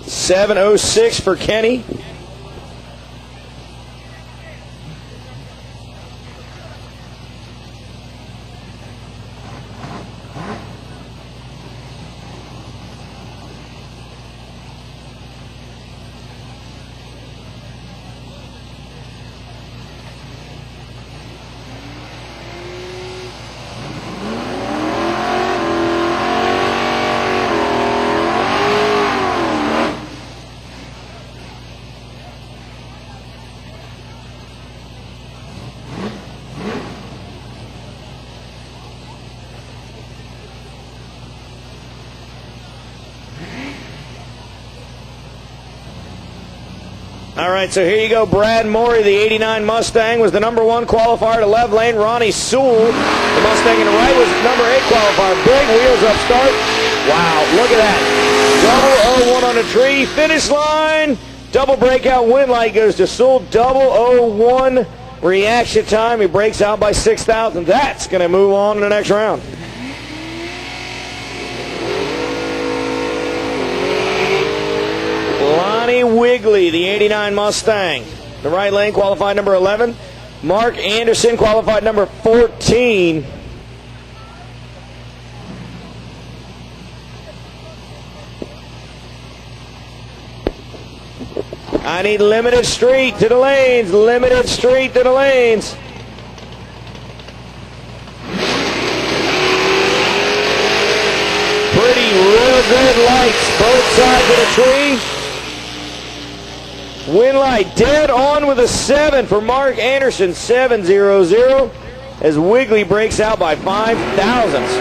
.706 for Kenny. All right, so here you go. Brad Morey, the 89 Mustang, was the #1 qualifier to left lane. Ronnie Sewell, the Mustang in the right, was #8 qualifier. Big wheels up start. Wow, look at that. 001 on the tree. Finish line. Double breakout win light goes to Sewell. 001 reaction time. He breaks out by 6,000. That's going to move on to the next round. Lonnie Wigley, the 89 Mustang. The right lane qualified #11. Mark Anderson qualified #14. I need limited street to the lanes. Limited street to the lanes. Pretty real good lights both sides of the tree. Win light dead on with a 7 for Mark Anderson. 7-0-0 as Wiggly breaks out by 5 thousandths.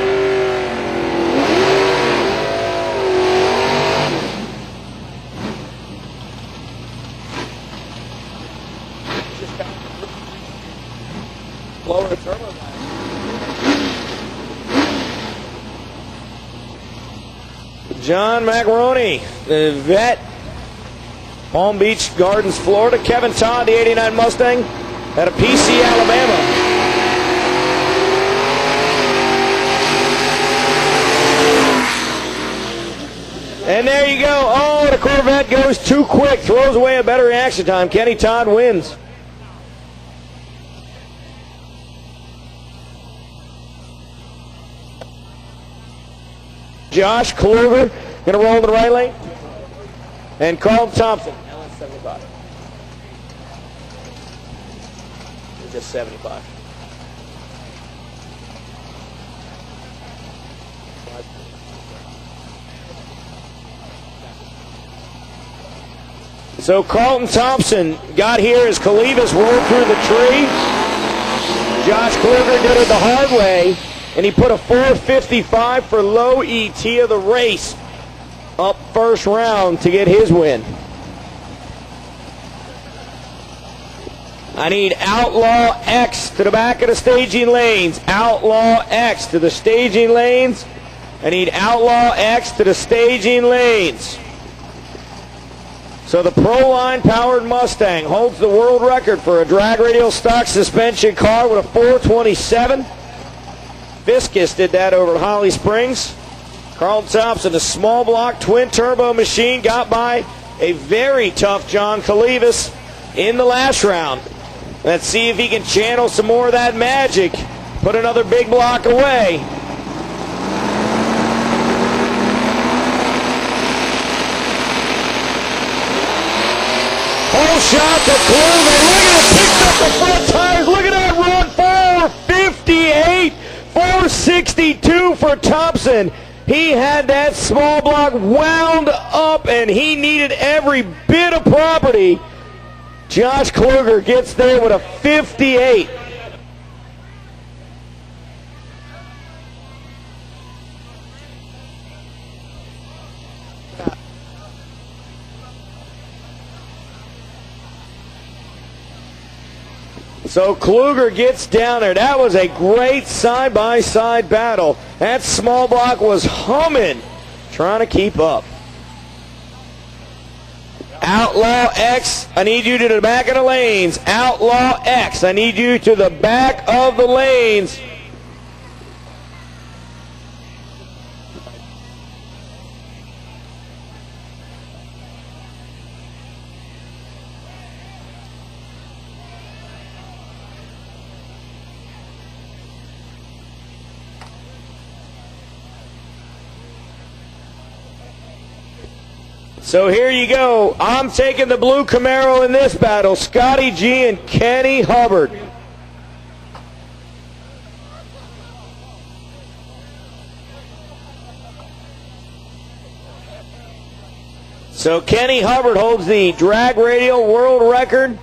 Lower turbo. John Macaroni, the vet, Palm Beach Gardens, Florida. Kevin Todd, the 89 Mustang, out of PC, Alabama. And there you go. Oh, the Corvette goes too quick, throws away a better reaction time. Kenny Todd wins. Josh Kluger going to roll to the right lane. And Carl Thompson. LS75. Just 75. So Carlton Thompson got here as Kalivas rolled through the tree. Josh Kluger did it the hard way, and he put a 455 for low ET of the race up first round to get his win. I need Outlaw X to the back of the staging lanes. Outlaw X to the staging lanes. I need Outlaw X to the staging lanes. So the Proline powered Mustang holds the world record for a drag radial stock suspension car with a 427. Viscus did that over at Holly Springs. Carl Thompson, a small block twin turbo machine, got by a very tough John Kalivas in the last round. Let's see if he can channel some more of that magic. Put another big block away. Whole shot to Kluger. Look at it, picked up the front tires. Look at that run. 458, 462 for Thompson. He had that small block wound up, and he needed every bit of property. Josh Kluger gets there with a 58. So Kluger gets down there. That was a great side-by-side battle. That small block was humming, trying to keep up. Outlaw X, I need you to the back of the lanes. Outlaw X, I need you to the back of the lanes. So here you go. I'm taking the blue Camaro in this battle. Scotty G and Kenny Hubbard. So Kenny Hubbard holds the drag radial world record.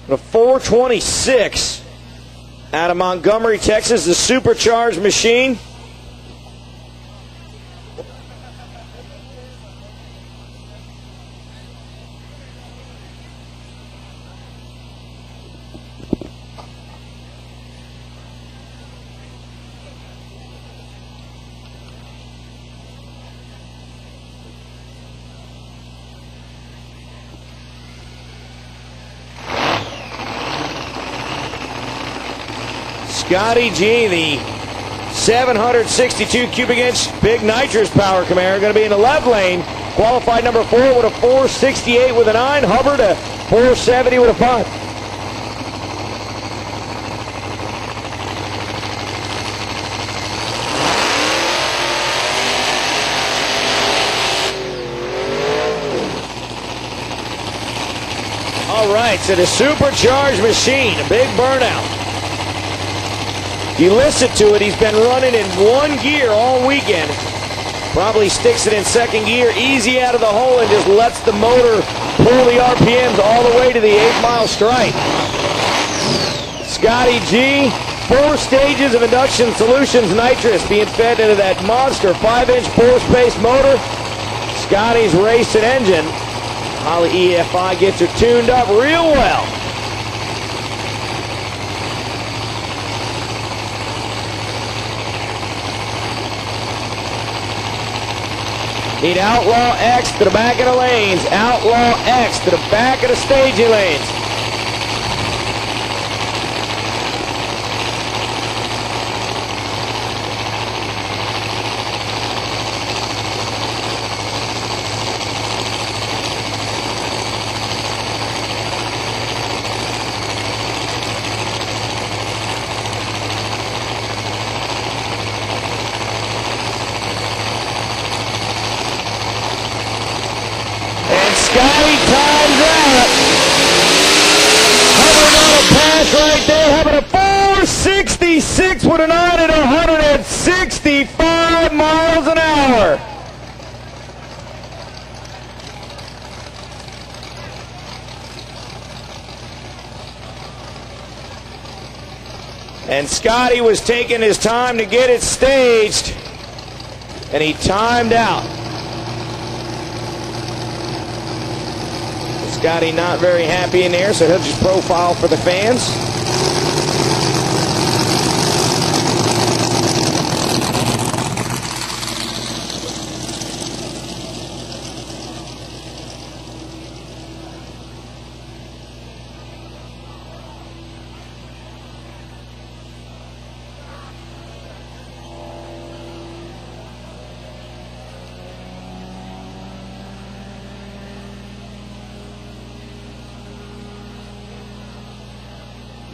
The 426 out of Montgomery, Texas, the supercharged machine. Scotty G, the 762 cubic inch big nitrous power Camaro, going to be in the left lane. Qualified number 4 with a 468 with a 9. Hubbard a 470 with a 5. right, so the supercharged machine, a big burnout. You listen to it, he's been running in one gear all weekend. Probably sticks it in second gear, easy out of the hole, and just lets the motor pull the RPMs all the way to the 8-mile stripe. Scotty G, 4 stages of induction solutions nitrous being fed into that monster 5-inch 4-space motor. Scotty's racing engine. Holly EFI gets her tuned up real well. Need Outlaw X to the back of the lanes. Outlaw X to the back of the staging lanes. Scotty times out. Hubbard on a pass right there. Hubbard a 466 with an on at 165 miles an hour. And Scotty was taking his time to get it staged, and he timed out. Scotty not very happy in there, so he'll just profile for the fans.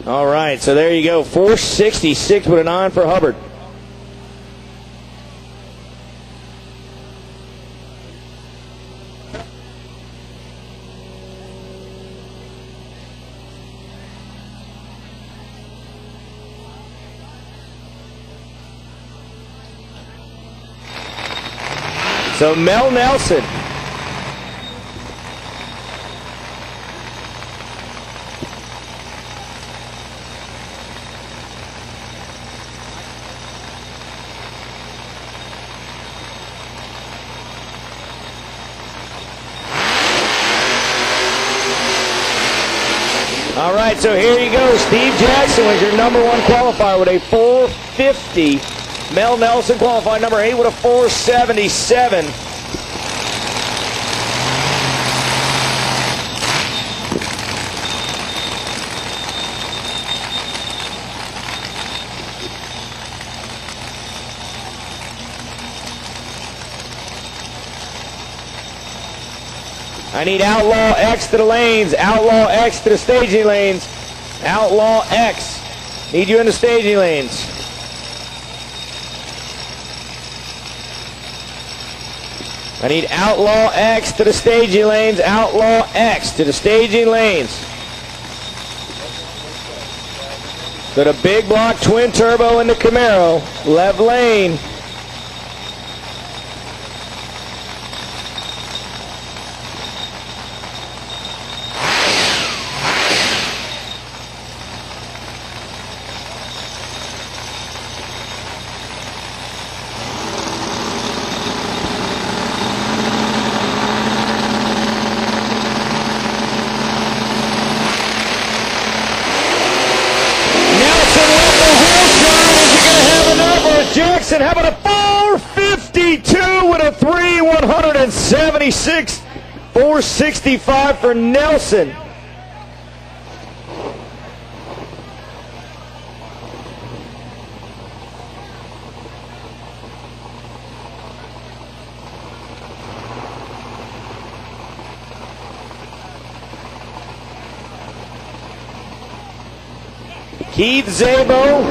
All right, so there you go. 466 with an on for Hubbard. So Mel Nelson. All right, so here you go. Steve Jackson was your number 1 qualifier with a 450. Mel Nelson qualified number 8 with a 477. I need Outlaw X to the lanes. Outlaw X to the staging lanes. Outlaw X. Need you in the staging lanes. I need Outlaw X to the staging lanes. Outlaw X to the staging lanes. So the big block twin turbo in the Camaro. Left lane. Jackson, how about a 452 with a 3,176, 465 for Nelson. Keith Zabo,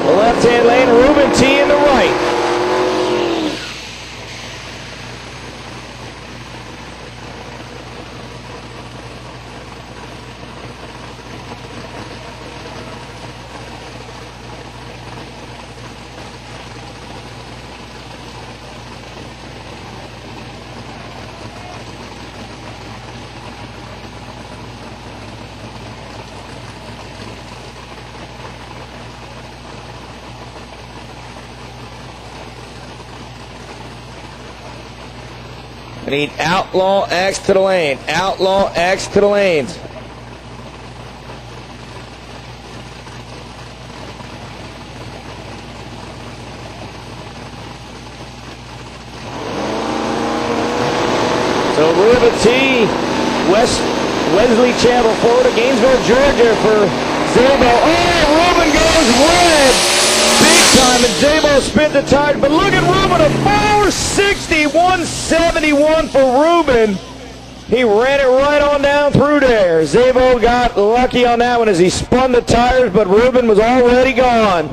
the left-hand lane, Ruben T in the right. I need Outlaw X to the lane. Outlaw X to the lanes. So Ruben T, Wesley Chapel, Florida, Gainesville, Georgia for Zabo. Oh, Ruben goes red big time, and Zabo spins the tire. But look at Ruben, a 460, 171 for Ruben. He ran it right on down through there. Zabo got lucky on that one as he spun the tires, but Ruben was already gone.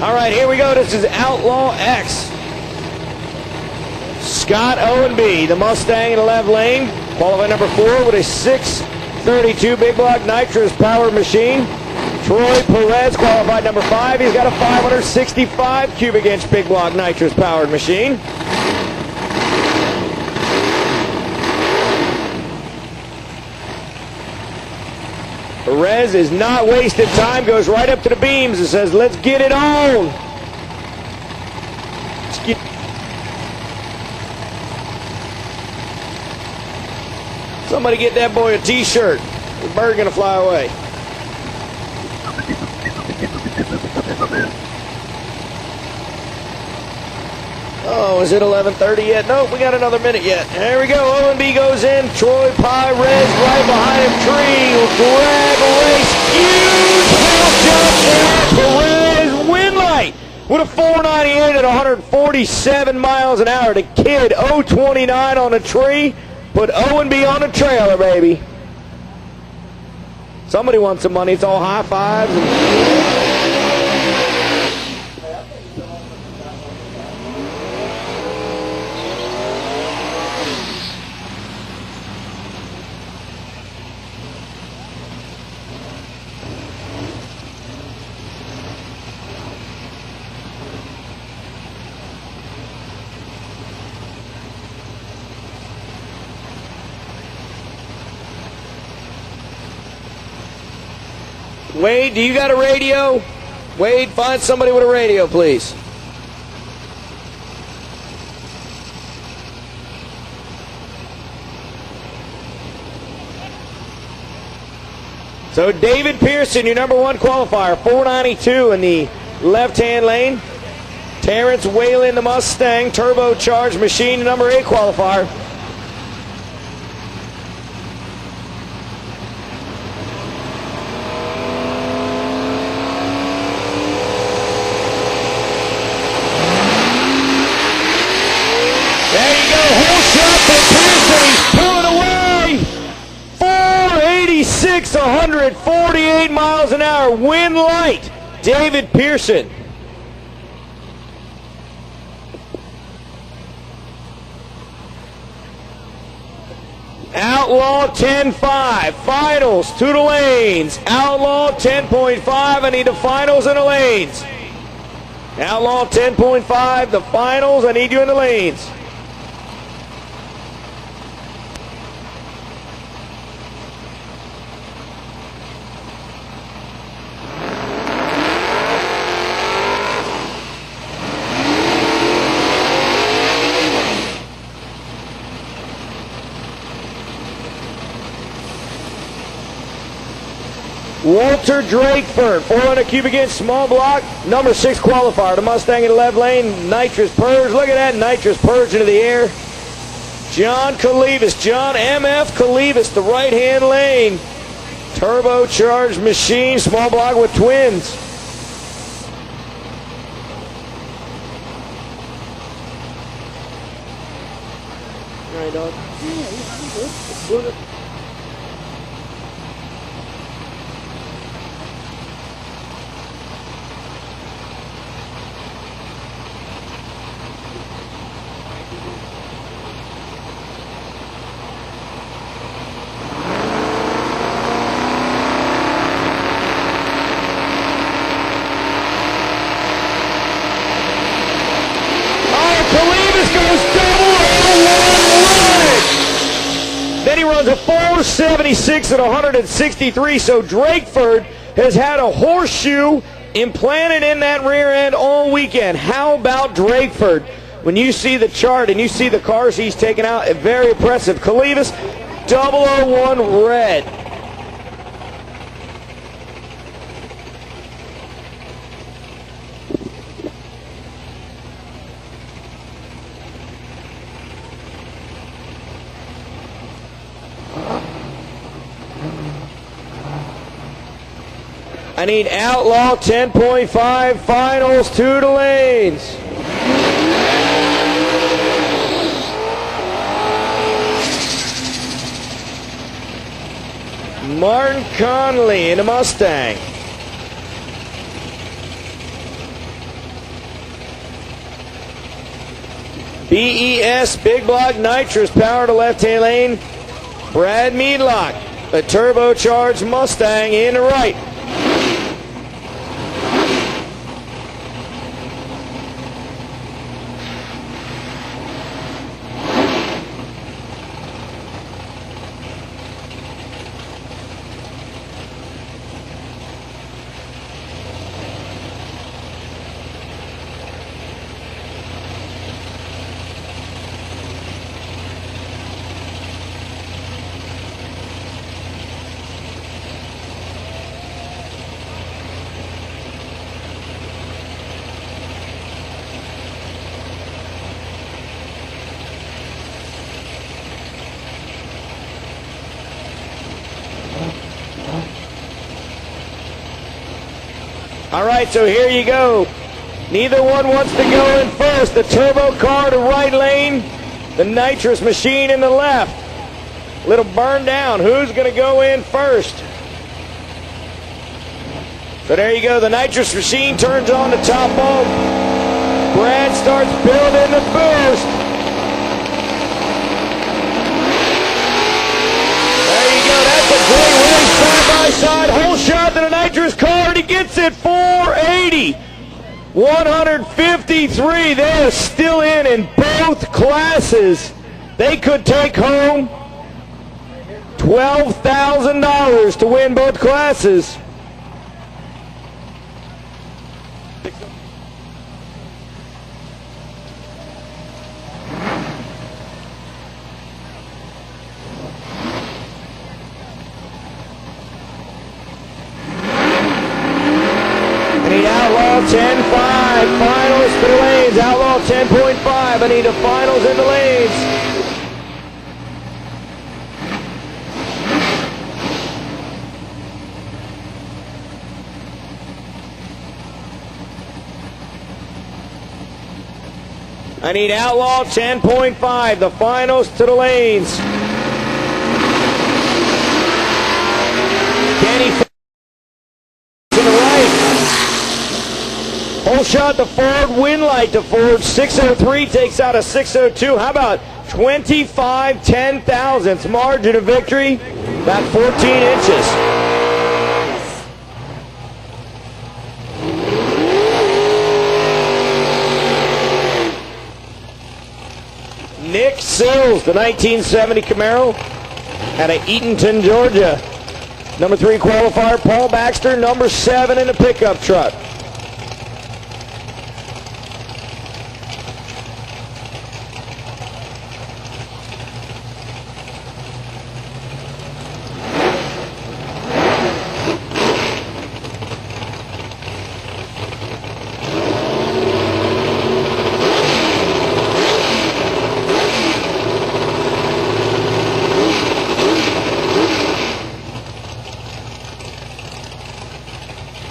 All right, here we go. This is Outlaw X. Scott O&B, the Mustang in the left lane. Qualified number 4 with a 632 big block nitrous powered machine. Troy Perez, qualified number 5. He's got a 565 cubic inch big block nitrous powered machine. Perez is not wasting time, goes right up to the beams and says, let's get it on. Somebody get that boy a t-shirt. The bird gonna fly away. Oh, is it 11:30 yet? Nope, we got another minute yet. There we go. O&B goes in. Troy Perez right behind him. Tree drag race. Huge heel jump there. Perez win light with a 498 at 147 miles an hour. The kid 029 on the tree. Put O&B on the trailer, baby. Somebody wants some money. It's all high fives. Wade, do you got a radio? Wade, find somebody with a radio, please. So David Pearson, your number 1 qualifier, 492 in the left-hand lane. Terrence Whalen, the Mustang, turbocharged machine, number 8 qualifier. There you go, whole shot for Pearson. He's pulling away. 486, 148 miles an hour. Win light, David Pearson. Outlaw 10.5, finals to the lanes. Outlaw 10.5, I need the finals and the lanes. Outlaw 10.5, the finals, I need you in the lanes. Walter Drakeford, 400 cubic inch small block, number 6 qualifier. The Mustang in the left lane, nitrous purge. Look at that nitrous purge into the air. John Kalivas, John M.F. Kalivas, the right-hand lane. Turbocharged machine, small block with twins. All right, dog. Yeah, Then he runs a 476 at 163, so Drakeford has had a horseshoe implanted in that rear end all weekend. How about Drakeford? When you see the chart and you see the cars he's taken out, very impressive. Kalivas, 001 red. I need Outlaw 10.5 finals, 2 to lanes. Martin Conley in a Mustang. BES Big Block Nitrous power to left-hand lane. Brad Meadlock, a turbocharged Mustang in the right. All right, so here you go. Neither one wants to go in first. The turbo car to right lane, the nitrous machine in the left. Little burn down. Who's going to go in first? So there you go. The nitrous machine turns on the top bulb. Brad starts building the boost. There you go. That's a great race side-by-side. Whole shot to the nitrous car, and he gets it 480. 153. They're still in both classes. They could take home $12,000 to win both classes. I need Outlaw 10.5, finals for the lanes. Outlaw 10.5, I need the finals in the lanes. I need Outlaw 10.5, the finals to the lanes. Kenny to the right. Whole shot to Ford, win light to Ford. 603 takes out a 602. How about 25 10,000ths margin of victory? About 14 inches. Nick Sills, the 1970 Camaro out of Eatonton, Georgia. Number 3 qualifier, Paul Baxter, number 7 in the pickup truck.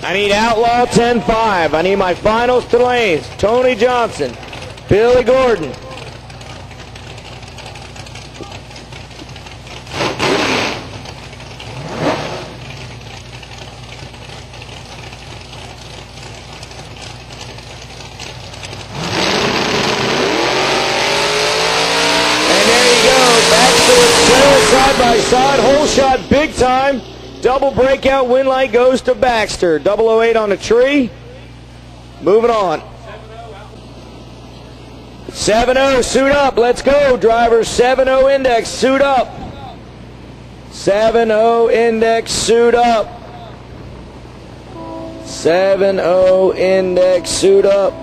I need outlaw 10-5. I need my finals to the lanes. Tony Johnson, Billy Gordon. Side by side, hole shot big time. Double breakout win light goes to Baxter. 008 on the tree. Moving on. 7-0, suit up. Let's go, drivers. 7-0 index, suit up. 7-0 index, suit up. 7-0 index, suit up.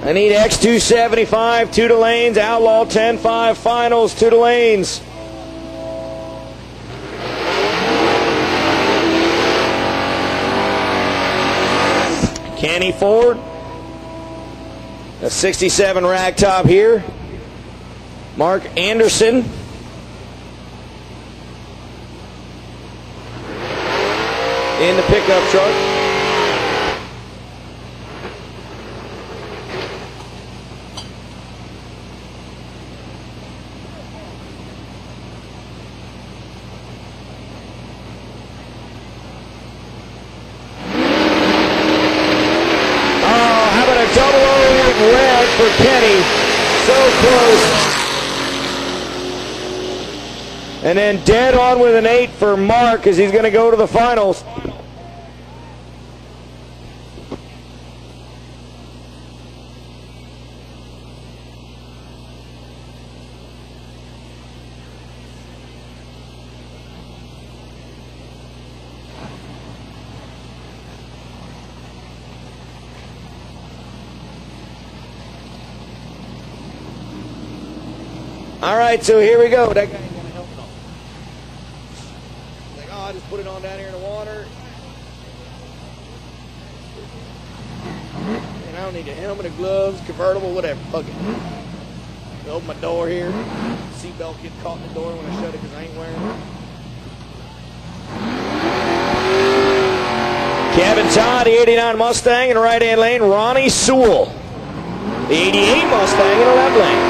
I need X275, 2 to lanes, Outlaw 10-5, finals, 2 to lanes. Kenny Ford, a 67 rag top here. Mark Anderson. In the pickup truck. Red for Kenny, so close. And then dead on with an 8 for Mark as he's going to go to the finals. All right, so here we go. That guy ain't gonna help at all. He's like, oh, I just put it on down here in the water. And I don't need a helmet or gloves, convertible, whatever. Fuck it. Open my door here. Seatbelt get caught in the door when I shut it because I ain't wearing it. Kevin Todd, the 89 Mustang in the right-hand lane. Ronnie Sewell, the 88 Mustang in the left lane.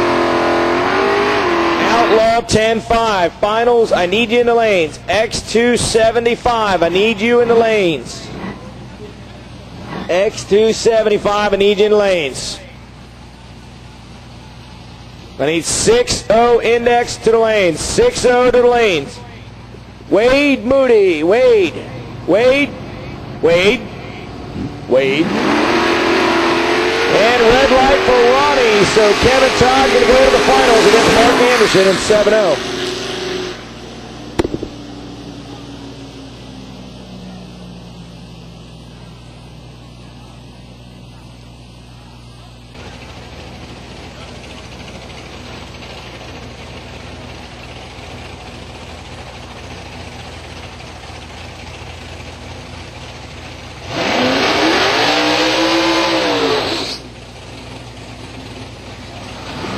Outlaw 10-5. Finals, I need you in the lanes. X275, I need you in the lanes. X275, I need you in the lanes. I need 6-0 index to the lanes. 6-0 to the lanes. Wade Moody. Wade. And red light for Ronnie. So Kevin Todd going to go to the finals against Mark Anderson in 7-0.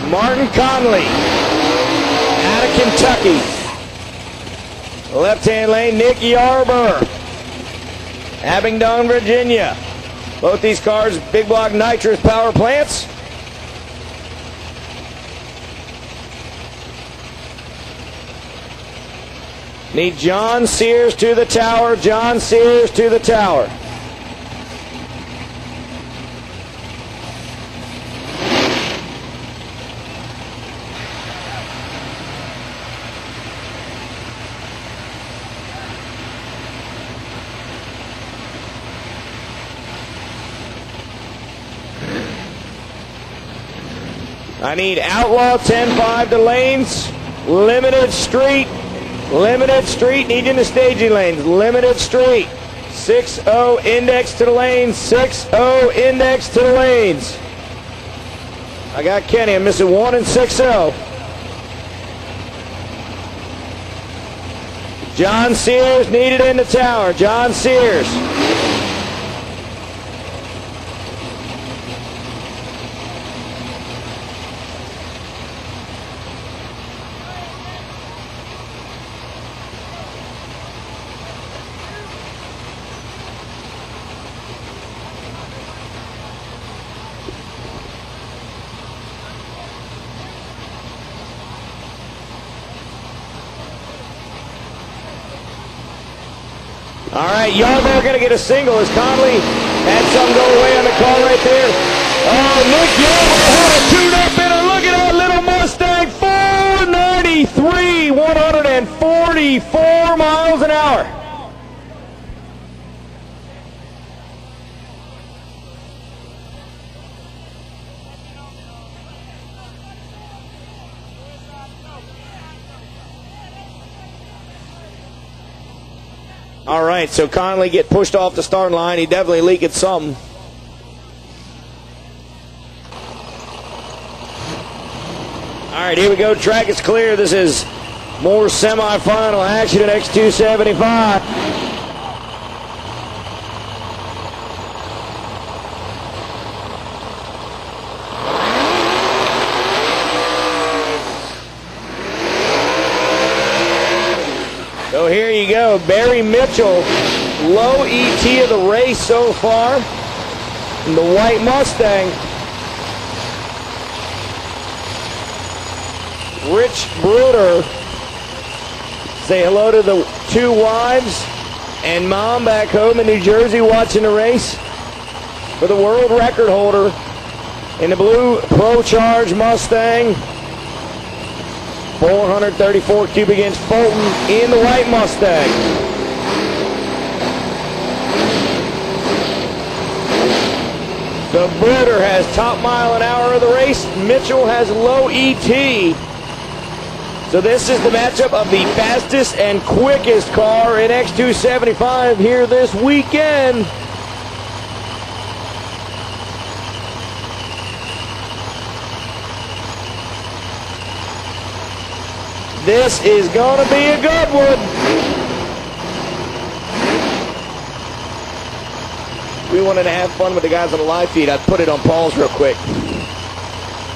Martin Conley out of Kentucky. Left-hand lane, Nick Yarber, Abingdon, Virginia. Both these cars, big block nitrous power plants. Need John Sears to the tower. John Sears to the tower. I need Outlaw 10-5 to lanes. Limited street, need you in the staging lanes. Limited street. 6-0 index to the lanes. 6-0 index to the lanes. I got Kenny. I'm missing 1 and 6-0. John Sears needed in the tower. John Sears. All right, Yarbo going to get a single as Conley had some go away on the car right there. Oh, look, Yarbo had a tune-up in her. Look at that little Mustang, 493, 144 miles an hour. All right, so Conley get pushed off the starting line. He definitely leaked something. All right, here we go. Track is clear. This is more semifinal action at X275. So here you go, Barry Mitchell, low ET of the race so far, in the white Mustang. Rich Bruder, say hello to the two wives and mom back home in New Jersey watching the race for the world record holder in the blue Pro Charge Mustang. 434 cubic inch Fulton in the white Mustang. So Bruder has top mile an hour of the race. Mitchell has low ET. So this is the matchup of the fastest and quickest car in X275 here this weekend. This is going to be a good one. We wanted to have fun with the guys on the live feed. I'd put it on pause real quick.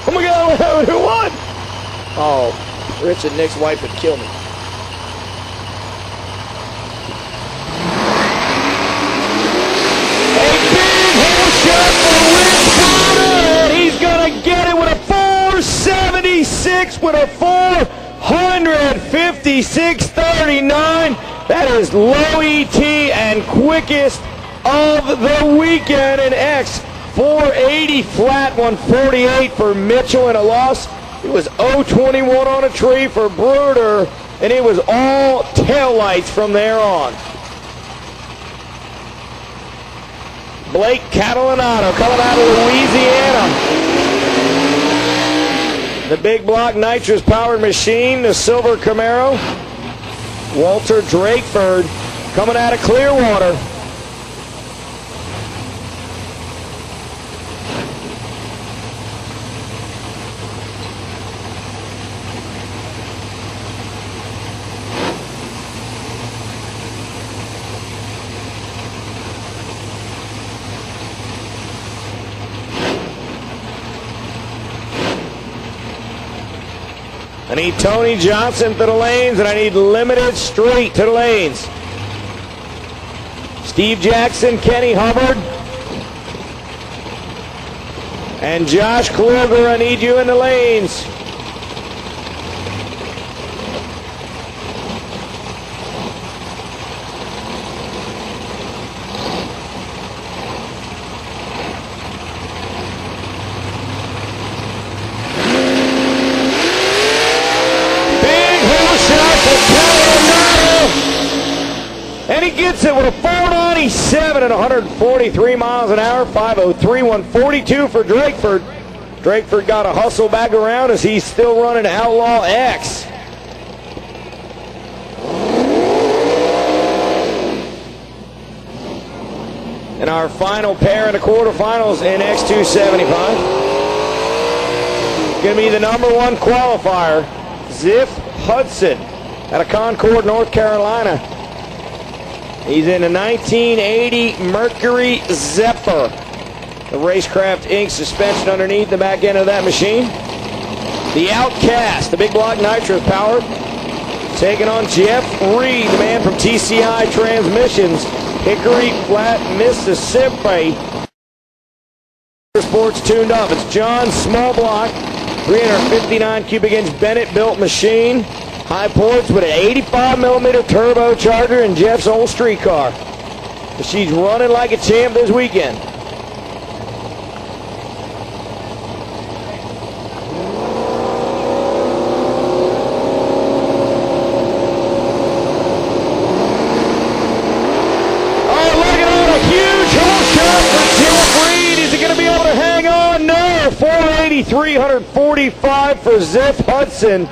Oh my God, who won? Oh, Rich and Nick's wife would kill me. A big hole shot for Rich Bruder, and he's going to get it with a 476 with a 456.39. That is low ET and quickest of the weekend in X. 480 flat, 148 for Mitchell and a loss. It was 021 on a tree for Bruder, and it was all taillights from there on. Blake Catalanato coming out of Louisiana. The big block nitrous powered machine, the silver Camaro. Walter Drakeford coming out of Clearwater. I need Tony Johnson to the lanes, and I need Limited Street to the lanes. Steve Jackson, Kenny Hubbard, and Josh Kluger, I need you in the lanes. And he gets it with a 497 at 143 miles an hour, 503, 142 for Drakeford. Drakeford got to hustle back around as he's still running Outlaw X. And our final pair in the quarterfinals in X275. Going to be the number one qualifier, Ziff Hudson out of Concord, North Carolina. He's in a 1980 Mercury Zephyr. The Racecraft Inc. suspension underneath the back end of that machine. The Outcast, the big block nitro powered, taking on Jeff Reed, the man from TCI Transmissions, Hickory Flat, Mississippi. Sports tuned up. It's John Small Block, 359 cubic inch Bennett built machine. High points with an 85 millimeter turbocharger and Jeff's old street car. She's running like a champ this weekend. Oh, look at that, a huge hole shot for Jeff Reed. Is he going to be able to hang on? No, 483, 145 for Ziff Hudson.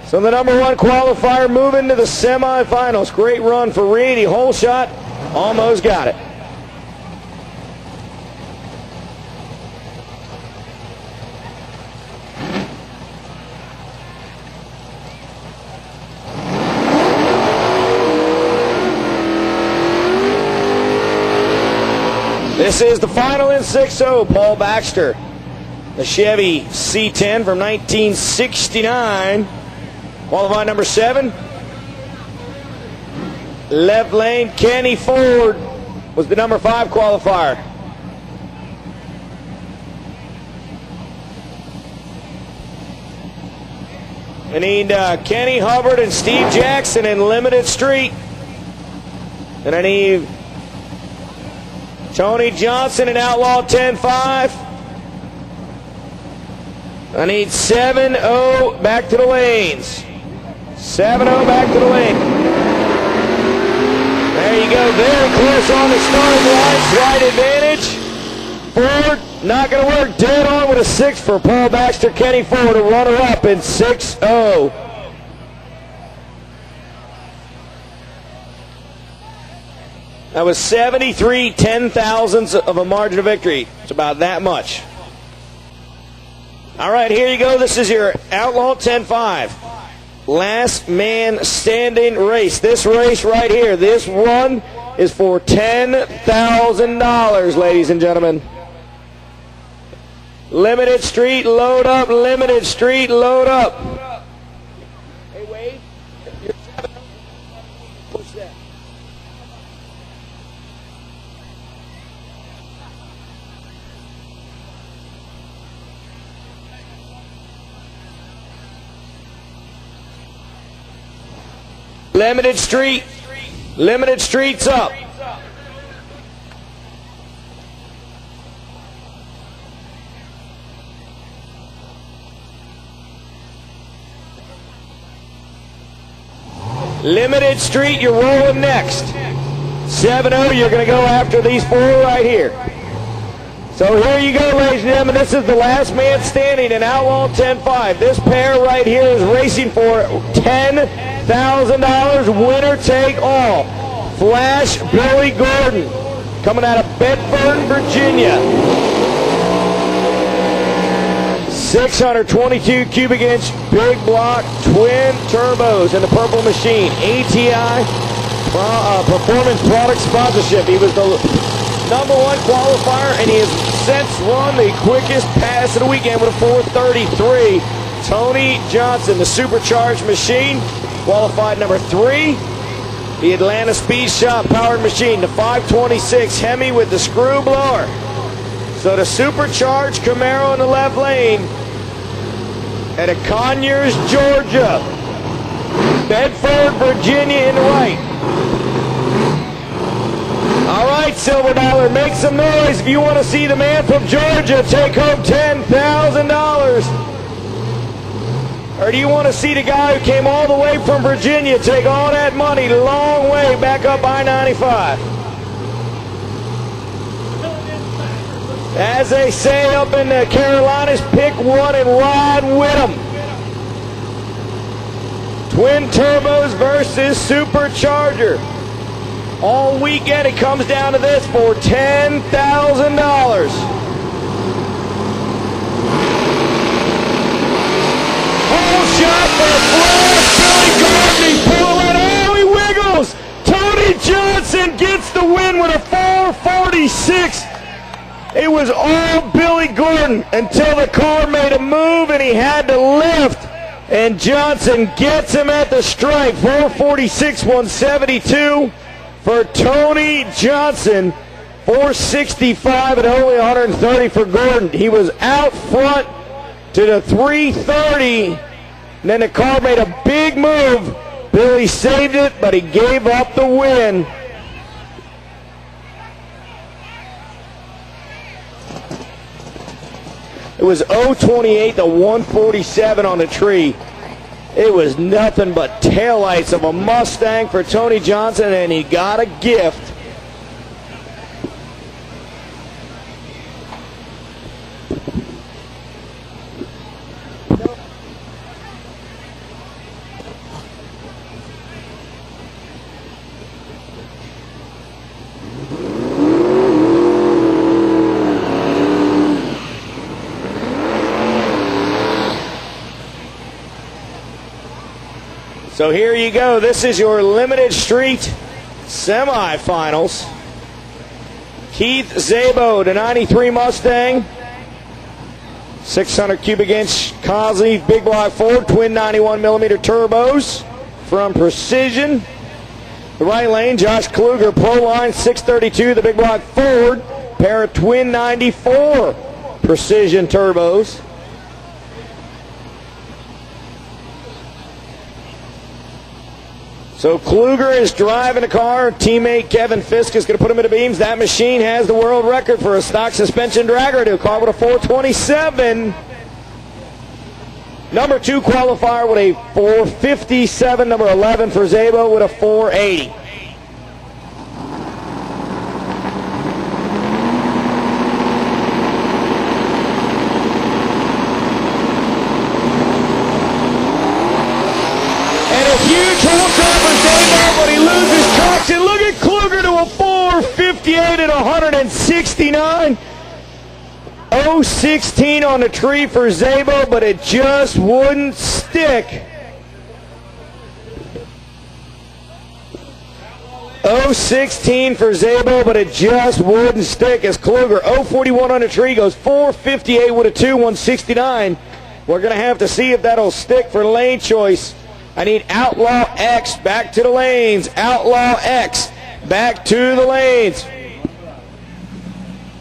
So the number one qualifier moving to the semifinals. Great run for Reed. He hole shot, almost got it. This is the final in 6-0. Paul Baxter, the Chevy C10 from 1969. Qualified number 7. Left lane, Kenny Ford was the number 5 qualifier. We need Kenny Hubbard and Steve Jackson in limited street. And I need Tony Johnson in outlaw 10-5. I need 7-0 back to the lanes. 7-0 back to the lane. There you go. Very close on the starting line. Slight advantage. Ford not going to work. Dead on with a 6 for Paul Baxter. Kenny Ford, a runner-up in 6-0. That was 73 ten-thousandths of a margin of victory. It's about that much. All right, here you go. This is your Outlaw 10-5. Last man standing race. This race right here, this one is for $10,000, ladies and gentlemen. Limited street, load up. Limited street, load up. Hey, Wade, you're 7. Push that. Limited street. Limited streets up. Limited street, you're rolling next. 7-0, you're going to go after these 4 right here. So here you go, ladies and gentlemen. This is the last man standing in Outlaw 10-5. This pair right here is racing for $10,000, winner take all. Flash Billy Gordon, coming out of Bedford, Virginia. 622 cubic inch big block twin turbos in the purple machine. ATI Performance Product Sponsorship. He was the number 1 qualifier, and he has since run the quickest pass of the weekend with a 4:33. Tony Johnson, the supercharged machine, qualified number 3. The Atlanta Speed Shop powered machine, the 526 Hemi with the screw blower. So the supercharged Camaro in the left lane at a Conyers, Georgia. Bedford, Virginia in the right. All right, Silver Dollar, make some noise if you want to see the man from Georgia take home $10,000. Or do you want to see the guy who came all the way from Virginia take all that money the long way back up I-95? As they say up in the Carolinas, pick one and ride with them. Twin turbos versus supercharger. All weekend it comes down to this for $10,000. Hole shot for Flash Billy Gordon. He's pulling it. Oh, he wiggles. Tony Johnson gets the win with a 446. It was all Billy Gordon until the car made a move and he had to lift. And Johnson gets him at the stripe. 446, 172 for Tony Johnson. 465 and only 130 for Gordon. He was out front to the 330. And then the car made a big move. Billy saved it, but he gave up the win. It was 028 to 147 on the tree. It was nothing but taillights of a Mustang for Tony Johnson, and he got a gift. So here you go. This is your limited street semifinals. Keith Szabo, the 93 Mustang. 600 cubic inch Cosney big block Ford, twin 91 millimeter turbos from Precision. The right lane, Josh Kluger, Pro Line 632, the big block Ford, pair of twin 94 Precision turbos. So Kluger is driving the car. Teammate Kevin Fisk is going to put him into beams. That machine has the world record for a stock suspension dragger to a car with a 427. Number 2 qualifier with a 457. Number 11 for Szabo with a 480. But he loses traction. Look at Kluger to a 458 at 169. 016 on the tree for Szabo, but it just wouldn't stick. 016 for Szabo, but it just wouldn't stick as Kluger 041 on the tree goes 458 with a 2, 169. We're going to have to see if that'll stick for lane choice. I need Outlaw X back to the lanes. Outlaw X back to the lanes.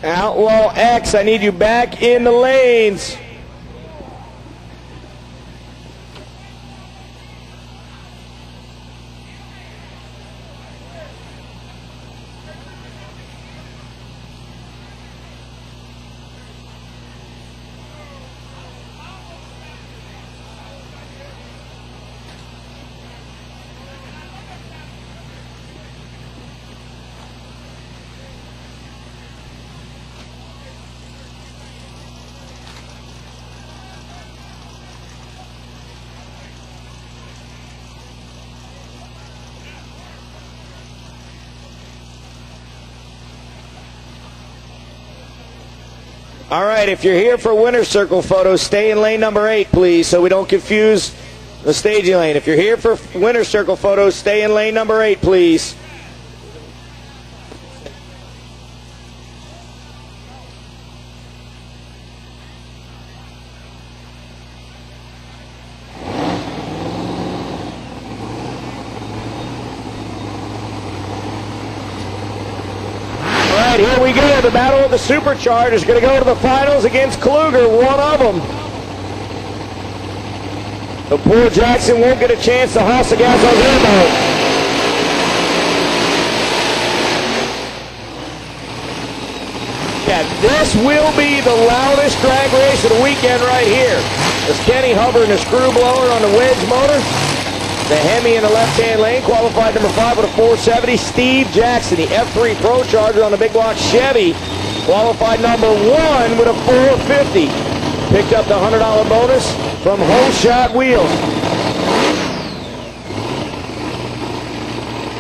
Outlaw X, I need you back in the lanes. All right, if you're here for winner's circle photos, stay in lane number 8, please, so we don't confuse the staging lane. If you're here for winner's circle photos, stay in lane number 8, please. Here we go. The battle of the superchargers is going to go to the finals against Kluger, one of them. The poor Jackson won't get a chance to hoss the gas on Szabo. Yeah, this will be the loudest drag race of the weekend right here. There's Kenny Hubbard and the screw blower on the wedge motor. The Hemi in the left-hand lane, qualified number 5 with a 470. Steve Jackson, the F3 Pro Charger on the big block Chevy, qualified number 1 with a 450. Picked up the $100 bonus from Whole Shot Wheels.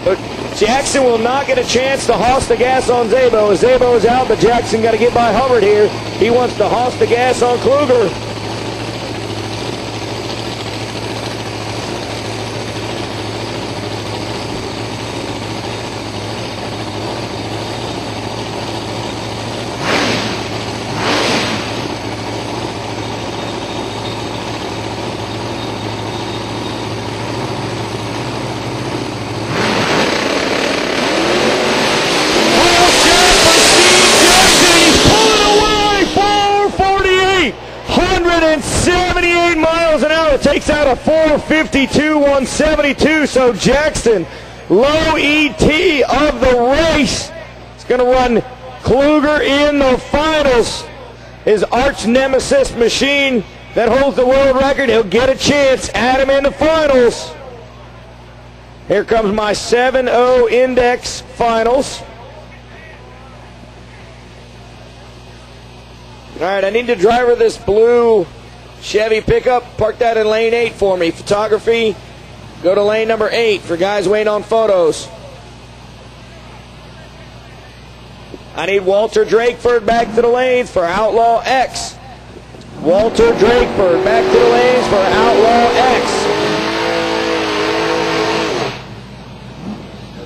But Jackson will not get a chance to hoss the gas on Szabo. As Szabo is out, but Jackson got to get by Hubbard here. He wants to hoss the gas on Kluger. Takes out a 452, 172. So Jackson, low ET of the race, is going to run Kluger in the finals. his arch nemesis machine that holds the world record. He'll get a chance at him in the finals. Here comes my 7.0 index finals. All right, I need the driver of this blue Chevy pickup. Park that in lane 8 for me. Photography, go to lane number 8 for guys waiting on photos. I need Walter Drakeford back to the lanes for Outlaw X. Walter Drakeford back to the lanes for Outlaw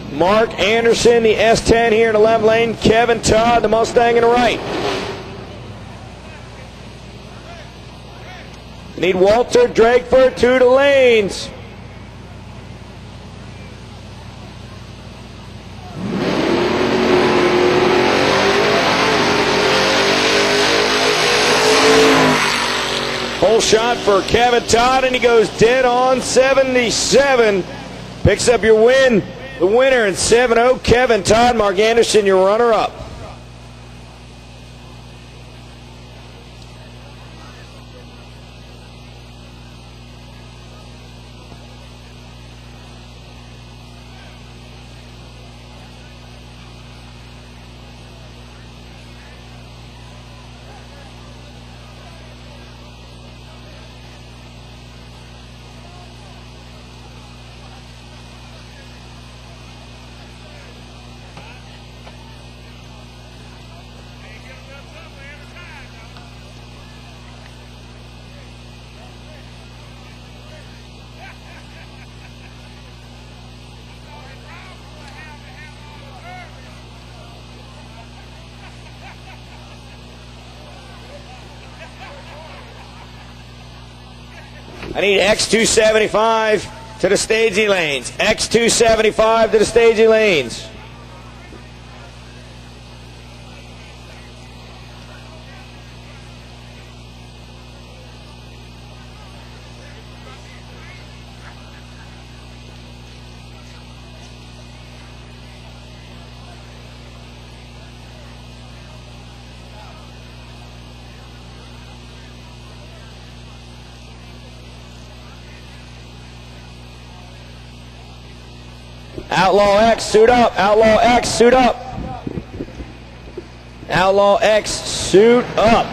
X. Mark Anderson, the S10 here in the left lane. Kevin Todd, the Mustang in the right. Need Walter Drakeford to the lanes. Whole shot for Kevin Todd, and he goes dead on 77. Picks up your win. The winner in 7.0, Kevin Todd. Mark Anderson, your runner-up. I need X275 to the staging lanes. X275 to the staging lanes. Outlaw X, suit up. Outlaw X, suit up. Outlaw X, suit up.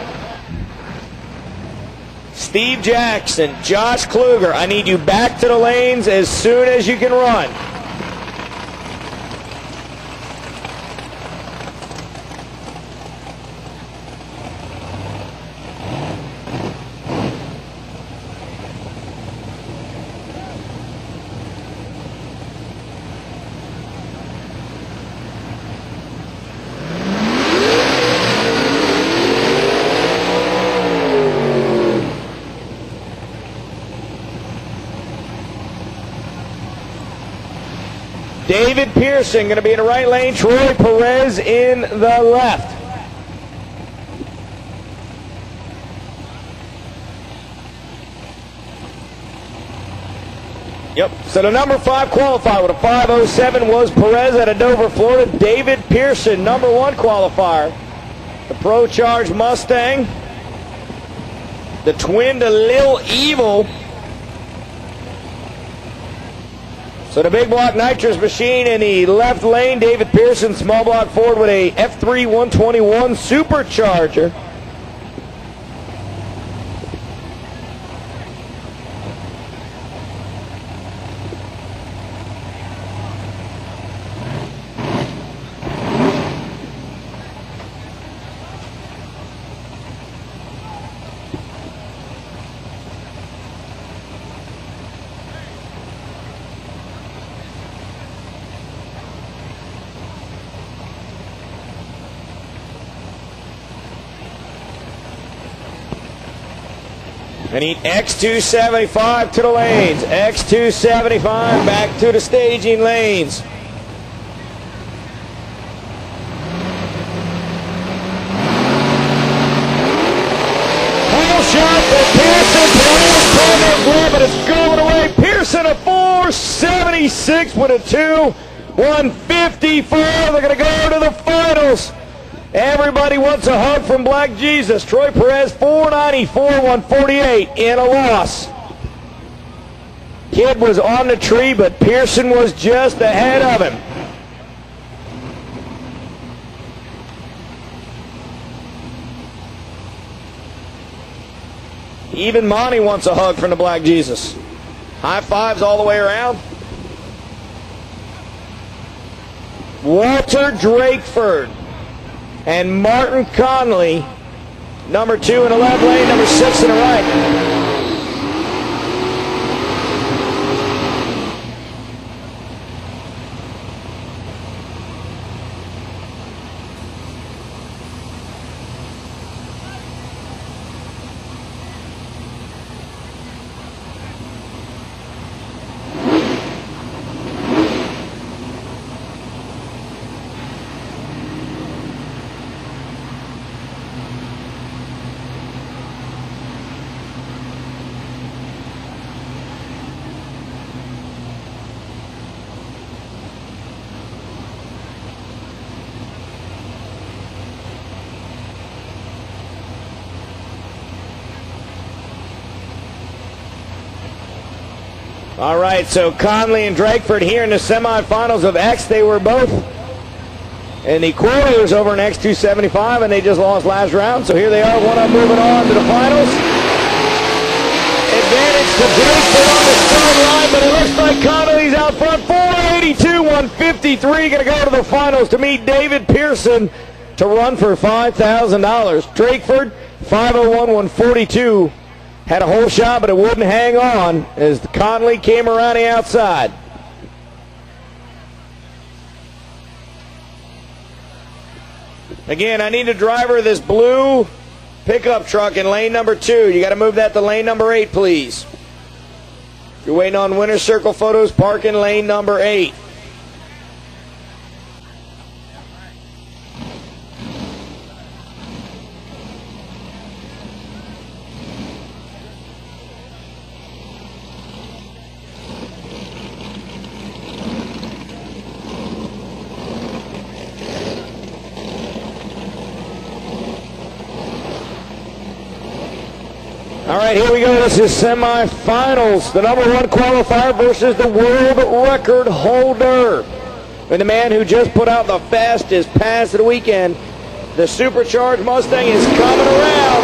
Steve Jackson, Josh Kluger, I need you back to the lanes as soon as you can run. David Pearson going to be in the right lane. Troy Perez in the left. Yep. So the number 5 qualifier with a 5:07 was Perez out of Dover, Florida. David Pearson, number 1 qualifier. The Pro Charge Mustang. The twin to Lil Evil. So the big block nitrous machine in the left lane. David Pearson, small block Ford with a F3 121 supercharger. I need X275 to the lanes. X275 back to the staging lanes. Wheel shot for Pearson. But it's going away. Pearson a 476 with a 2. 154. They're going to go to the finals. Everybody wants a hug from Black Jesus. Troy Perez, 494, 148 in a loss. Kid was on the tree, but Pearson was just ahead of him. Even Monty wants a hug from the Black Jesus. High fives all the way around. Walter Drakeford and Martin Conley, number 2 in the left lane, number 6 in the right. All right, so Conley and Drakeford here in the semifinals of X. They were both in the quarters over in X275, and they just lost last round. So here they are, one up moving on to the finals. Advantage to Drakeford on the start line, but it looks like Conley's out front. 482, 153, going to go to the finals to meet David Pearson to run for $5,000. Drakeford, 501, 142. Had a whole shot, but it wouldn't hang on as Conley came around the outside. Again, I need a driver of this blue pickup truck in lane number 2. You got to move that to lane number 8, please. If you're waiting on winner's circle photos, park in lane number 8. All right, here we go. This is semifinals. The number 1 qualifier versus the world record holder. And the man who just put out the fastest pass of the weekend. The supercharged Mustang is coming around.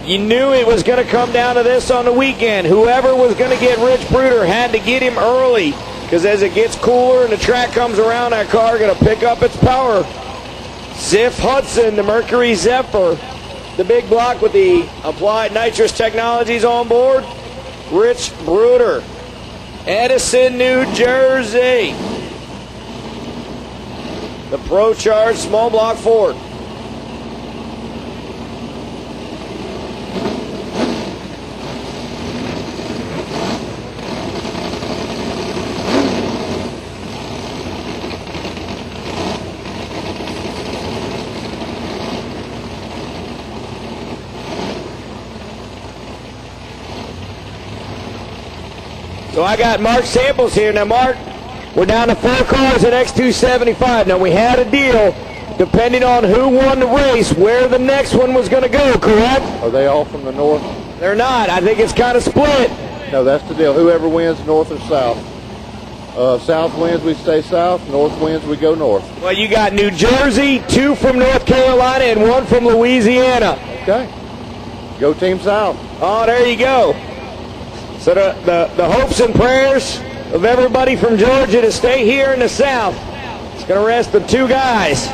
You knew it was going to come down to this on the weekend. Whoever was going to get Rich Bruder had to get him early, because as it gets cooler and the track comes around, that car going to pick up its power. Ziff Hudson, the Mercury Zephyr. The big block with the applied nitrous technologies on board. Rich Bruder, Edison, New Jersey. The Pro Charge small block Ford. So I got Mark Samples here. Now, Mark, we're down to 4 cars at X275. Now, we had a deal, depending on who won the race, where the next one was going to go, correct? Are they all from the north? They're not. I think it's kind of split. No, that's the deal. Whoever wins, north or south. South wins, we stay south. North wins, we go north. Well, you got New Jersey, 2 from North Carolina, and 1 from Louisiana. Okay. Go Team South. Oh, there you go. So the hopes and prayers of everybody from Georgia to stay here in the South. It's going to rest with 2 guys.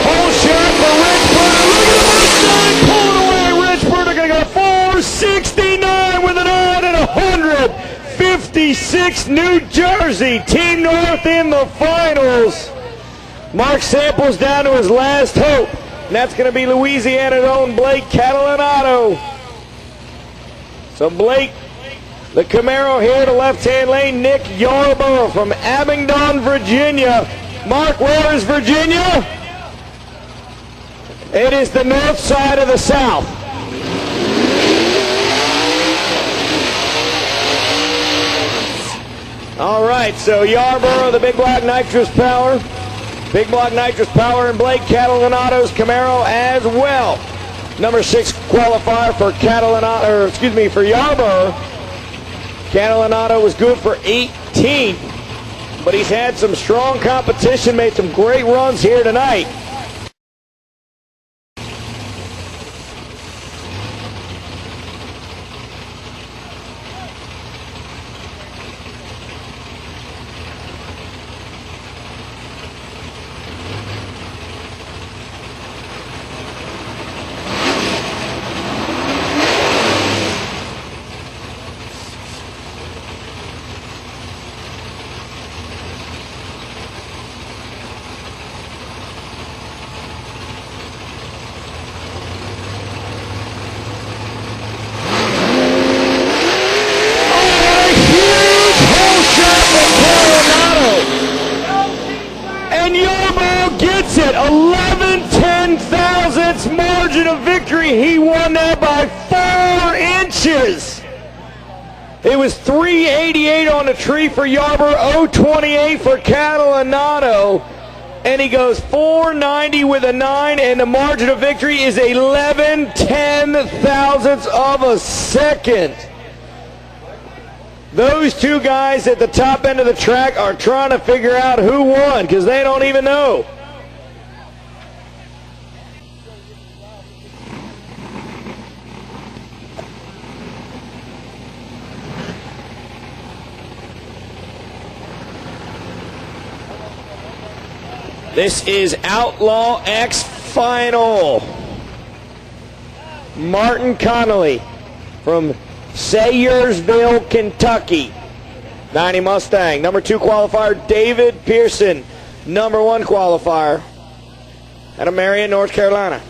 Whole shot for Rich Bruder. Look at the Mustang pulling away. Rich Bruder going to go 469 with an 9 and 156 New Jersey. Team North in the finals. Mark Samples down to his last hope. And that's going to be Louisiana's own Blake Catalanato. So Blake, the Camaro here to left-hand lane. Nick Yarborough from Abingdon, Virginia. Mark, where is Virginia? It is the north side of the South. All right, so Yarborough, the Big Block Nitrous Power. Big Block Nitrous Power and Blake Catalanato's Camaro as well. Number 6 qualifier for for Yarborough. Catalanato was good for 18th, but he's had some strong competition, made some great runs here tonight. And Yarborough gets it. 11/10 thousandths margin of victory. He won that by 4 inches. It was 388 on the tree for Yarborough, 028 for Catalanato. And he goes 490 with a 9, and the margin of victory is 11/10 thousandths of a second. Those two guys at the top end of the track are trying to figure out who won because they don't even know. This is Outlaw X Final. Martin Connolly from Sayersville, Kentucky. 90 Mustang. Number 2 qualifier, David Pearson. Number 1 qualifier out of Marion, North Carolina.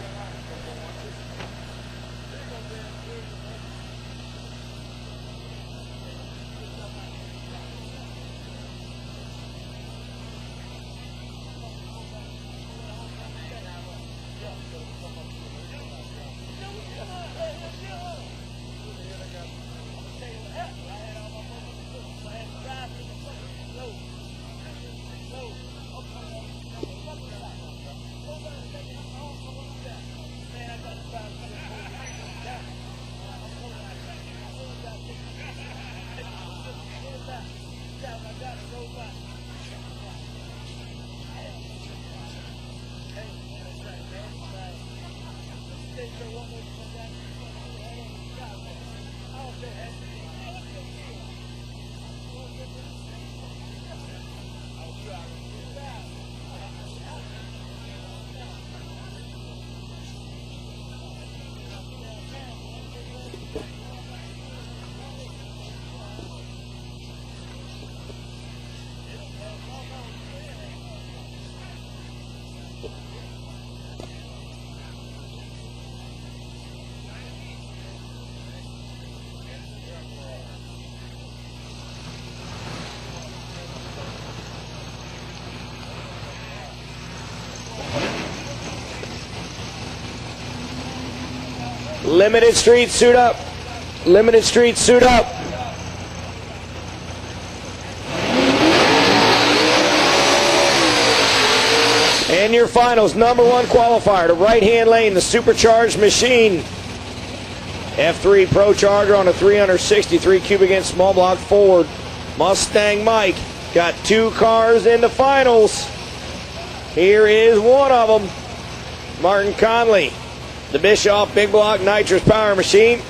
Limited Street, suit up. Limited Street, suit up. And your finals, number 1 qualifier to right-hand lane, the supercharged machine. F3 Pro Charger on a 363 cubic inch small block Ford. Mustang Mike got 2 cars in the finals. Here is one of them. Martin Conley, the Bischoff Big Block Nitrous Power Machine.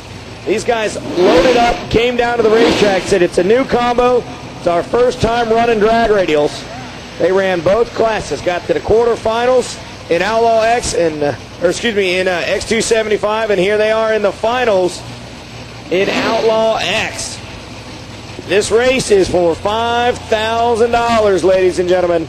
These guys loaded up, came down to the racetrack, said it's a new combo. It's our first time running drag radials. They ran both classes, got to the quarterfinals in Outlaw X and, in X275, and here they are in the finals in Outlaw X. This race is for $5,000, ladies and gentlemen.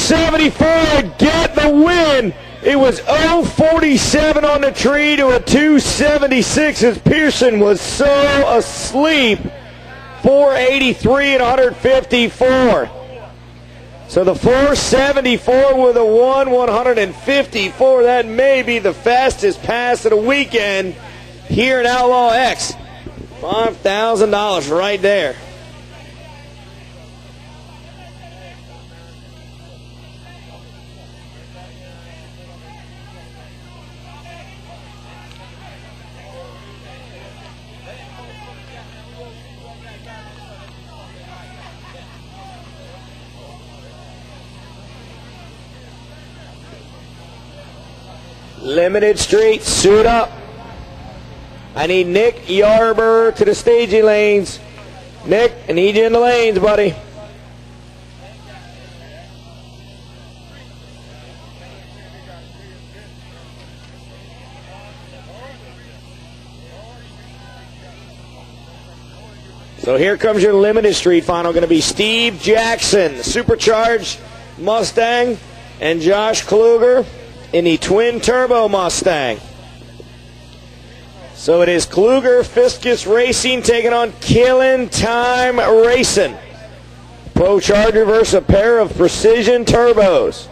274 get the win. It was 0.47 on the tree to a 276 as Pearson was so asleep. 483 and 154. So the 474 with a 154. That may be the fastest pass of the weekend here in Outlaw X. $5,000 right there. Limited Street, suit up. I need Nick Yarber to the staging lanes. Nick, I need you in the lanes, buddy. So here comes your Limited Street final. Going to be Steve Jackson, the Supercharged Mustang, and Josh Kluger in the Twin Turbo Mustang. So it is Kluger Fiscus Racing taking on Killing Time Racing. Pro Charger versus a pair of Precision Turbos.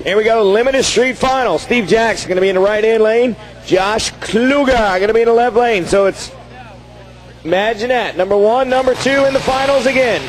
Here we go, Limited Street Final. Steve Jackson going to be in the right-hand lane. Josh Kluger going to be in the left lane. So it's, imagine that, number 1, number 2 in the finals again.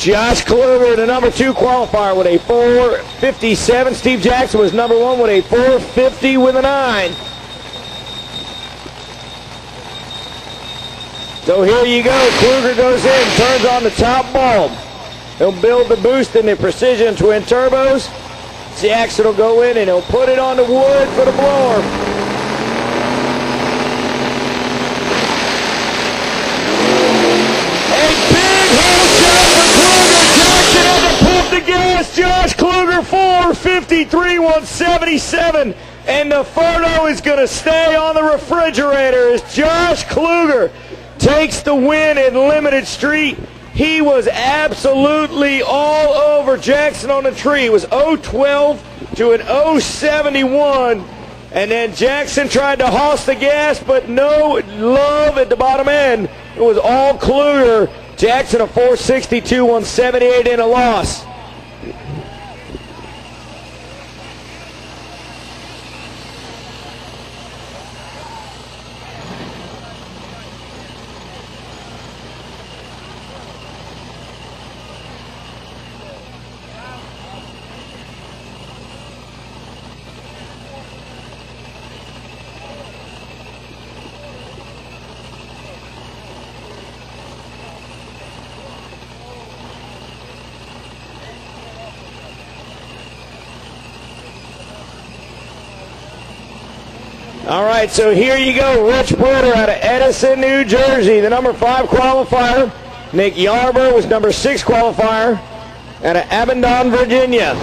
Josh Kluger, the number 2 qualifier with a 4.57. Steve Jackson was number 1 with a 4.50 with a 9. So here you go. Kluger goes in, turns on the top bulb. He'll build the boost in the Precision Twin Turbos. Jackson will go in and he'll put it on the wood for the blower. Gas, Josh Kluger, 453, 177, and the photo is going to stay on the refrigerator as Josh Kluger takes the win in Limited Street. He was absolutely all over Jackson on the tree. It was 012 to an 071, and then Jackson tried to hoss the gas, but no love at the bottom end. It was all Kluger. Jackson a 462, 178 in a loss. All right, so here you go. Rich Porter out of Edison, New Jersey, the number 5 qualifier. Nick Yarber was number 6 qualifier. out of Abingdon, Virginia.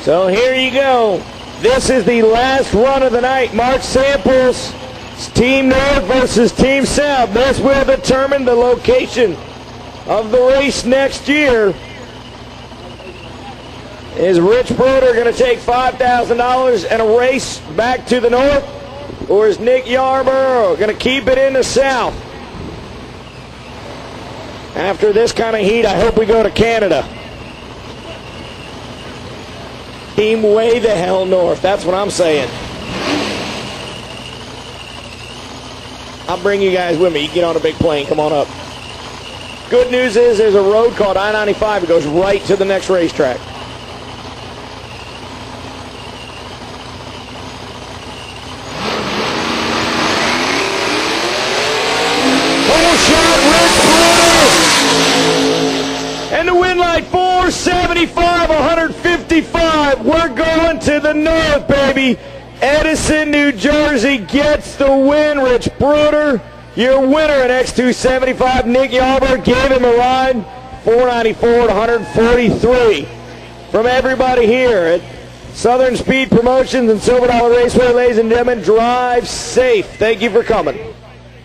So here you go. This is the last run of the night. Mark Samples, Team North versus Team South. This will determine the location of the race next year. Is Rich Broder going to take $5,000 and a race back to the north? Or is Nick Yarborough going to keep it in the south? After this kind of heat, I hope we go to Canada. Team way the hell north. That's what I'm saying. I'll bring you guys with me. You can get on a big plane. Come on up. Good news is there's a road called I-95. It goes right to the next racetrack. Full shot, Rich Broder. And the win line 475, 155. We're going to the north, baby. Edison, New Jersey gets the win. Rich Broder, your winner in X275. Nick Yarborough gave him a ride. 494 to 143. From everybody here at Southern Speed Promotions and Silver Dollar Raceway, ladies and gentlemen, drive safe. Thank you for coming.